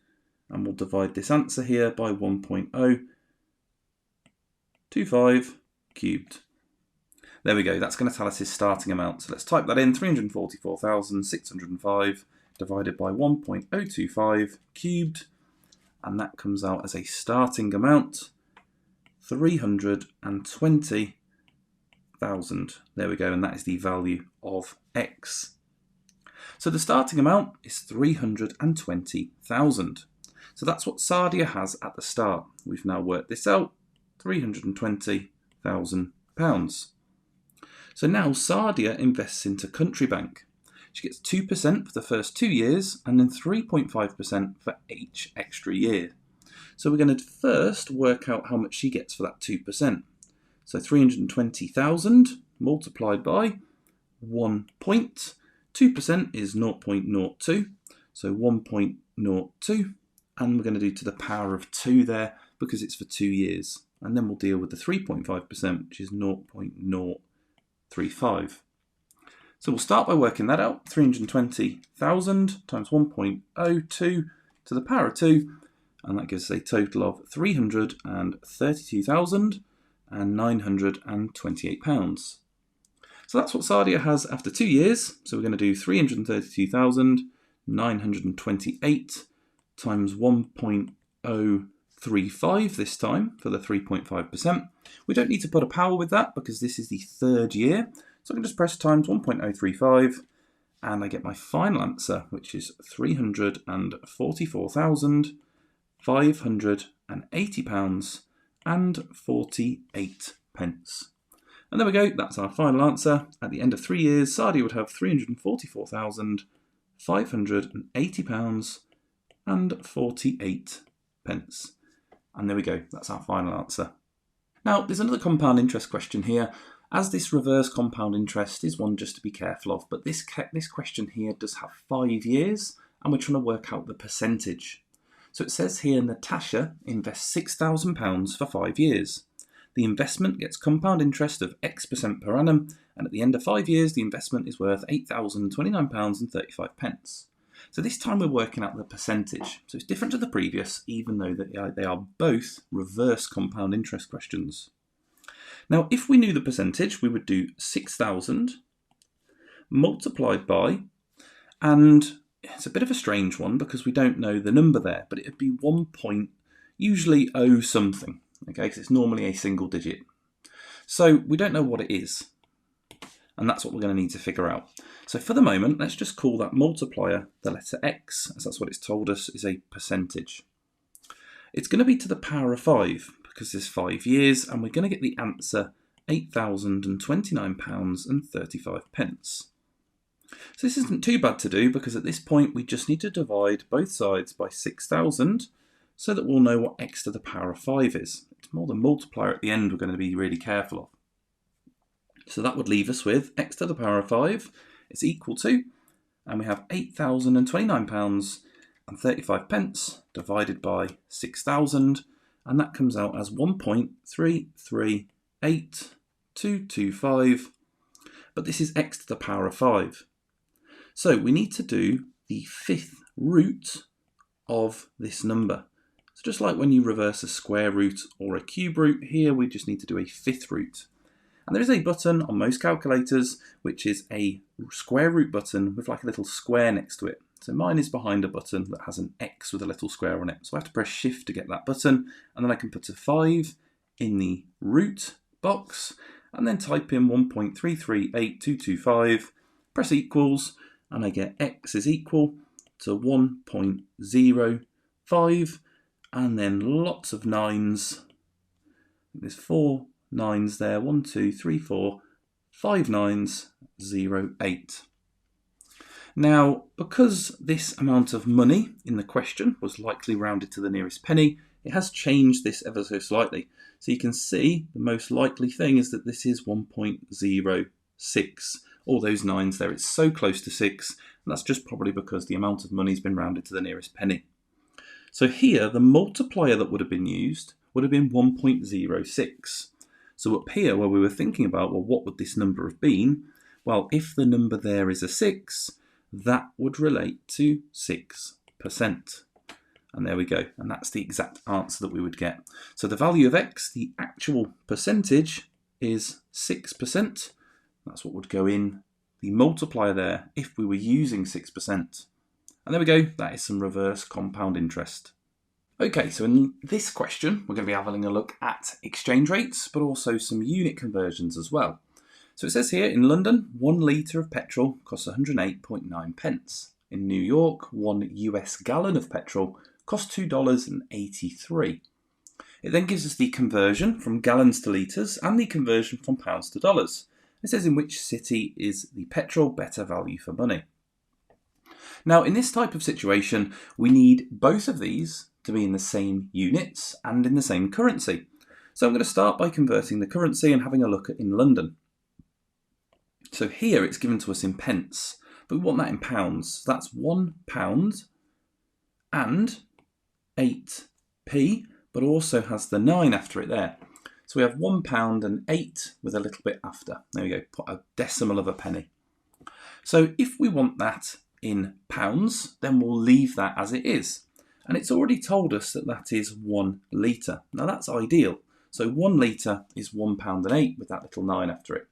and we'll divide this answer here by 1.025 cubed. There we go, that's going to tell us his starting amount. So let's type that in, 344,605 divided by 1.025 cubed, and that comes out as a starting amount, 320,000. There we go, and that is the value of X. So the starting amount is 320,000. So that's what Sadia has at the start. We've now worked this out, £320,000. So now Sadia invests into Country Bank. She gets 2% for the first 2 years and then 3.5% for each extra year. So we're going to first work out how much she gets for that 2%. So 320,000 multiplied by 1 point. 2% is 0.02, so 1.02. And we're going to do to the power of 2 there because it's for 2 years. And then we'll deal with the 3.5%, which is 0.035. So we'll start by working that out. 320,000 times 1.02 to the power of 2. And that gives us a total of £332,928. So that's what Sadia has after 2 years. So we're going to do 332,928 times 1.035 this time for the 3.5%. We don't need to put a power with that because this is the 3rd year. So I can just press times 1.035 and I get my final answer, which is £344,580.48. And there we go, that's our final answer. At the end of 3 years, Sadia would have £344,580.48. And there we go, that's our final answer. Now, there's another compound interest question here. As this reverse compound interest is one just to be careful of, but this question here does have 5 years, and we're trying to work out the percentage. So it says here Natasha invests £6,000 for 5 years. The investment gets compound interest of X% per annum, and at the end of 5 years, the investment is worth £8,029.35. So this time we're working out the percentage. So it's different to the previous, even though they are both reverse compound interest questions. Now, if we knew the percentage, we would do 6,000 multiplied by, and it's a bit of a strange one because we don't know the number there, but it would be 1 point, usually O something, okay, because it's normally a single digit. So we don't know what it is, and that's what we're going to need to figure out. So for the moment, let's just call that multiplier the letter X, as that's what it's told us is a percentage. It's going to be to the power of 5, because there's 5 years, and we're going to get the answer £8,029.35. So this isn't too bad to do, because at this point we just need to divide both sides by 6,000 so that we'll know what x to the power of 5 is. It's more the multiplier at the end we're going to be really careful of. So that would leave us with x to the power of 5 is equal to, and we have £8,029.35 divided by 6,000, and that comes out as 1.338225, but this is x to the power of 5. So we need to do the 5th root of this number. So just like when you reverse a square root or a cube root, here we just need to do a 5th root. And there is a button on most calculators which is a square root button with like a little square next to it. So mine is behind a button that has an X with a little square on it. So I have to press Shift to get that button, and then I can put a 5 in the root box, and then type in 1.338225, press equals, and I get x is equal to 1.05, and then lots of nines. There's 4 nines there, 1, 2, 3, 4, 5 nines, 0, 8. Now, because this amount of money in the question was likely rounded to the nearest penny, it has changed this ever so slightly. So you can see the most likely thing is that this is 1.06. All those nines there, it's so close to 6, and that's just probably because the amount of money has been rounded to the nearest penny. So here, the multiplier that would have been used would have been 1.06. So up here, where we were thinking about, well, what would this number have been? Well, if the number there is a 6, that would relate to 6%. And there we go. And that's the exact answer that we would get. So the value of x, the actual percentage, is 6%. That's what would go in the multiplier there if we were using 6%. And there we go. That is some reverse compound interest. Okay, so in this question, we're going to be having a look at exchange rates, but also some unit conversions as well. So it says here, in London, 1 litre of petrol costs 108.9 pence. In New York, 1 US gallon of petrol costs $2.83. It then gives us the conversion from gallons to litres and the conversion from pounds to dollars. It says in which city is the petrol better value for money. Now, in this type of situation, we need both of these to be in the same units and in the same currency. So I'm going to start by converting the currency and having a look at in London. So here it's given to us in pence, but we want that in pounds. So that's £1 and 8p, but also has the 9 after it there. So we have £1 and 8 with a little bit after. There we go, put a decimal of a penny. So if we want that in pounds, then we'll leave that as it is. And it's already told us that that is 1 litre. Now that's ideal. So 1 litre is £1 and 8 with that little 9 after it.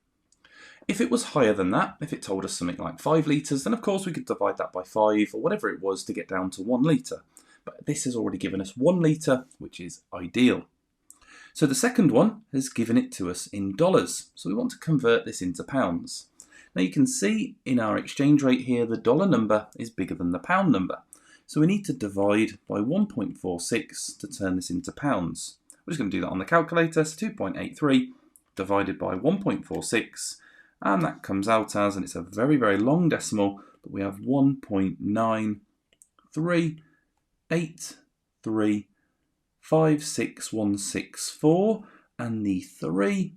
If it was higher than that, if it told us something like 5 litres, then of course we could divide that by 5 or whatever it was to get down to 1 litre. But this has already given us 1 litre, which is ideal. So the second one has given it to us in dollars. So we want to convert this into pounds. Now you can see in our exchange rate here, the dollar number is bigger than the pound number. So we need to divide by 1.46 to turn this into pounds. We're just going to do that on the calculator. So 2.83 divided by 1.46. And that comes out as, and it's a very, very long decimal, but we have 1.938356164, and the 3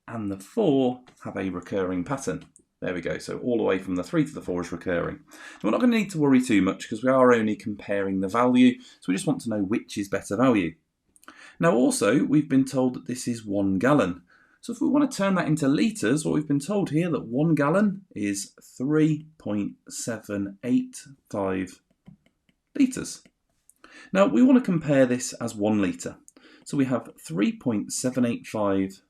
and the 4 have a recurring pattern. There we go, so all the way from the 3 to the 4 is recurring. And we're not going to need to worry too much because we are only comparing the value, so we just want to know which is better value. Now also, we've been told that this is 1 gallon. So if we want to turn that into litres, well, we've been told here that 1 gallon is 3.785 litres. Now we want to compare this as 1 litre. So we have 3.785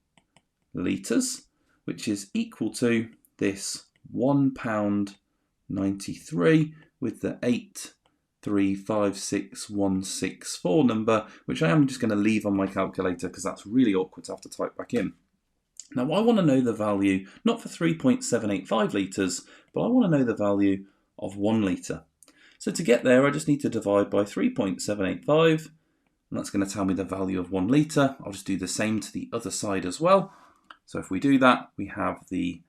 litres, which is equal to this £1.93 with the 8356164 number, which I am just going to leave on my calculator because that's really awkward to have to type back in. Now I want to know the value, not for 3.785 litres, but I want to know the value of 1 litre. So to get there, I just need to divide by 3.785, and that's going to tell me the value of 1 litre. I'll just do the same to the other side as well. So if we do that, we have the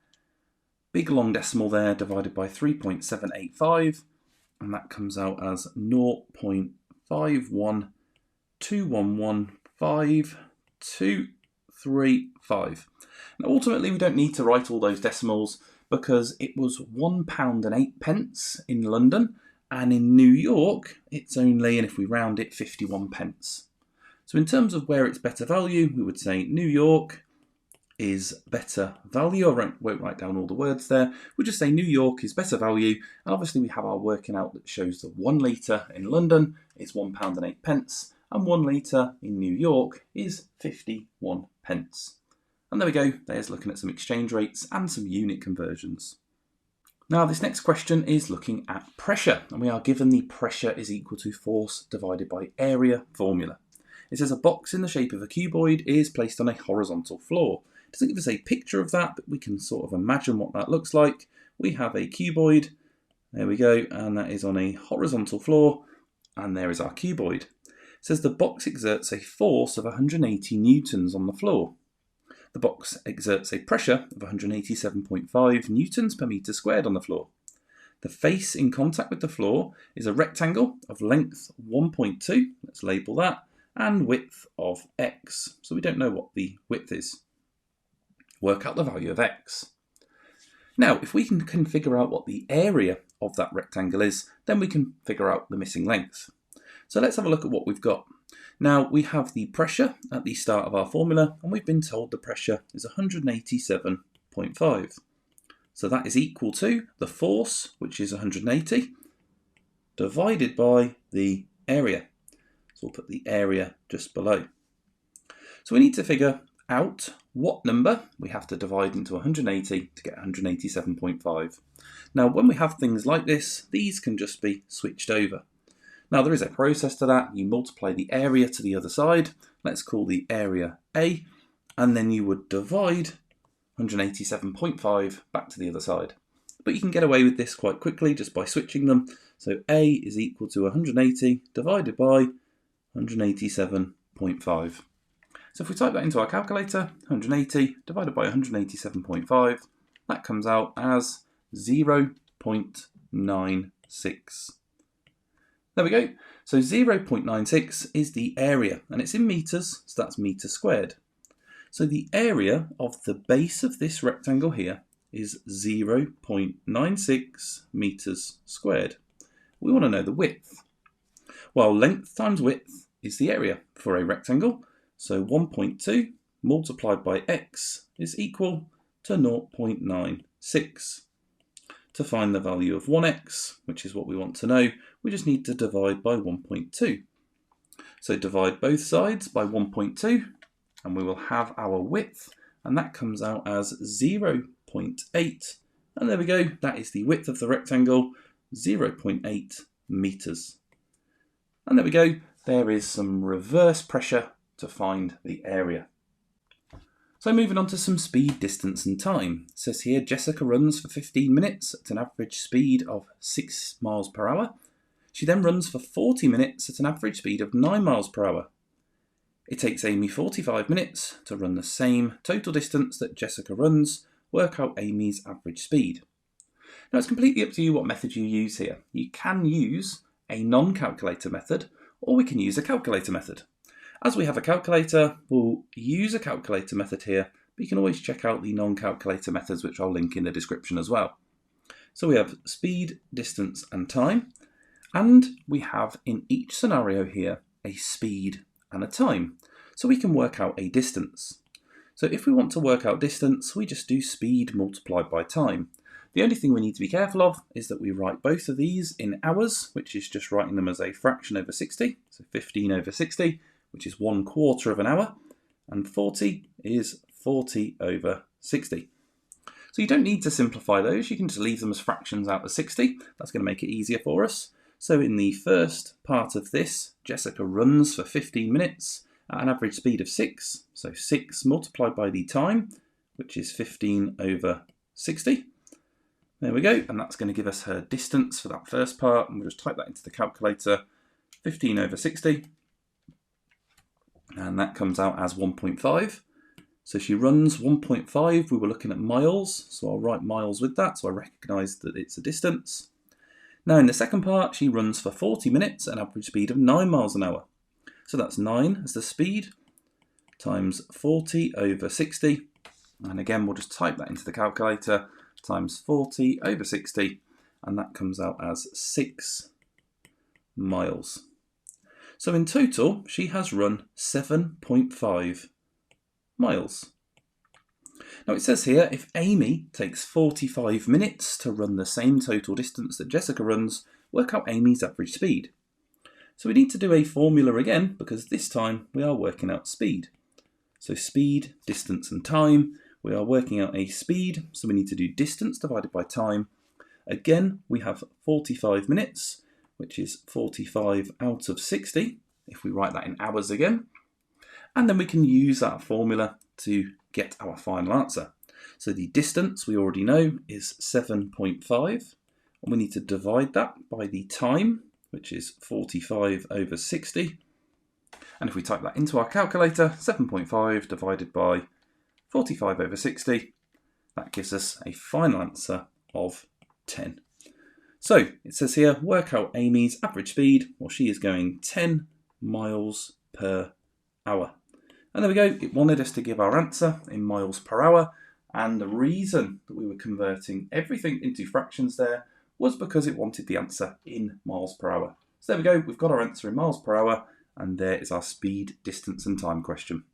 big long decimal there divided by 3.785, and that comes out as 0.512115235. Now ultimately we don't need to write all those decimals because it was £1 and 8 pence in London, and in New York it's only, and if we round it, 51 pence. So in terms of where it's better value, we would say New York is better value. I won't write down all the words there. We'll just say New York is better value, and obviously we have our working out that shows that 1 litre in London is £1 and 8 pence, and 1 litre in New York is 51 pence. And there we go, there's looking at some exchange rates and some unit conversions. Now this next question is looking at pressure, and we are given the pressure is equal to force divided by area formula. It says a box in the shape of a cuboid is placed on a horizontal floor. It doesn't give us a picture of that, but we can sort of imagine what that looks like. We have a cuboid, there we go, and that is on a horizontal floor, and there is our cuboid. It says the box exerts a force of 180 newtons on the floor. The box exerts a pressure of 187.5 newtons per metre squared on the floor. The face in contact with the floor is a rectangle of length 1.2, let's label that, and width of x. So we don't know what the width is. Work out the value of x. Now, if we can figure out what the area of that rectangle is, then we can figure out the missing length. So let's have a look at what we've got. Now, we have the pressure at the start of our formula, and we've been told the pressure is 187.5. So that is equal to the force, which is 180, divided by the area. So we'll put the area just below. So we need to figure out what number we have to divide into 180 to get 187.5. Now, when we have things like this, these can just be switched over. Now, there is a process to that. You multiply the area to the other side. Let's call the area A, and then you would divide 187.5 back to the other side. But you can get away with this quite quickly just by switching them. So A is equal to 180 divided by 187.5. So if we type that into our calculator, 180 divided by 187.5, that comes out as 0.96. There we go. So 0.96 is the area, and it's in metres, so that's metre squared. So the area of the base of this rectangle here is 0.96 metres squared. We want to know the width. Well, length times width is the area for a rectangle. So 1.2 multiplied by x is equal to 0.96. To find the value of 1x, which is what we want to know, we just need to divide by 1.2. So divide both sides by 1.2, and we will have our width, and that comes out as 0.8. And there we go, that is the width of the rectangle, 0.8 metres. And there we go, there is some reverse pressure to find the area. So moving on to some speed, distance and time. It says here Jessica runs for 15 minutes at an average speed of 6 miles per hour. She then runs for 40 minutes at an average speed of 9 miles per hour. It takes Amy 45 minutes to run the same total distance that Jessica runs. Work out Amy's average speed. Now it's completely up to you what method you use here. You can use a non-calculator method, or we can use a calculator method. As we have a calculator, we'll use a calculator method here, but you can always check out the non-calculator methods, which I'll link in the description as well. So we have speed, distance and time, and we have in each scenario here a speed and a time, so we can work out a distance. So if we want to work out distance, we just do speed multiplied by time. The only thing we need to be careful of is that we write both of these in hours, which is just writing them as a fraction over 60, so 15 over 60, which is 1/4 of an hour, and 40 is 40 over 60. So you don't need to simplify those, you can just leave them as fractions out of 60. That's going to make it easier for us. So in the first part of this, Jessica runs for 15 minutes at an average speed of 6. So 6 multiplied by the time, which is 15 over 60. There we go, and that's going to give us her distance for that first part, and we'll just type that into the calculator, 15 over 60. And that comes out as 1.5. So she runs 1.5, we were looking at miles, so I'll write miles with that, so I recognise that it's a distance. Now in the second part, she runs for 40 minutes at an average speed of 9 miles an hour. So that's 9 as the speed, times 40 over 60. And again, we'll just type that into the calculator, times 40 over 60, and that comes out as 6 miles. So in total, she has run 7.5 miles. Now it says here, if Amy takes 45 minutes to run the same total distance that Jessica runs, work out Amy's average speed. So we need to do a formula again, because this time we are working out speed. So speed, distance and time. We are working out a speed, so we need to do distance divided by time. Again, we have 45 minutes, which is 45 out of 60, if we write that in hours again. And then we can use that formula to get our final answer. So the distance we already know is 7.5, and we need to divide that by the time, which is 45 over 60. And if we type that into our calculator, 7.5 divided by 45 over 60, that gives us a final answer of 10. So it says here, work out Amy's average speed. Well, she is going 10 miles per hour. And there we go. It wanted us to give our answer in miles per hour. And the reason that we were converting everything into fractions there was because it wanted the answer in miles per hour. So there we go. We've got our answer in miles per hour. And there is our speed, distance and time question.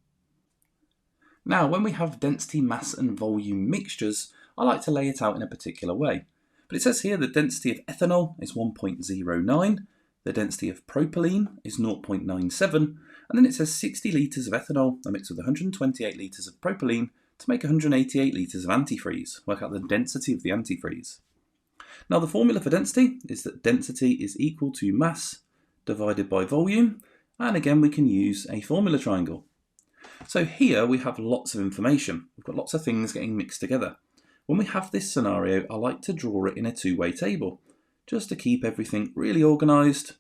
Now, when we have density, mass and volume mixtures, I like to lay it out in a particular way. But it says here the density of ethanol is 1.09, the density of propylene is 0.97, and then it says 60 litres of ethanol are mixed with 128 litres of propylene to make 188 litres of antifreeze. Work out the density of the antifreeze. Now, the formula for density is that density is equal to mass divided by volume, and again we can use a formula triangle. So here we have lots of information. We've got lots of things getting mixed together. When we have this scenario, I like to draw it in a two-way table, just to keep everything really organised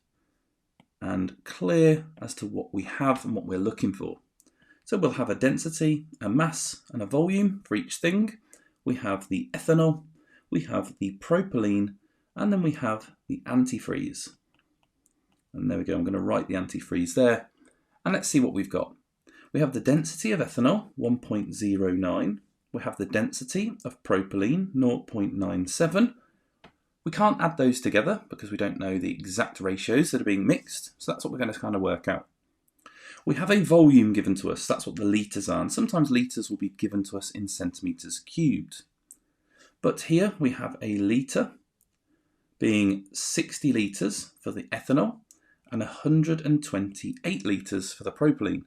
and clear as to what we have and what we're looking for. So we'll have a density, a mass and a volume for each thing. We have the ethanol, we have the propylene, and then we have the antifreeze. And there we go, I'm going to write the antifreeze there. And let's see what we've got. We have the density of ethanol, 1.09. We have the density of propylene, 0.97. We can't add those together because we don't know the exact ratios that are being mixed. So that's what we're going to kind of work out. We have a volume given to us. That's what the litres are. And sometimes litres will be given to us in centimetres cubed. But here we have a litre being 60 litres for the ethanol and 128 litres for the propylene.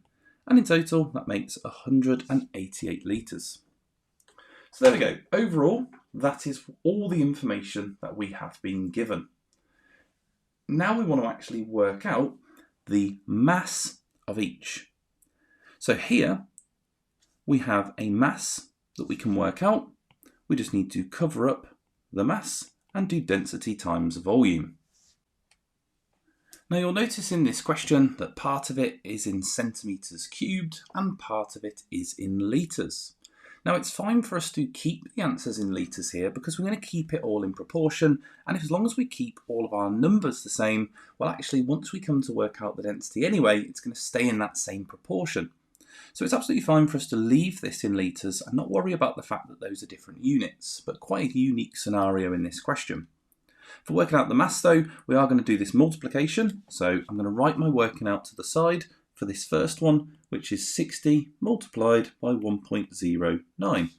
And in total, that makes 188 litres. So there we go. Overall, that is all the information that we have been given. Now we want to actually work out the mass of each. So here we have a mass that we can work out. We just need to cover up the mass and do density times volume. Now you'll notice in this question that part of it is in centimetres cubed and part of it is in litres. Now it's fine for us to keep the answers in litres here because we're going to keep it all in proportion, and as long as we keep all of our numbers the same, well actually once we come to work out the density anyway, it's going to stay in that same proportion. So it's absolutely fine for us to leave this in litres and not worry about the fact that those are different units, but quite a unique scenario in this question. For working out the mass though, we are going to do this multiplication. So I'm going to write my working out to the side for this first one, which is 60 multiplied by 1.09.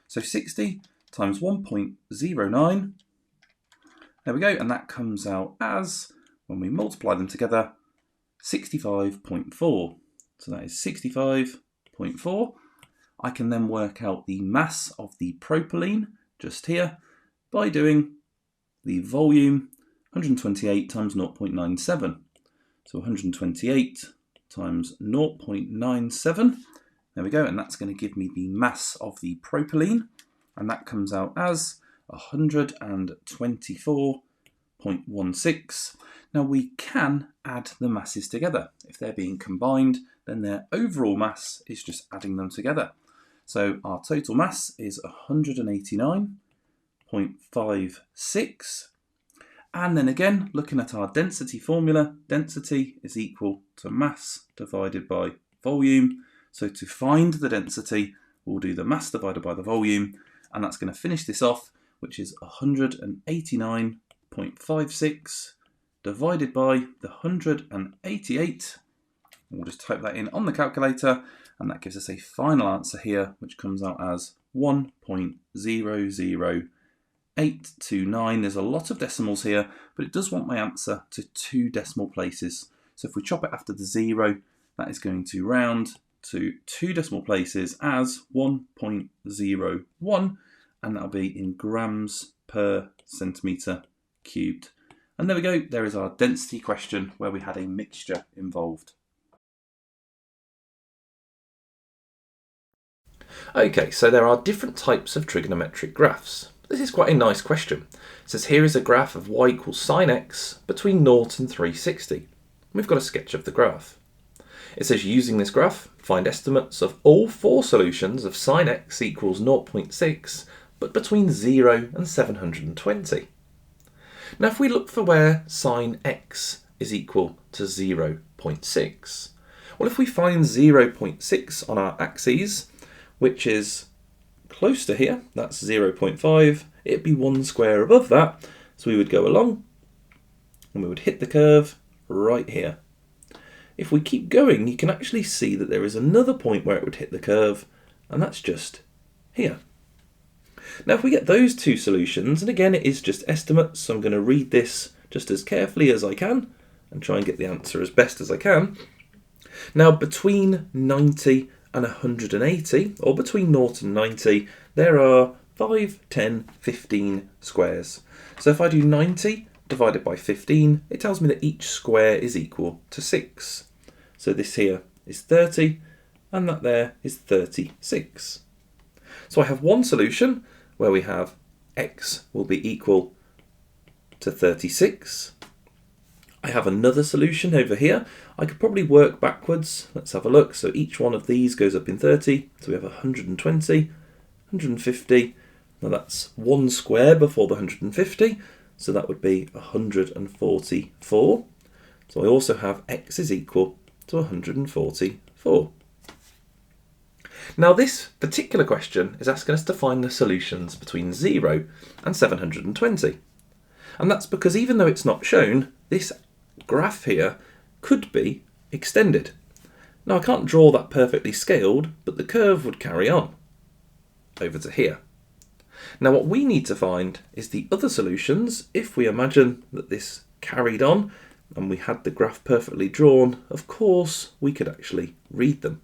So 60 times 1.09, there we go, and that comes out as, when we multiply them together, 65.4. So that is 65.4. I can then work out the mass of the propylene, just here, by doing the volume, 128 times 0.97. So 128 times 0.97. There we go, and that's going to give me the mass of the propylene, and that comes out as 124.16. Now we can add the masses together. If they're being combined, then their overall mass is just adding them together. So our total mass is 189.56. And then again, looking at our density formula, density is equal to mass divided by volume. So to find the density, we'll do the mass divided by the volume, and that's going to finish this off, which is 189.56 divided by the 188. We'll just type that in on the calculator, and that gives us a final answer here, which comes out as 1.00829. There's a lot of decimals here, but it does want my answer to 2 decimal places. So if we chop it after the 0, that is going to round to 2 decimal places as 1.01, and that'll be in grams per centimetre cubed. And there we go, there is our density question where we had a mixture involved. Okay, so there are different types of trigonometric graphs. This is quite a nice question. It says here is a graph of y equals sine x between 0 and 360. We've got a sketch of the graph. It says using this graph, find estimates of all four solutions of sine x equals 0.6, but between 0 and 720. Now if we look for where sine x is equal to 0.6, well, if we find 0.6 on our axes, which is close to here, that's 0.5, it'd be one square above that, so we would go along and we would hit the curve right here. If we keep going, you can actually see that there is another point where it would hit the curve, and that's just here. Now if we get those two solutions, and again it is just estimates, so I'm going to read this just as carefully as I can and try and get the answer as best as I can. Now between 90 and 180, or between 0 and 90, there are 5, 10, 15 squares. So if I do 90 divided by 15, it tells me that each square is equal to 6. So this here is 30, and that there is 36. So I have one solution where we have x will be equal to 36. I have another solution over here. I could probably work backwards. Let's have a look. So each one of these goes up in 30. So we have 120, 150. Now that's one square before the 150. So that would be 144. So I also have x is equal to 144. Now this particular question is asking us to find the solutions between 0 and 720. And that's because even though it's not shown, this graph here could be extended. Now I can't draw that perfectly scaled, but the curve would carry on over to here. Now what we need to find is the other solutions. If we imagine that this carried on and we had the graph perfectly drawn, of course we could actually read them.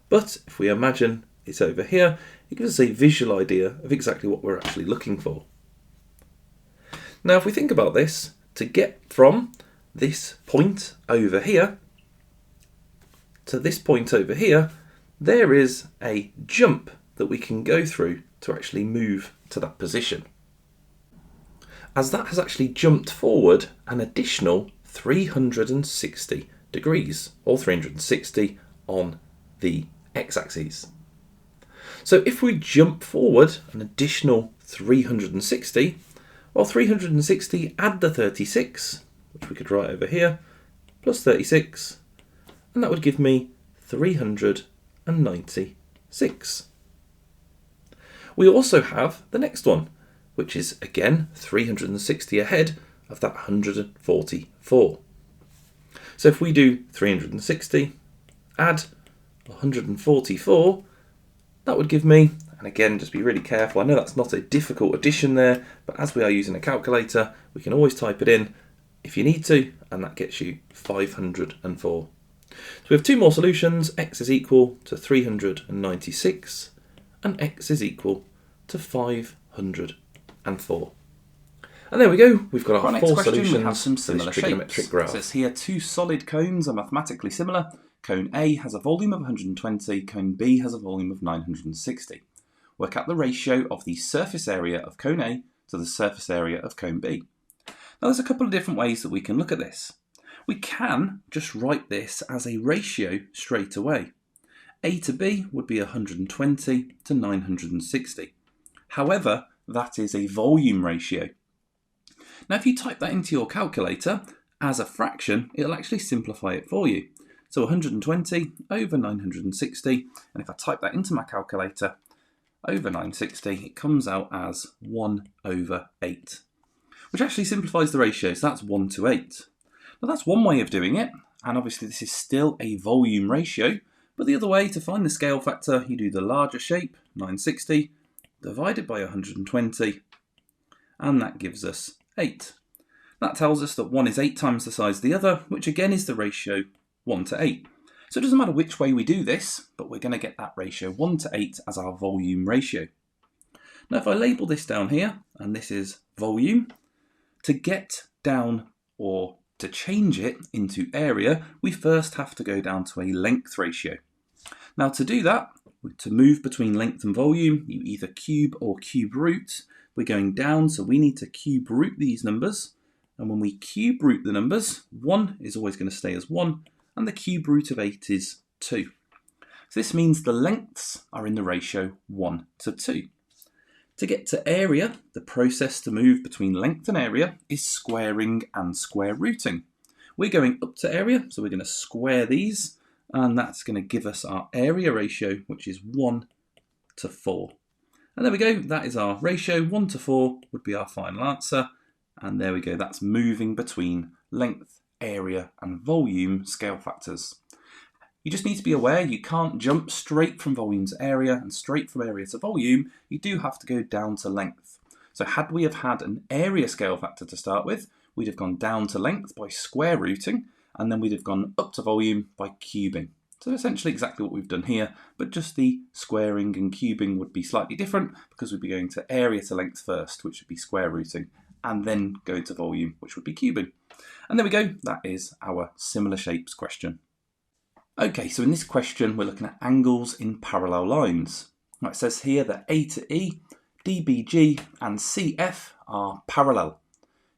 But if we imagine it's over here, it gives us a visual idea of exactly what we're actually looking for. Now if we think about this, to get from this point over here to this point over here, there is a jump that we can go through to actually move to that position. As that has actually jumped forward an additional 360 degrees, or 360 on the x-axis. So if we jump forward an additional 360, well, 360 add the 36, which we could write over here, plus 36, and that would give me 396. We also have the next one, which is again 360 ahead of that 144. So if we do 360, add 144, that would give me, and again just be really careful, I know that's not a difficult addition there, but as we are using a calculator, we can always type it in if you need to, and that gets you 504. So we have two more solutions. X is equal to 396 and x is equal to 504. And there we go, we've got our four solutions. We have some similar trigonometric shapes. graph. It says here two solid cones are mathematically similar. Cone A has a volume of 120, cone B has a volume of 960. Work out the ratio of the surface area of cone A to the surface area of cone B. Now there's a couple of different ways that we can look at this. We can just write this as a ratio straight away. A to B would be 120 to 960. However, that is a volume ratio. Now if you type that into your calculator as a fraction, it'll actually simplify it for you. So 120 over 960, and if I type that into my calculator, over 960, it comes out as 1 over 8, which actually simplifies the ratio, so that's 1 to 8. Now that's one way of doing it, and obviously this is still a volume ratio, but the other way, to find the scale factor, you do the larger shape, 960, divided by 120, and that gives us 8. That tells us that one is 8 times the size of the other, which again is the ratio 1 to 8. So it doesn't matter which way we do this, but we're going to get that ratio 1 to 8 as our volume ratio. Now if I label this down here, and this is volume, to get down or to change it into area, we first have to go down to a length ratio. Now to do that, to move between length and volume, you either cube or cube root. We're going down, so we need to cube root these numbers. And when we cube root the numbers, 1 is always going to stay as 1, and the cube root of 8 is 2. So this means the lengths are in the ratio 1 to 2. To get to area, the process to move between length and area is squaring and square rooting. We're going up to area, so we're going to square these, and that's going to give us our area ratio, which is 1 to 4. And there we go, that is our ratio. 1 to 4 would be our final answer. And there we go, that's moving between length, area, and volume scale factors. You just need to be aware you can't jump straight from volume to area and straight from area to volume. You do have to go down to length. So had we have had an area scale factor to start with, we'd have gone down to length by square rooting, and then we'd have gone up to volume by cubing. So essentially exactly what we've done here, but just the squaring and cubing would be slightly different because we'd be going to area to length first, which would be square rooting, and then going to volume, which would be cubing. And there we go, that is our similar shapes question. Okay, so in this question, we're looking at angles in parallel lines. Now it says here that A to E, DBG and CF are parallel.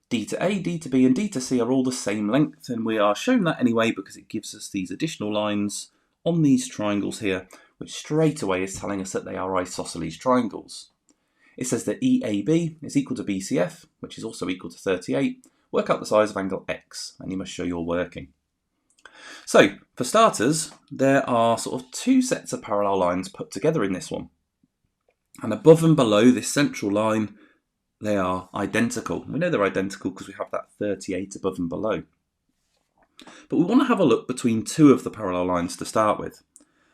D to A, D to B and D to C are all the same length, and we are shown that anyway because it gives us these additional lines on these triangles here, which straight away is telling us that they are isosceles triangles. It says that EAB is equal to BCF, which is also equal to 38. Work out the size of angle X, and you must show your working. So, for starters, there are sort of two sets of parallel lines put together in this one. And above and below this central line, they are identical. We know they're identical because we have that 38 above and below. But we want to have a look between two of the parallel lines to start with.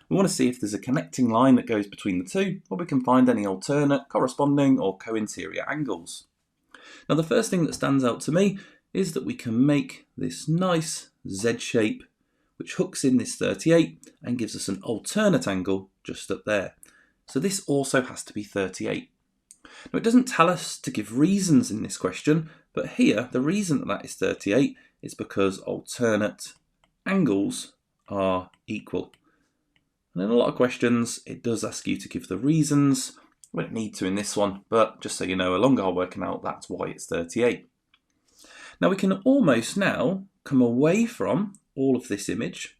We want to see if there's a connecting line that goes between the two, or we can find any alternate, corresponding or co-interior angles. Now the first thing that stands out to me is that we can make this nice Z shape which hooks in this 38 and gives us an alternate angle just up there. So this also has to be 38. Now it doesn't tell us to give reasons in this question, but here the reason that that is 38 is because alternate angles are equal. And in a lot of questions, it does ask you to give the reasons. We don't need to in this one, but just so you know, along our working out, that's why it's 38. Now we can almost now come away from all of this image,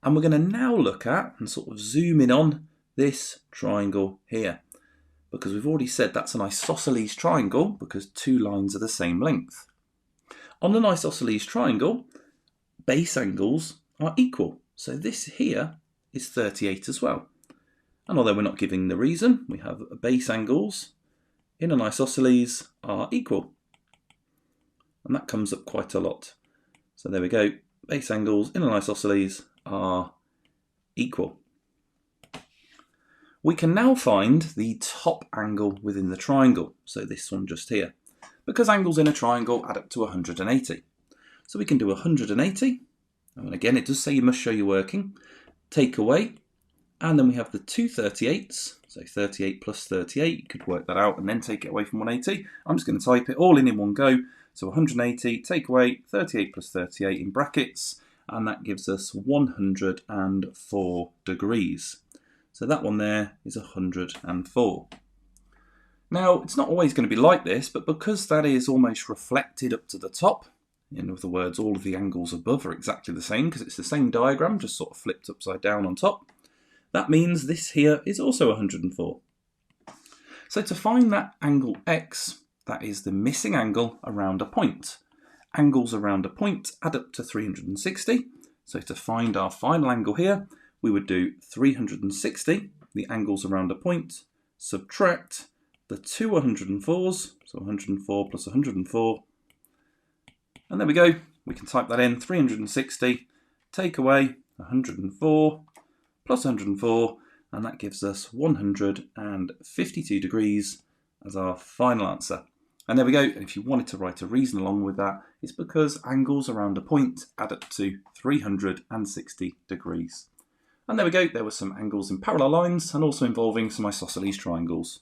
and we're going to now look at and sort of zoom in on this triangle here, because we've already said that's an isosceles triangle because two lines are the same length. On an isosceles triangle, base angles are equal. So this here is 38 as well. And although we're not giving the reason, we have base angles in an isosceles are equal. And that comes up quite a lot. So there we go. Base angles in an isosceles are equal. We can now find the top angle within the triangle. So this one just here. Because angles in a triangle add up to 180. So we can do 180. And again, it does say you must show your working. Take away, and then we have the two 38s, so 38 plus 38, you could work that out and then take it away from 180. I'm just going to type it all in one go, so 180, take away 38 plus 38 in brackets, and that gives us 104 degrees. So that one there is 104. Now, it's not always going to be like this, but because that is almost reflected up to the top, in other words, all of the angles above are exactly the same because it's the same diagram, just sort of flipped upside down on top. That means this here is also 104. So to find that angle X, that is the missing angle around a point. Angles around a point add up to 360. So to find our final angle here, we would do 360, the angles around a point, subtract the two 104s, so 104 plus 104, and there we go, we can type that in, 360, take away 104 plus 104, and that gives us 152 degrees as our final answer. And there we go, and if you wanted to write a reason along with that, it's because angles around a point add up to 360 degrees. And there we go, there were some angles in parallel lines and also involving some isosceles triangles.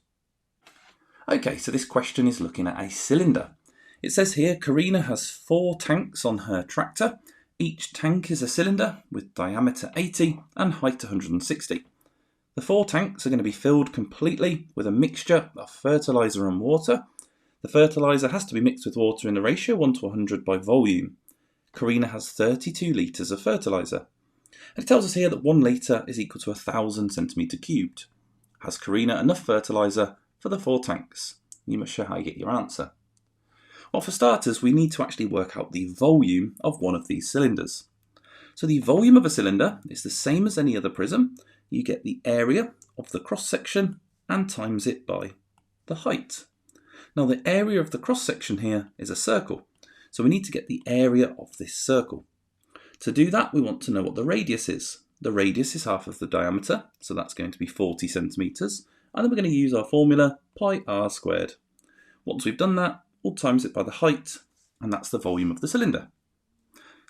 Okay, so this question is looking at a cylinder. It says here, Karina has 4 tanks on her tractor. Each tank is a cylinder with diameter 80 and height 160. The 4 tanks are going to be filled completely with a mixture of fertiliser and water. The fertiliser has to be mixed with water in the ratio 1 to 100 by volume. Karina has 32 litres of fertiliser. And it tells us here that 1 litre is equal to 1,000 centimetre cubed. Has Karina enough fertiliser for the 4 tanks? You must show how you get your answer. Well, for starters, we need to actually work out the volume of one of these cylinders. So the volume of a cylinder is the same as any other prism. You get the area of the cross-section and times it by the height. Now the area of the cross-section here is a circle, so we need to get the area of this circle. To do that, we want to know what the radius is. The radius is half of the diameter, so that's going to be 40 centimetres, and then we're going to use our formula pi r squared. Once we've done that, we'll times it by the height, and that's the volume of the cylinder.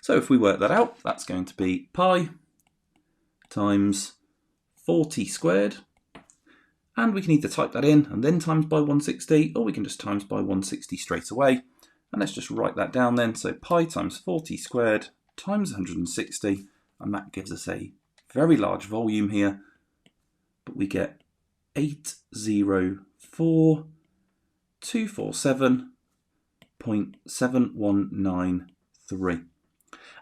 So if we work that out, that's going to be pi times 40 squared, and we can either type that in and then times by 160, or we can just times by 160 straight away. And let's just write that down then. So pi times 40 squared times 160, and that gives us a very large volume here, but we get 804,247.7193.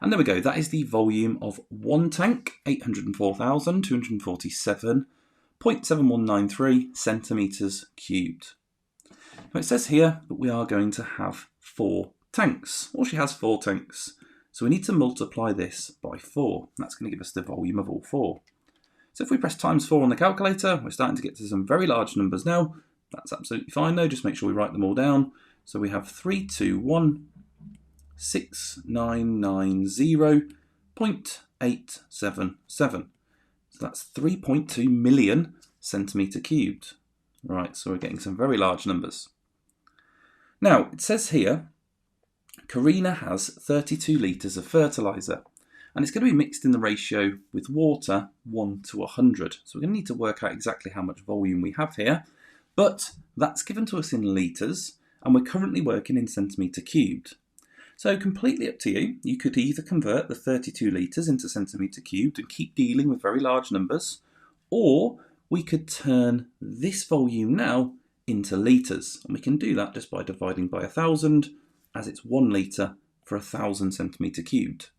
And there we go, that is the volume of one tank, 804,247.7193 centimetres cubed. Now it says here that we are going to have 4 tanks. Well, she has 4 tanks, so we need to multiply this by 4. That's going to give us the volume of all 4. So if we press times 4 on the calculator, we're starting to get to some very large numbers now. That's absolutely fine though, just make sure we write them all down. So we have 321,6990.877. So that's 3.2 million centimetre cubed. Right, so we're getting some very large numbers. Now, it says here, Karina has 32 litres of fertiliser, and it's going to be mixed in the ratio with water 1 to 100. So we're going to need to work out exactly how much volume we have here, but that's given to us in litres, and we're currently working in centimetre cubed. So completely up to you. You could either convert the 32 litres into centimetre cubed and keep dealing with very large numbers, or we could turn this volume now into litres, and we can do that just by dividing by 1,000, as it's 1 litre for 1,000 centimetre cubed.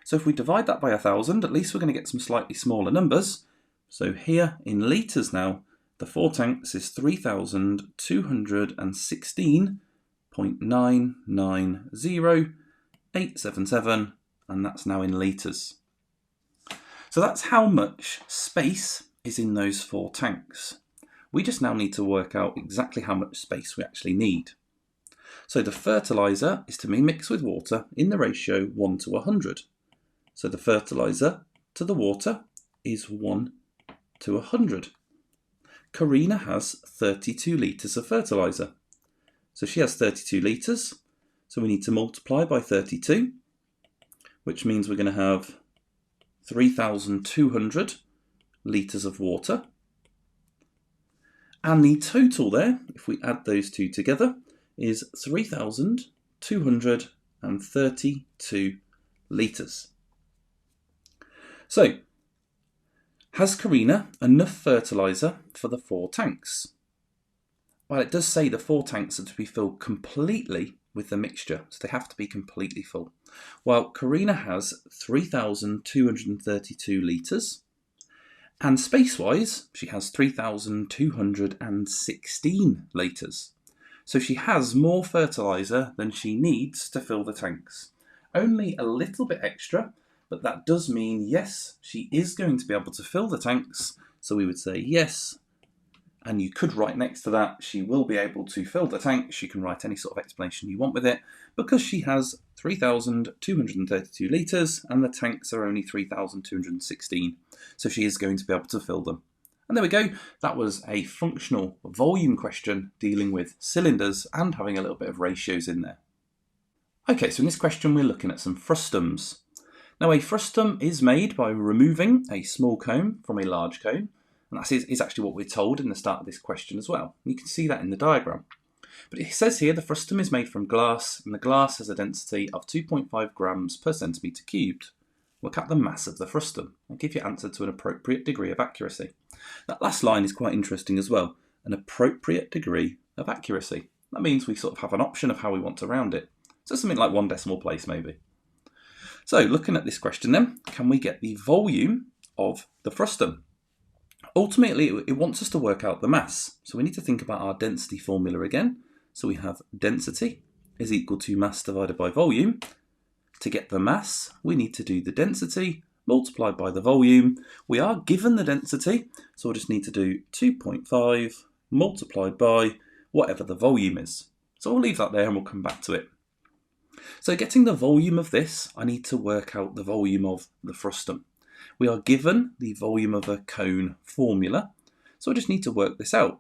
So if we divide that by 1,000, at least we're going to get some slightly smaller numbers. So here in litres now, the 4 tanks is 3,216.990877, and that's now in litres. So that's how much space is in those 4 tanks. We just now need to work out exactly how much space we actually need. So the fertiliser is to be mixed with water in the ratio 1 to 100. So the fertiliser to the water is 1 to 100. Karina has 32 litres of fertiliser. So she has 32 litres, so we need to multiply by 32, which means we're going to have 3,200 litres of water. And the total there, if we add those two together, is 3,232 litres. So, has Karina enough fertiliser for the 4 tanks? Well, it does say the 4 tanks are to be filled completely with the mixture, so they have to be completely full. Well, Karina has 3,232 litres, and space-wise, she has 3,216 litres. So she has more fertiliser than she needs to fill the tanks. Only a little bit extra, but that does mean, yes, she is going to be able to fill the tanks. So we would say yes, and you could write next to that, she will be able to fill the tanks. You can write any sort of explanation you want with it, because she has 3,232 litres and the tanks are only 3,216. So she is going to be able to fill them. And there we go. That was a functional volume question dealing with cylinders and having a little bit of ratios in there. Okay, so in this question we're looking at some frustums. Now a frustum is made by removing a small cone from a large cone, and that is actually what we're told in the start of this question as well. You can see that in the diagram. But it says here the frustum is made from glass, and the glass has a density of 2.5 grams per centimetre cubed. work out the mass of the frustum and give your answer to an appropriate degree of accuracy. That last line is quite interesting as well, an appropriate degree of accuracy. That means we sort of have an option of how we want to round it. So something like 1 decimal place maybe. So looking at this question then, can we get the volume of the frustum? Ultimately, it wants us to work out the mass. So we need to think about our density formula again. So we have density is equal to mass divided by volume. To get the mass, we need to do the density multiplied by the volume. We are given the density, so we'll just need to do 2.5 multiplied by whatever the volume is. So we'll leave that there and we'll come back to it. So getting the volume of this, I need to work out the volume of the frustum. We are given the volume of a cone formula, so I just need to work this out.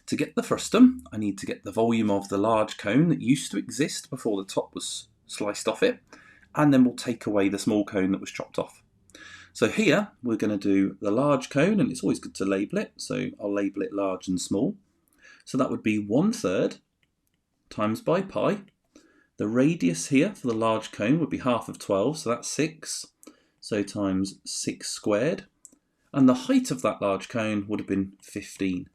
To get the frustum, I need to get the volume of the large cone that used to exist before the top was sliced off it, and then we'll take away the small cone that was chopped off. So here we're going to do the large cone, and it's always good to label it, so I'll label it large and small. So that would be 1/3 times by pi. The radius here for the large cone would be half of 12, so that's 6. So times 6 squared. And the height of that large cone would have been 15.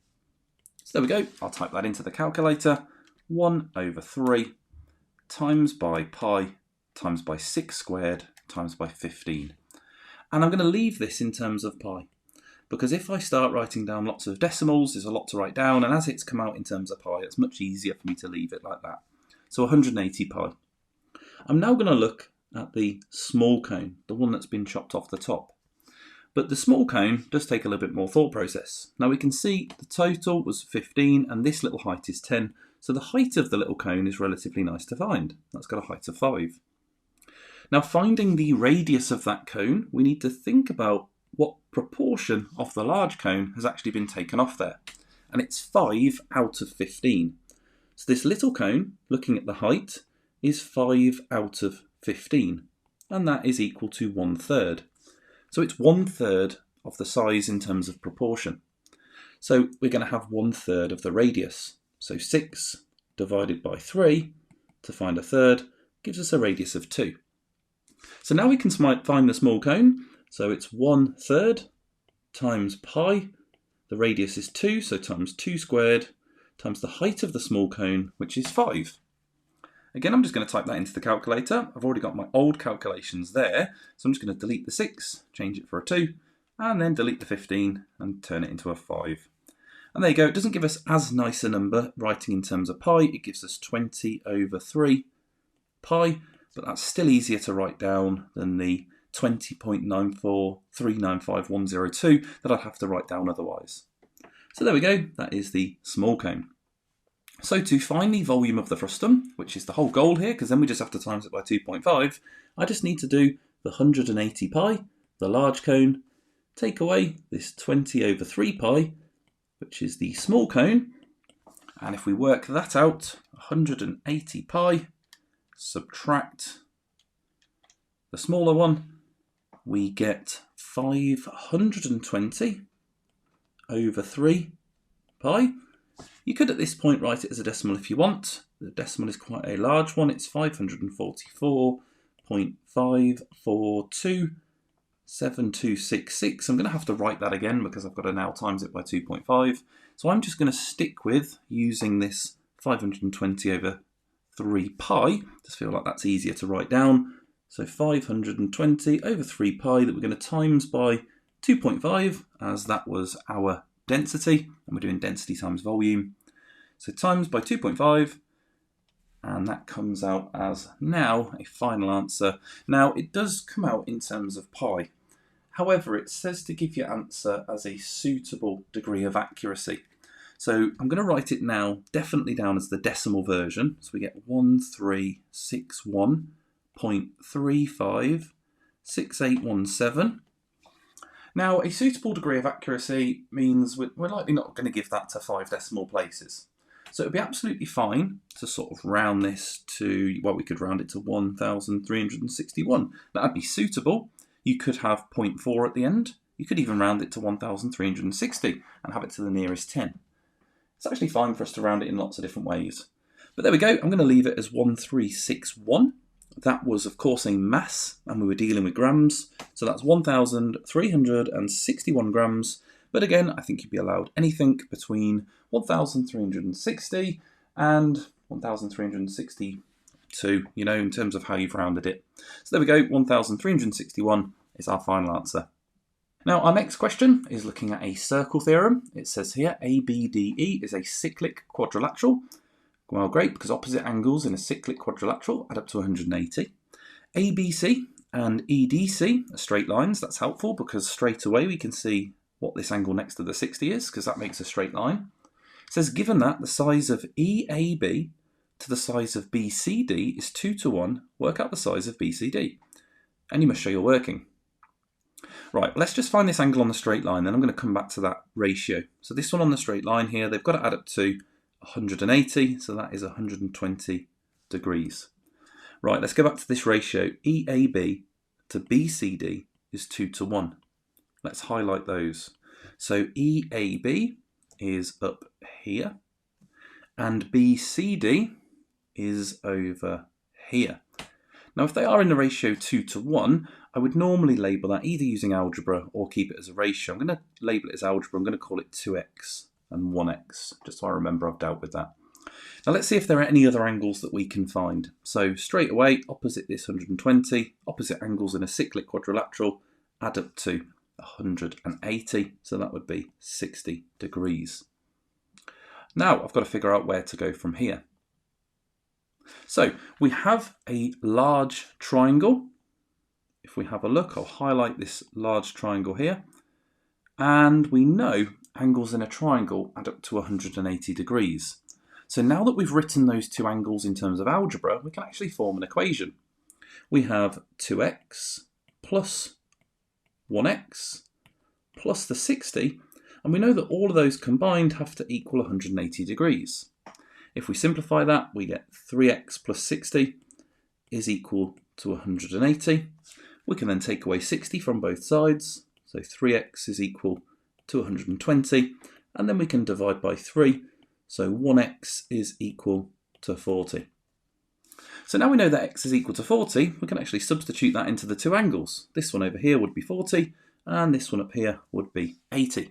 So there we go. I'll type that into the calculator. 1/3 times by pi times by 6 squared times by 15. And I'm going to leave this in terms of pi, because if I start writing down lots of decimals, there's a lot to write down, and as it's come out in terms of pi, it's much easier for me to leave it like that. So 180 pi. I'm now going to look at the small cone, the one that's been chopped off the top. But the small cone does take a little bit more thought process. Now we can see the total was 15 and this little height is 10. So the height of the little cone is relatively nice to find. That's got a height of 5. Now finding the radius of that cone, we need to think about what proportion of the large cone has actually been taken off there. And it's 5 out of 15. So this little cone, looking at the height, is 5 out of 15. And that is equal to 1/3. So it's 1/3 of the size in terms of proportion. So we're going to have 1/3 of the radius. So 6 divided by 3 to find a third gives us a radius of 2. So now we can find the small cone. So it's 1/3 times pi. The radius is 2, so times 2 squared times the height of the small cone, which is 5. Again, I'm just going to type that into the calculator. I've already got my old calculations there, so I'm just going to delete the 6, change it for a 2, and then delete the 15 and turn it into a 5. And there you go. It doesn't give us as nice a number writing in terms of pi. It gives us 20/3 pi, but that's still easier to write down than the 20.94395,102 that I'd have to write down otherwise. So there we go. That is the small cone. So to find the volume of the frustum, which is the whole goal here, because then we just have to times it by 2.5, I just need to do the 180 pi, the large cone, take away this 20/3 pi, which is the small cone, and if we work that out, 180 pi, subtract the smaller one, we get 520/3 pi. You could at this point write it as a decimal if you want. The decimal is quite a large one. It's 544.5427266. I'm going to have to write that again because I've got to now times it by 2.5. So I'm just going to stick with using this 520/3 pi. Just feel like that's easier to write down. So 520/3 pi that we're going to times by 2.5, as that was our density, and we're doing density times volume. So times by 2.5, and that comes out as now a final answer. Now it does come out in terms of pi. However, it says to give your answer as a suitable degree of accuracy. So I'm going to write it now definitely down as the decimal version. So we get 1361.356817. Now, a suitable degree of accuracy means we're likely not going to give that to 5 decimal places. So it would be absolutely fine to sort of round this to, well, we could round it to 1,361. That would be suitable. You could have 0.4 at the end. You could even round it to 1,360 and have it to the nearest 10. It's actually fine for us to round it in lots of different ways. But there we go. I'm going to leave it as 1361. that was of course a mass, and we were dealing with grams, so that's 1,361 grams. But again, I think you'd be allowed anything between 1,360 and 1,362, in terms of how you've rounded it. So there we go, 1,361 is our final answer. Now our next question is looking at a circle theorem. It says here ABDE is a cyclic quadrilateral. Well, great, because opposite angles in a cyclic quadrilateral add up to 180. ABC and EDC are straight lines. That's helpful because straight away we can see what this angle next to the 60 is, because that makes a straight line. It says given that the size of EAB to the size of BCD is 2 to 1, work out the size of BCD. And you must show your working. Right, let's just find this angle on the straight line, then I'm going to come back to that ratio. So this one on the straight line here, they've got to add up to 180, so that is 120 degrees. Right, let's go back to this ratio. EAB to BCD is 2 to 1. Let's highlight those. So EAB is up here, and BCD is over here. Now, if they are in the ratio 2 to 1, I would normally label that either using algebra or keep it as a ratio. I'm going to label it as algebra. I'm going to call it 2x and 1x, just so I remember I've dealt with that. Now let's see if there are any other angles that we can find. So straight away, opposite this 120, opposite angles in a cyclic quadrilateral add up to 180, so that would be 60 degrees. Now I've got to figure out where to go from here. So we have a large triangle. If we have a look, I'll highlight this large triangle here, and we know angles in a triangle add up to 180 degrees. So now that we've written those two angles in terms of algebra, we can actually form an equation. We have 2x plus 1x plus the 60, and we know that all of those combined have to equal 180 degrees. If we simplify that, we get 3x plus 60 is equal to 180. We can then take away 60 from both sides, so 3x is equal to 120, and then we can divide by 3, so 1x is equal to 40. So now we know that x is equal to 40, we can actually substitute that into the two angles. This one over here would be 40, and this one up here would be 80.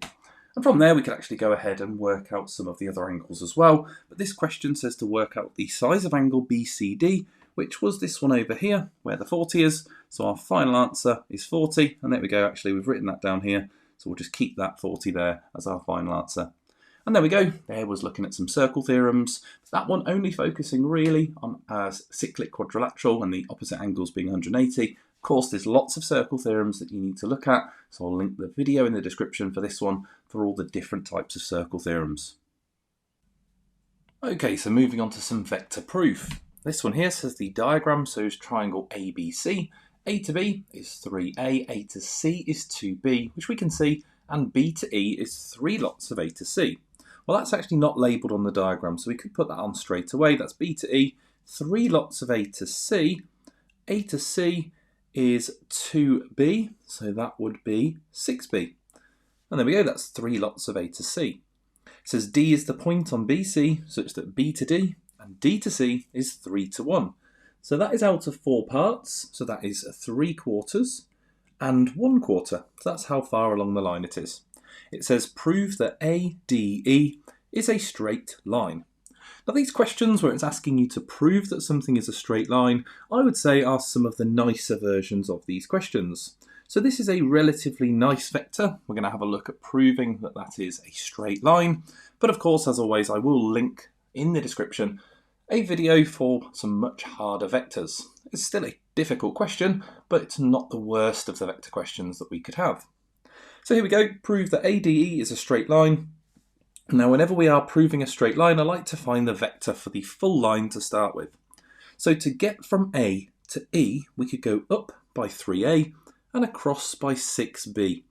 And from there we can actually go ahead and work out some of the other angles as well, but this question says to work out the size of angle BCD, which was this one over here, where the 40 is, so our final answer is 40, and there we go, actually we've written that down here, so we'll just keep that 40 there as our final answer. And there we go, there was looking at some circle theorems, that one only focusing really on a cyclic quadrilateral and the opposite angles being 180. Of course, there's lots of circle theorems that you need to look at, so I'll link the video in the description for this one for all the different types of circle theorems. Okay, so moving on to some vector proof. This one here says the diagram shows triangle ABC. A to B is 3A, A to C is 2B, which we can see, and B to E is 3 lots of A to C. Well, that's actually not labelled on the diagram, so we could put that on straight away. That's B to E, 3 lots of A to C. A to C is 2B, so that would be 6B. And there we go, that's 3 lots of A to C. It says D is the point on BC, such that B to D and D to C is 3 to 1. So that is out of 4 parts, so that is 3/4 and 1/4. So that's how far along the line it is. It says prove that ADE is a straight line. Now these questions where it's asking you to prove that something is a straight line, I would say are some of the nicer versions of these questions. So this is a relatively nice vector. We're going to have a look at proving that that is a straight line. But of course, as always, I will link in the description a video for some much harder vectors. It's still a difficult question, but it's not the worst of the vector questions that we could have. So here we go, prove that ADE is a straight line. Now whenever we are proving a straight line, I like to find the vector for the full line to start with. So to get from A to E, we could go up by 3A and across by 6B.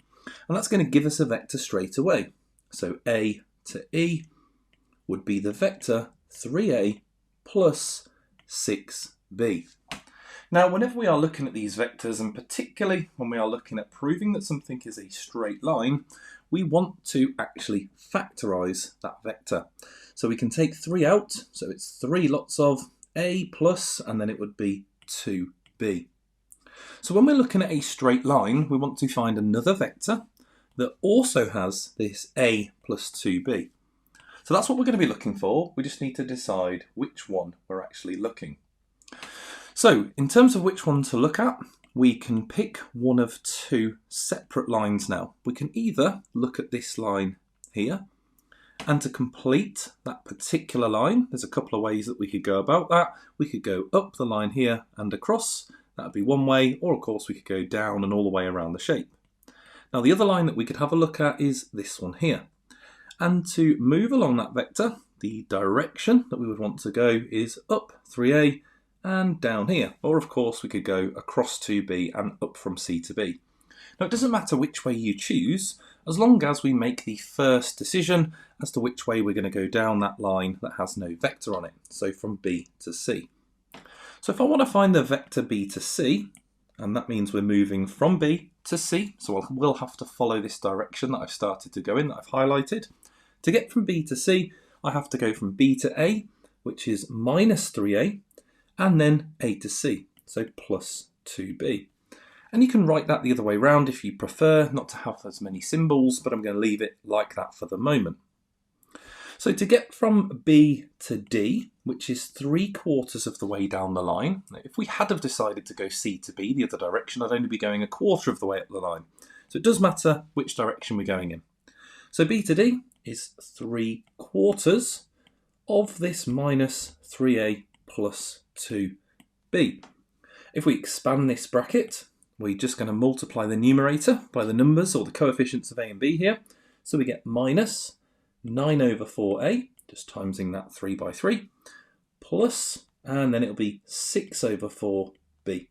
And that's going to give us a vector straight away. So A to E would be the vector 3A plus 6B. Now, whenever we are looking at these vectors, and particularly when we are looking at proving that something is a straight line, we want to actually factorise that vector. So we can take 3 out, so it's 3 lots of A plus, and then it would be 2b. So when we're looking at a straight line, we want to find another vector that also has this a plus 2b. So that's what we're going to be looking for. We just need to decide which one we're actually looking. So in terms of which one to look at, we can pick one of two separate lines now. We can either look at this line here, and to complete that particular line, there's a couple of ways that we could go about that. We could go up the line here and across. That would be one way, or of course we could go down and all the way around the shape. Now the other line that we could have a look at is this one here. And to move along that vector, the direction that we would want to go is up 3a and down here. Or of course we could go across 2b and up from c to b. Now it doesn't matter which way you choose, as long as we make the first decision as to which way we're going to go down that line that has no vector on it, so from b to c. So if I want to find the vector b to c, and that means we're moving from b to c, so I will have to follow this direction that I've started to go in, that I've highlighted. To get from b to c, I have to go from b to a, which is minus 3a, and then a to c, so plus 2b. And you can write that the other way around if you prefer, not to have as many symbols, but I'm going to leave it like that for the moment. So to get from B to D, which is 3/4 of the way down the line, if we had have decided to go C to B, the other direction, I'd only be going 1/4 of the way up the line. So it does matter which direction we're going in. So B to D is 3/4 of this minus 3a plus 2b. If we expand this bracket, we're just going to multiply the numerator by the numbers or the coefficients of a and b here. So we get minus 9 over 4a, just timesing that 3 by 3, plus, and then it'll be 6 over 4b.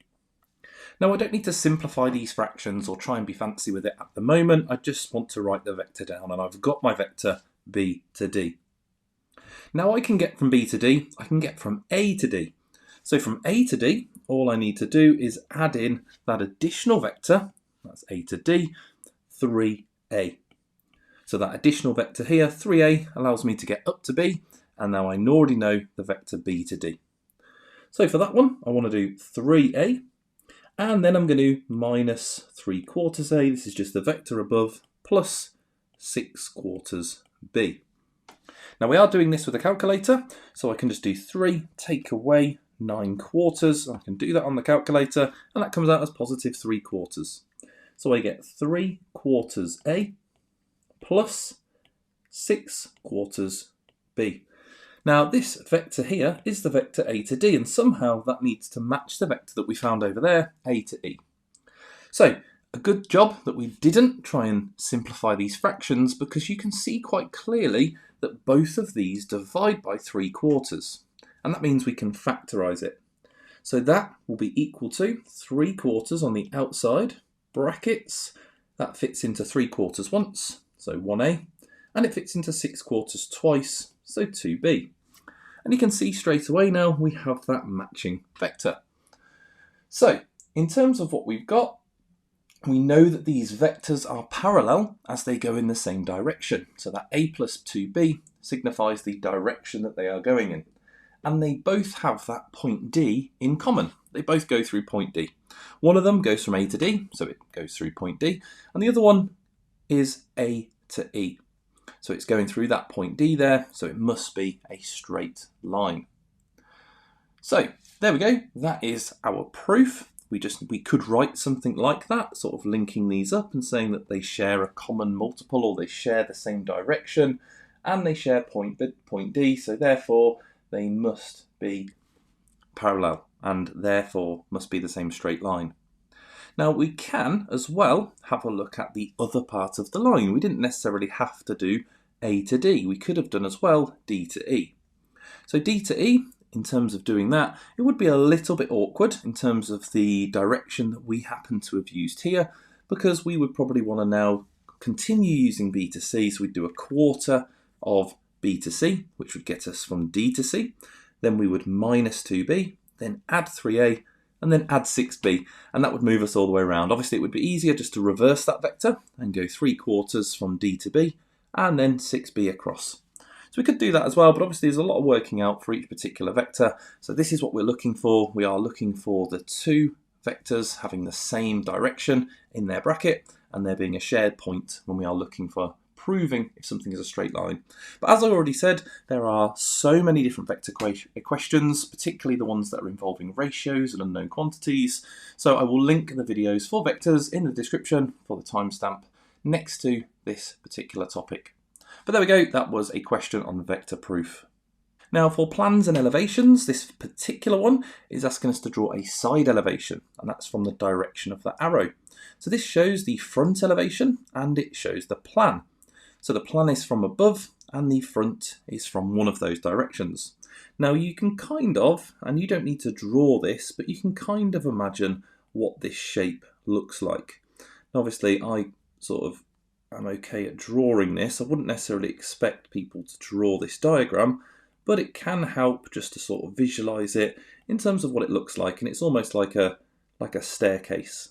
Now I don't need to simplify these fractions or try and be fancy with it at the moment. I just want to write the vector down, and I've got my vector b to d. Now I can get from b to d, I can get from a to d. So from a to d, all I need to do is add in that additional vector, that's a to d, 3a. So that additional vector here, 3a, allows me to get up to b, and now I already know the vector b to d. So for that one, I want to do 3a, and then I'm going to do minus 3/4a, this is just the vector above, plus 6/4 b. Now we are doing this with a calculator, so I can just do 3, take away 9/4, I can do that on the calculator, and that comes out as positive 3/4. So I get 3/4a plus 6/4 b. Now this vector here is the vector a to d, and somehow that needs to match the vector that we found over there, a to e. So a good job that we didn't try and simplify these fractions, because you can see quite clearly that both of these divide by 3/4, and that means we can factorise it. So that will be equal to 3/4 on the outside, brackets, that fits into 3/4 once, so 1a, and it fits into 6/4 twice, so 2b. And you can see straight away now we have that matching vector. So in terms of what we've got, we know that these vectors are parallel as they go in the same direction. So that a plus 2b signifies the direction that they are going in. And they both have that point D in common. They both go through point D. One of them goes from A to D, so it goes through point D, and the other one is A to E. So it's going through that point D there, so it must be a straight line. So there we go, that is our proof. We could write something like that, sort of linking these up and saying that they share a common multiple, or they share the same direction, and they share point D, so therefore they must be parallel and therefore must be the same straight line. Now we can as well have a look at the other part of the line. We didn't necessarily have to do A to D. We could have done as well D to E. So D to E, in terms of doing that, it would be a little bit awkward in terms of the direction that we happen to have used here, because we would probably want to now continue using B to C. So we'd do 1/4 of B to C, which would get us from D to C. Then we would minus 2b, then add 3a, and then add 6b, and that would move us all the way around. Obviously it would be easier just to reverse that vector and go 3/4 from D to B, and then 6b across. So we could do that as well, but obviously there's a lot of working out for each particular vector. So this is what we're looking for. We are looking for the two vectors having the same direction in their bracket and there being a shared point when we are looking for proving if something is a straight line. But as I already said, there are so many different vector questions, particularly the ones that are involving ratios and unknown quantities. So I will link the videos for vectors in the description for the timestamp next to this particular topic. But there we go, that was a question on vector proof. Now for plans and elevations, this particular one is asking us to draw a side elevation, and that's from the direction of the arrow. So this shows the front elevation and it shows the plan. So the plan is from above and the front is from one of those directions. Now you can kind of, and you don't need to draw this, but you can kind of imagine what this shape looks like. Now, obviously I I'm okay at drawing this. I wouldn't necessarily expect people to draw this diagram, but it can help just to sort of visualize it in terms of what it looks like, and it's almost like a staircase.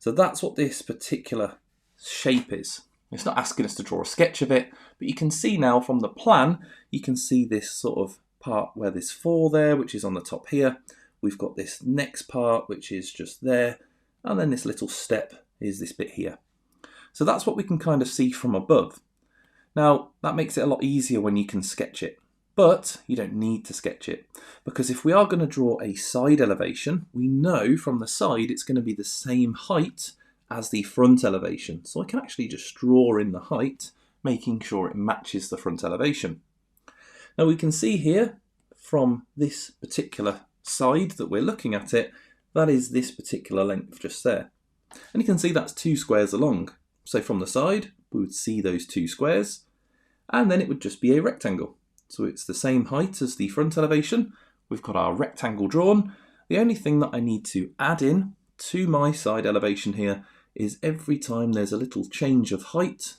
So that's what this particular shape is. It's not asking us to draw a sketch of it, but you can see now from the plan, you can see this sort of part where there's 4 there, which is on the top here. We've got this next part, which is just there, and then this little step is this bit here. So that's what we can kind of see from above. Now, that makes it a lot easier when you can sketch it, but you don't need to sketch it, because if we are going to draw a side elevation, we know from the side it's going to be the same height as the front elevation. So I can actually just draw in the height, making sure it matches the front elevation. Now we can see here from this particular side that we're looking at it, that is this particular length just there. And you can see that's 2 squares along. So from the side, we would see those 2 squares, and then it would just be a rectangle. So it's the same height as the front elevation. We've got our rectangle drawn. The only thing that I need to add in to my side elevation here is every time there's a little change of height,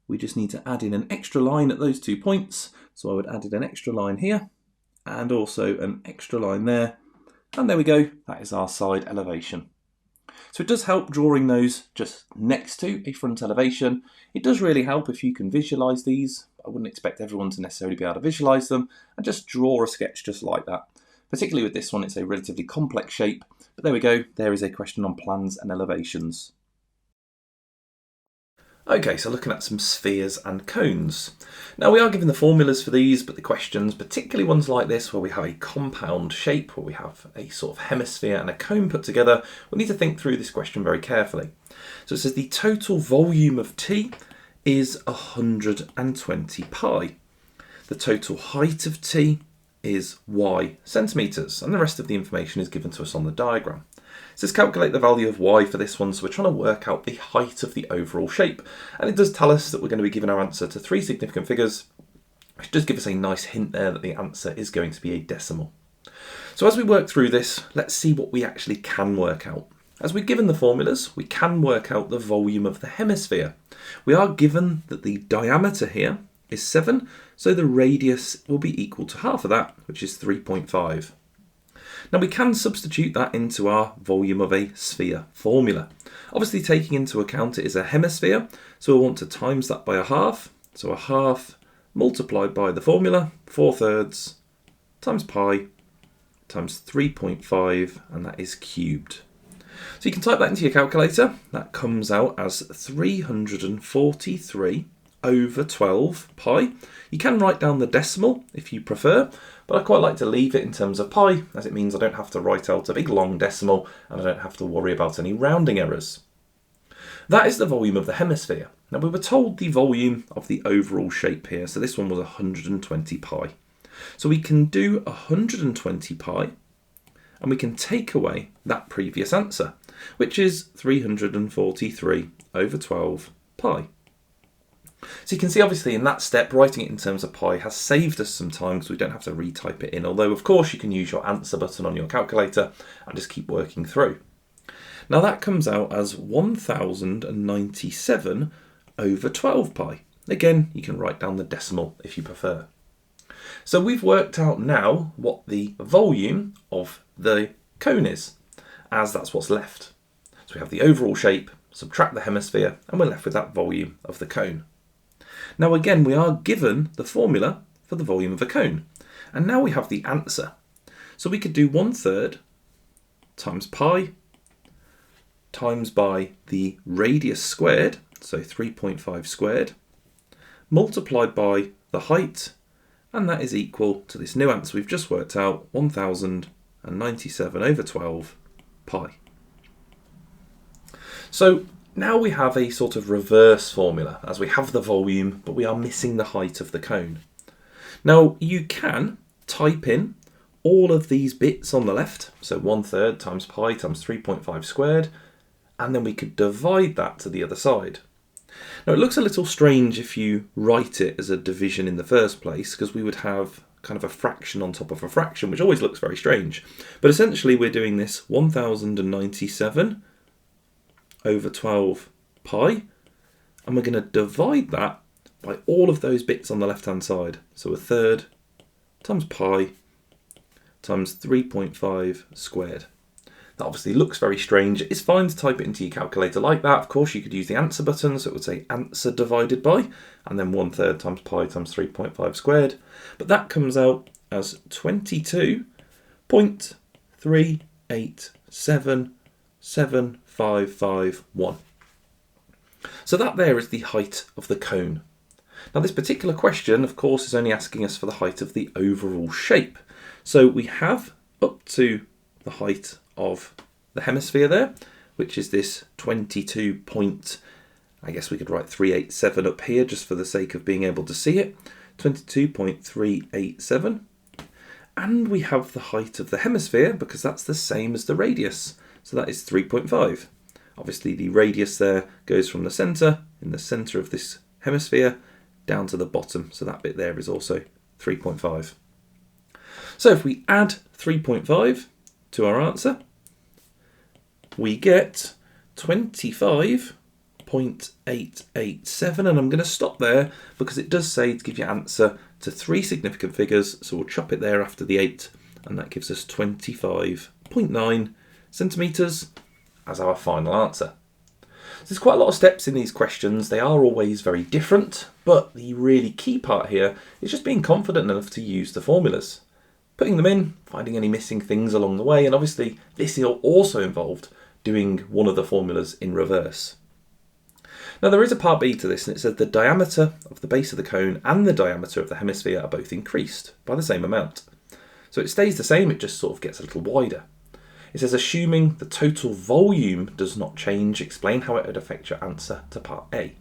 we just need to add in an extra line at those 2 points. So I would add in an extra line here and also an extra line there. And there we go, that is our side elevation. So it does help drawing those just next to a front elevation. It does really help if you can visualise these. I wouldn't expect everyone to necessarily be able to visualise them and just draw a sketch just like that. Particularly with this one, it's a relatively complex shape. But there we go, there is a question on plans and elevations. Okay, so looking at some spheres and cones. Now we are given the formulas for these, but the questions, particularly ones like this where we have a compound shape, where we have a sort of hemisphere and a cone put together, we need to think through this question very carefully. So it says the total volume of T is 120 pi. The total height of T is y centimetres, and the rest of the information is given to us on the diagram. It says calculate the value of y for this one, so we're trying to work out the height of the overall shape, and it does tell us that we're going to be given our answer to 3 significant figures, which does give us a nice hint there that the answer is going to be a decimal. So as we work through this, let's see what we actually can work out. As we're given the formulas, we can work out the volume of the hemisphere. We are given that the diameter here is 7, so the radius will be equal to half of that, which is 3.5. Now we can substitute that into our volume of a sphere formula. Obviously taking into account it is a hemisphere, so we'll want to times that by a half. So a half multiplied by the formula, 4/3 times pi times 3.5, and that is cubed. So you can type that into your calculator. That comes out as 343 over 12 pi. You can write down the decimal if you prefer, but I quite like to leave it in terms of pi, as it means I don't have to write out a big long decimal and I don't have to worry about any rounding errors. That is the volume of the hemisphere. Now we were told the volume of the overall shape here, so this one was 120 pi. So we can do 120 pi, and we can take away that previous answer, which is 343 over 12 pi. So you can see obviously in that step, writing it in terms of pi has saved us some time because we don't have to retype it in, although of course you can use your answer button on your calculator and just keep working through. Now that comes out as 1097 over 12 pi. Again, you can write down the decimal if you prefer. So we've worked out now what the volume of the cone is, as that's what's left. So we have the overall shape, subtract the hemisphere, and we're left with that volume of the cone. Now again, we are given the formula for the volume of a cone. And now we have the answer. So we could do 1/3 times pi times by the radius squared, so 3.5 squared, multiplied by the height, and that is equal to this new answer we've just worked out, 1097 over 12 pi. So now we have a sort of reverse formula, as we have the volume, but we are missing the height of the cone. Now you can type in all of these bits on the left, so 1/3 times pi times 3.5 squared, and then we could divide that to the other side. Now it looks a little strange if you write it as a division in the first place, because we would have kind of a fraction on top of a fraction, which always looks very strange. But essentially we're doing this 1097 over 12 pi, and we're going to divide that by all of those bits on the left hand side. So 1/3 times pi times 3.5 squared. That obviously looks very strange. It's fine to type it into your calculator like that. Of course, you could use the answer button, so it would say answer divided by, and then 1/3 times pi times 3.5 squared. But that comes out as 22.38775551. So that there is the height of the cone. Now this particular question, of course, is only asking us for the height of the overall shape. So we have up to the height of the hemisphere there, which is this 22 point, I guess we could write 387 up here just for the sake of being able to see it, 22.387. And we have the height of the hemisphere because that's the same as the radius, so that is 3.5. Obviously the radius there goes from the centre, in the centre of this hemisphere, down to the bottom, so that bit there is also 3.5. So if we add 3.5 to our answer, we get 25.887, and I'm going to stop there because it does say to give your answer to 3 significant figures, so we'll chop it there after the 8, and that gives us 25.9 centimetres as our final answer. So there's quite a lot of steps in these questions. They are always very different, but the really key part here is just being confident enough to use the formulas. Putting them in, finding any missing things along the way, and obviously this also involved doing one of the formulas in reverse. Now there is a part B to this, and it says the diameter of the base of the cone and the diameter of the hemisphere are both increased by the same amount. So it stays the same, it just sort of gets a little wider. It says assuming the total volume does not change, explain how it would affect your answer to part A.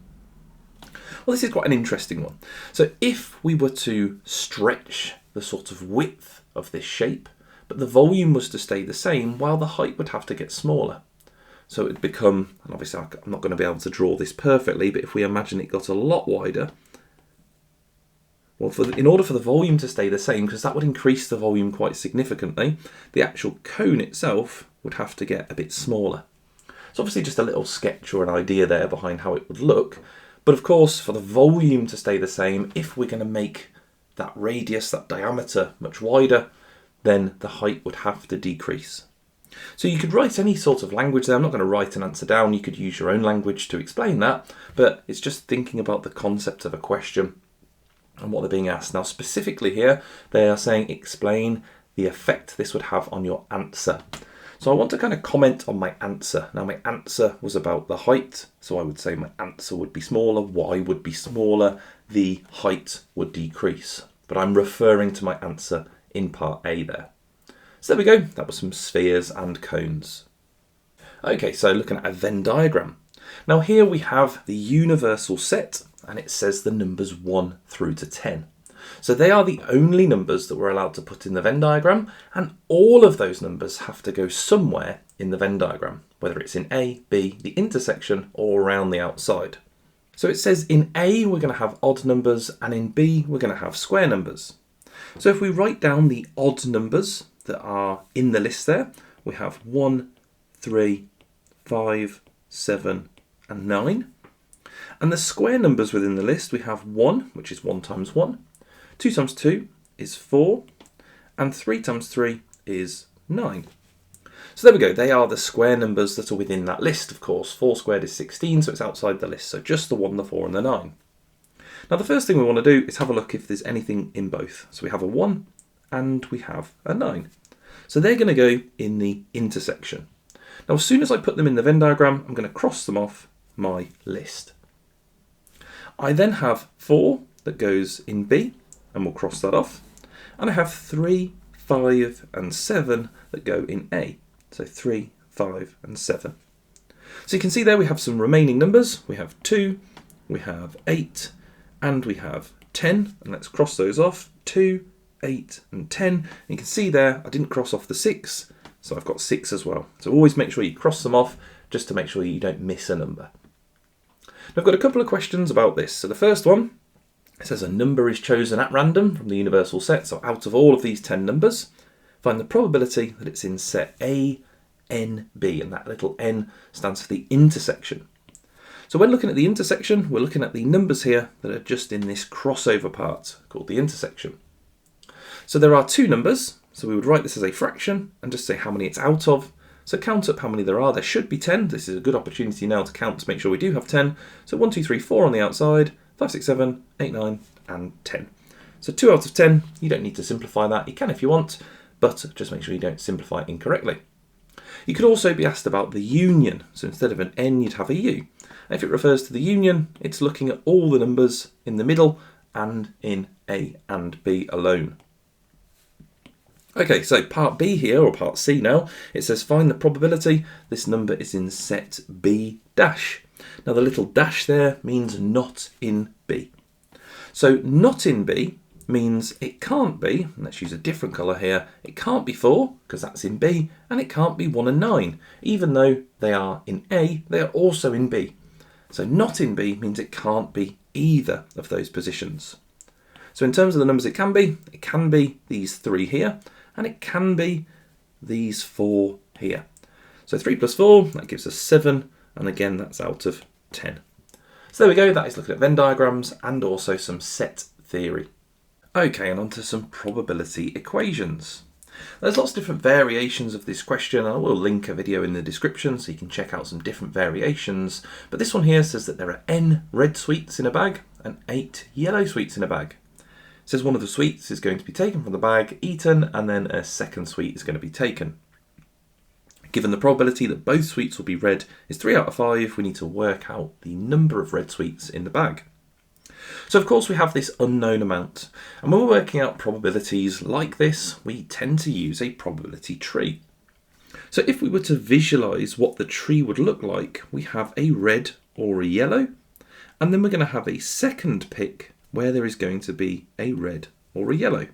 Well, this is quite an interesting one. So if we were to stretch the sort of width of this shape, but the volume was to stay the same, while the height would have to get smaller. So it would become, and obviously I'm not going to be able to draw this perfectly, but if we imagine it got a lot wider, well, in order for the volume to stay the same, because that would increase the volume quite significantly, the actual cone itself would have to get a bit smaller. So obviously just a little sketch or an idea there behind how it would look. But of course, for the volume to stay the same, if we're going to make that radius, that diameter, much wider, then the height would have to decrease. So you could write any sort of language there. I'm not going to write an answer down. You could use your own language to explain that, but it's just thinking about the concept of a question and what they're being asked. Now specifically here, they are saying explain the effect this would have on your answer. So I want to kind of comment on my answer. Now my answer was about the height, so I would say my answer would be smaller, y would be smaller, the height would decrease. But I'm referring to my answer in part A there. So there we go, that was some spheres and cones. Okay, so looking at a Venn diagram. Now here we have the universal set, and it says the numbers 1 through to 10. So they are the only numbers that we're allowed to put in the Venn diagram, and all of those numbers have to go somewhere in the Venn diagram, whether it's in A, B, the intersection, or around the outside. So it says in A we're going to have odd numbers, and in B we're going to have square numbers. So if we write down the odd numbers that are in the list there, we have 1, 3, 5, 7, and 9. And the square numbers within the list, we have 1, which is 1 times 1, 2 times 2 is 4, and 3 times 3 is 9. So there we go, they are the square numbers that are within that list, of course. 4 squared is 16, so it's outside the list, so just the 1, the 4, and the 9. Now the first thing we want to do is have a look if there's anything in both. So we have a 1 and we have a 9. So they're going to go in the intersection. Now as soon as I put them in the Venn diagram, I'm going to cross them off my list. I then have 4 that goes in B, and we'll cross that off. And I have 3, 5 and 7 that go in A. So 3, 5 and 7. So you can see there we have some remaining numbers. We have 2, we have 8, and we have 10. And let's cross those off. 2, 8 and 10. And you can see there I didn't cross off the 6, so I've got 6 as well. So always make sure you cross them off just to make sure you don't miss a number. Now I've got a couple of questions about this. So the first one, it says a number is chosen at random from the universal set. So out of all of these 10 numbers, find the probability that it's in set A, N, B, and that little n stands for the intersection. So when looking at the intersection, we're looking at the numbers here that are just in this crossover part called the intersection. So there are 2 numbers, so we would write this as a fraction and just say how many it's out of. So count up how many there are. There should be 10. This is a good opportunity now to count to make sure we do have 10. So 1, 2, 3, 4 on the outside, 5, 6, 7, 8, 9, and 10. So 2 out of 10, you don't need to simplify that. You can if you want, but just make sure you don't simplify it incorrectly. You could also be asked about the union. So instead of an n, you'd have a u. If it refers to the union, it's looking at all the numbers in the middle and in A and B alone. Okay, so part B here, or part C now, it says find the probability this number is in set B dash. Now the little dash there means not in B. So not in B means it can't be, and let's use a different colour here, it can't be 4, because that's in B, and it can't be 1 and 9. Even though they are in A, they are also in B. So not in B means it can't be either of those positions. So in terms of the numbers it can be these 3 here, and it can be these 4 here. So 3 plus 4, that gives us 7, and again that's out of 10. So there we go, that is looking at Venn diagrams and also some set theory. Okay, and on to some probability equations. There's lots of different variations of this question, and I will link a video in the description so you can check out some different variations. But this one here says that there are n red sweets in a bag and 8 yellow sweets in a bag. It says one of the sweets is going to be taken from the bag, eaten, and then a second sweet is going to be taken. Given the probability that both sweets will be red is 3 out of 5, we need to work out the number of red sweets in the bag. So of course we have this unknown amount, and when we're working out probabilities like this, we tend to use a probability tree. So if we were to visualise what the tree would look like, we have a red or a yellow, and then we're going to have a second pick where there is going to be a red or a yellow.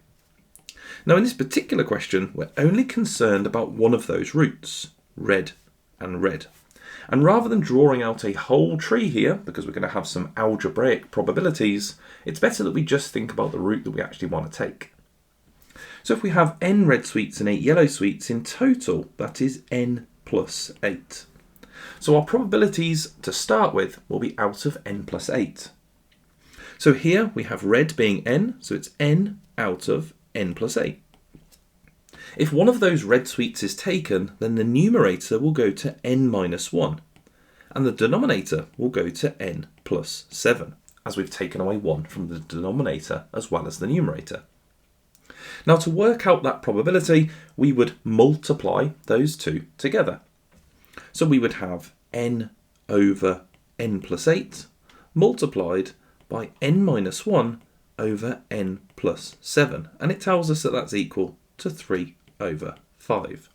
Now in this particular question, we're only concerned about one of those roots, red and red. And rather than drawing out a whole tree here, because we're going to have some algebraic probabilities, it's better that we just think about the route that we actually want to take. So if we have n red sweets and 8 yellow sweets, in total, that is n plus 8. So our probabilities to start with will be out of n plus 8. So here we have red being n, so it's n out of n plus 8. If one of those red sweets is taken, then the numerator will go to n minus 1, and the denominator will go to n plus 7, as we've taken away 1 from the denominator as well as the numerator. Now to work out that probability, we would multiply those two together. So we would have n over n plus 8 multiplied by n minus 1 over n plus 7, and it tells us that that's equal to 3 over 5.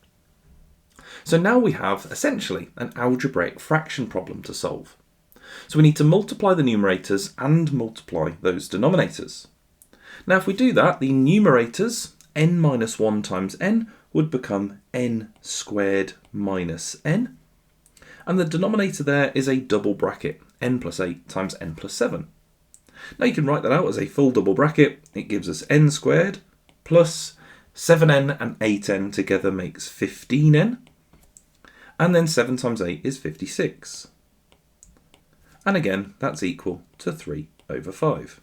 So now we have essentially an algebraic fraction problem to solve. So we need to multiply the numerators and multiply those denominators. Now if we do that, the numerators, n minus 1 times n, would become n squared minus n. And the denominator there is a double bracket, n plus 8 times n plus 7. Now you can write that out as a full double bracket. It gives us n squared plus 7n and 8n together makes 15n. And then 7 times 8 is 56. And again, that's equal to 3 over 5.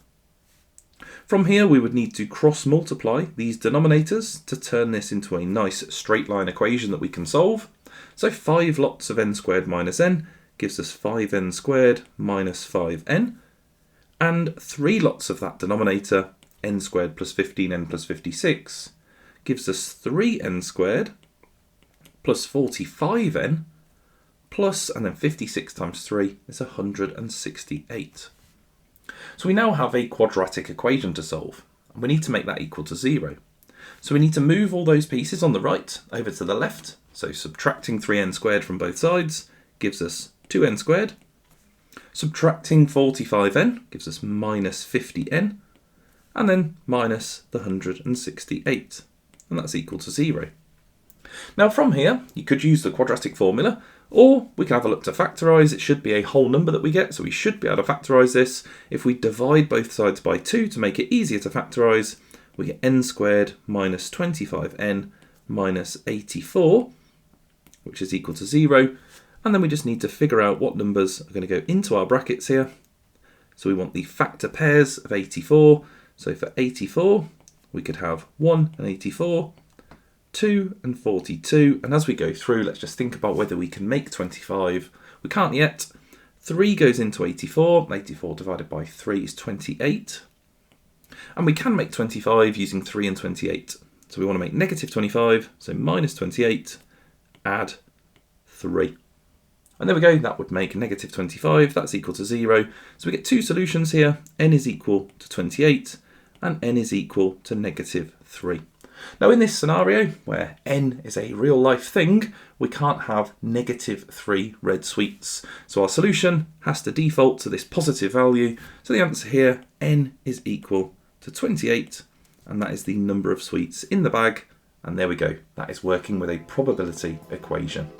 From here, we would need to cross multiply these denominators to turn this into a nice straight line equation that we can solve. So 5 lots of n squared minus n gives us 5n squared minus 5n. And 3 lots of that denominator, n squared plus 15n plus 56, gives us 3n squared plus 45n plus, and then 56 times 3 is 168. So we now have a quadratic equation to solve, and we need to make that equal to 0. So we need to move all those pieces on the right over to the left. So subtracting 3n squared from both sides gives us 2n squared. Subtracting 45n gives us minus 50n. And then minus the 168. And that's equal to 0. Now from here, you could use the quadratic formula, or we can have a look to factorise. It should be a whole number that we get, so we should be able to factorise this. If we divide both sides by 2 to make it easier to factorise, we get n squared minus 25n minus 84, which is equal to 0. And then we just need to figure out what numbers are going to go into our brackets here. So we want the factor pairs of 84. So for 84, we could have 1 and 84, 2 and 42. And as we go through, let's just think about whether we can make 25. We can't yet. 3 goes into 84. 84 divided by 3 is 28. And we can make 25 using 3 and 28. So we want to make negative 25, so minus 28, add 3. And there we go, that would make negative 25, that's equal to 0. So we get 2 solutions here, n is equal to 28, and n is equal to negative 3. Now in this scenario, where n is a real life thing, we can't have negative 3 red sweets. So our solution has to default to this positive value. So the answer here, n is equal to 28, and that is the number of sweets in the bag. And there we go, that is working with a probability equation.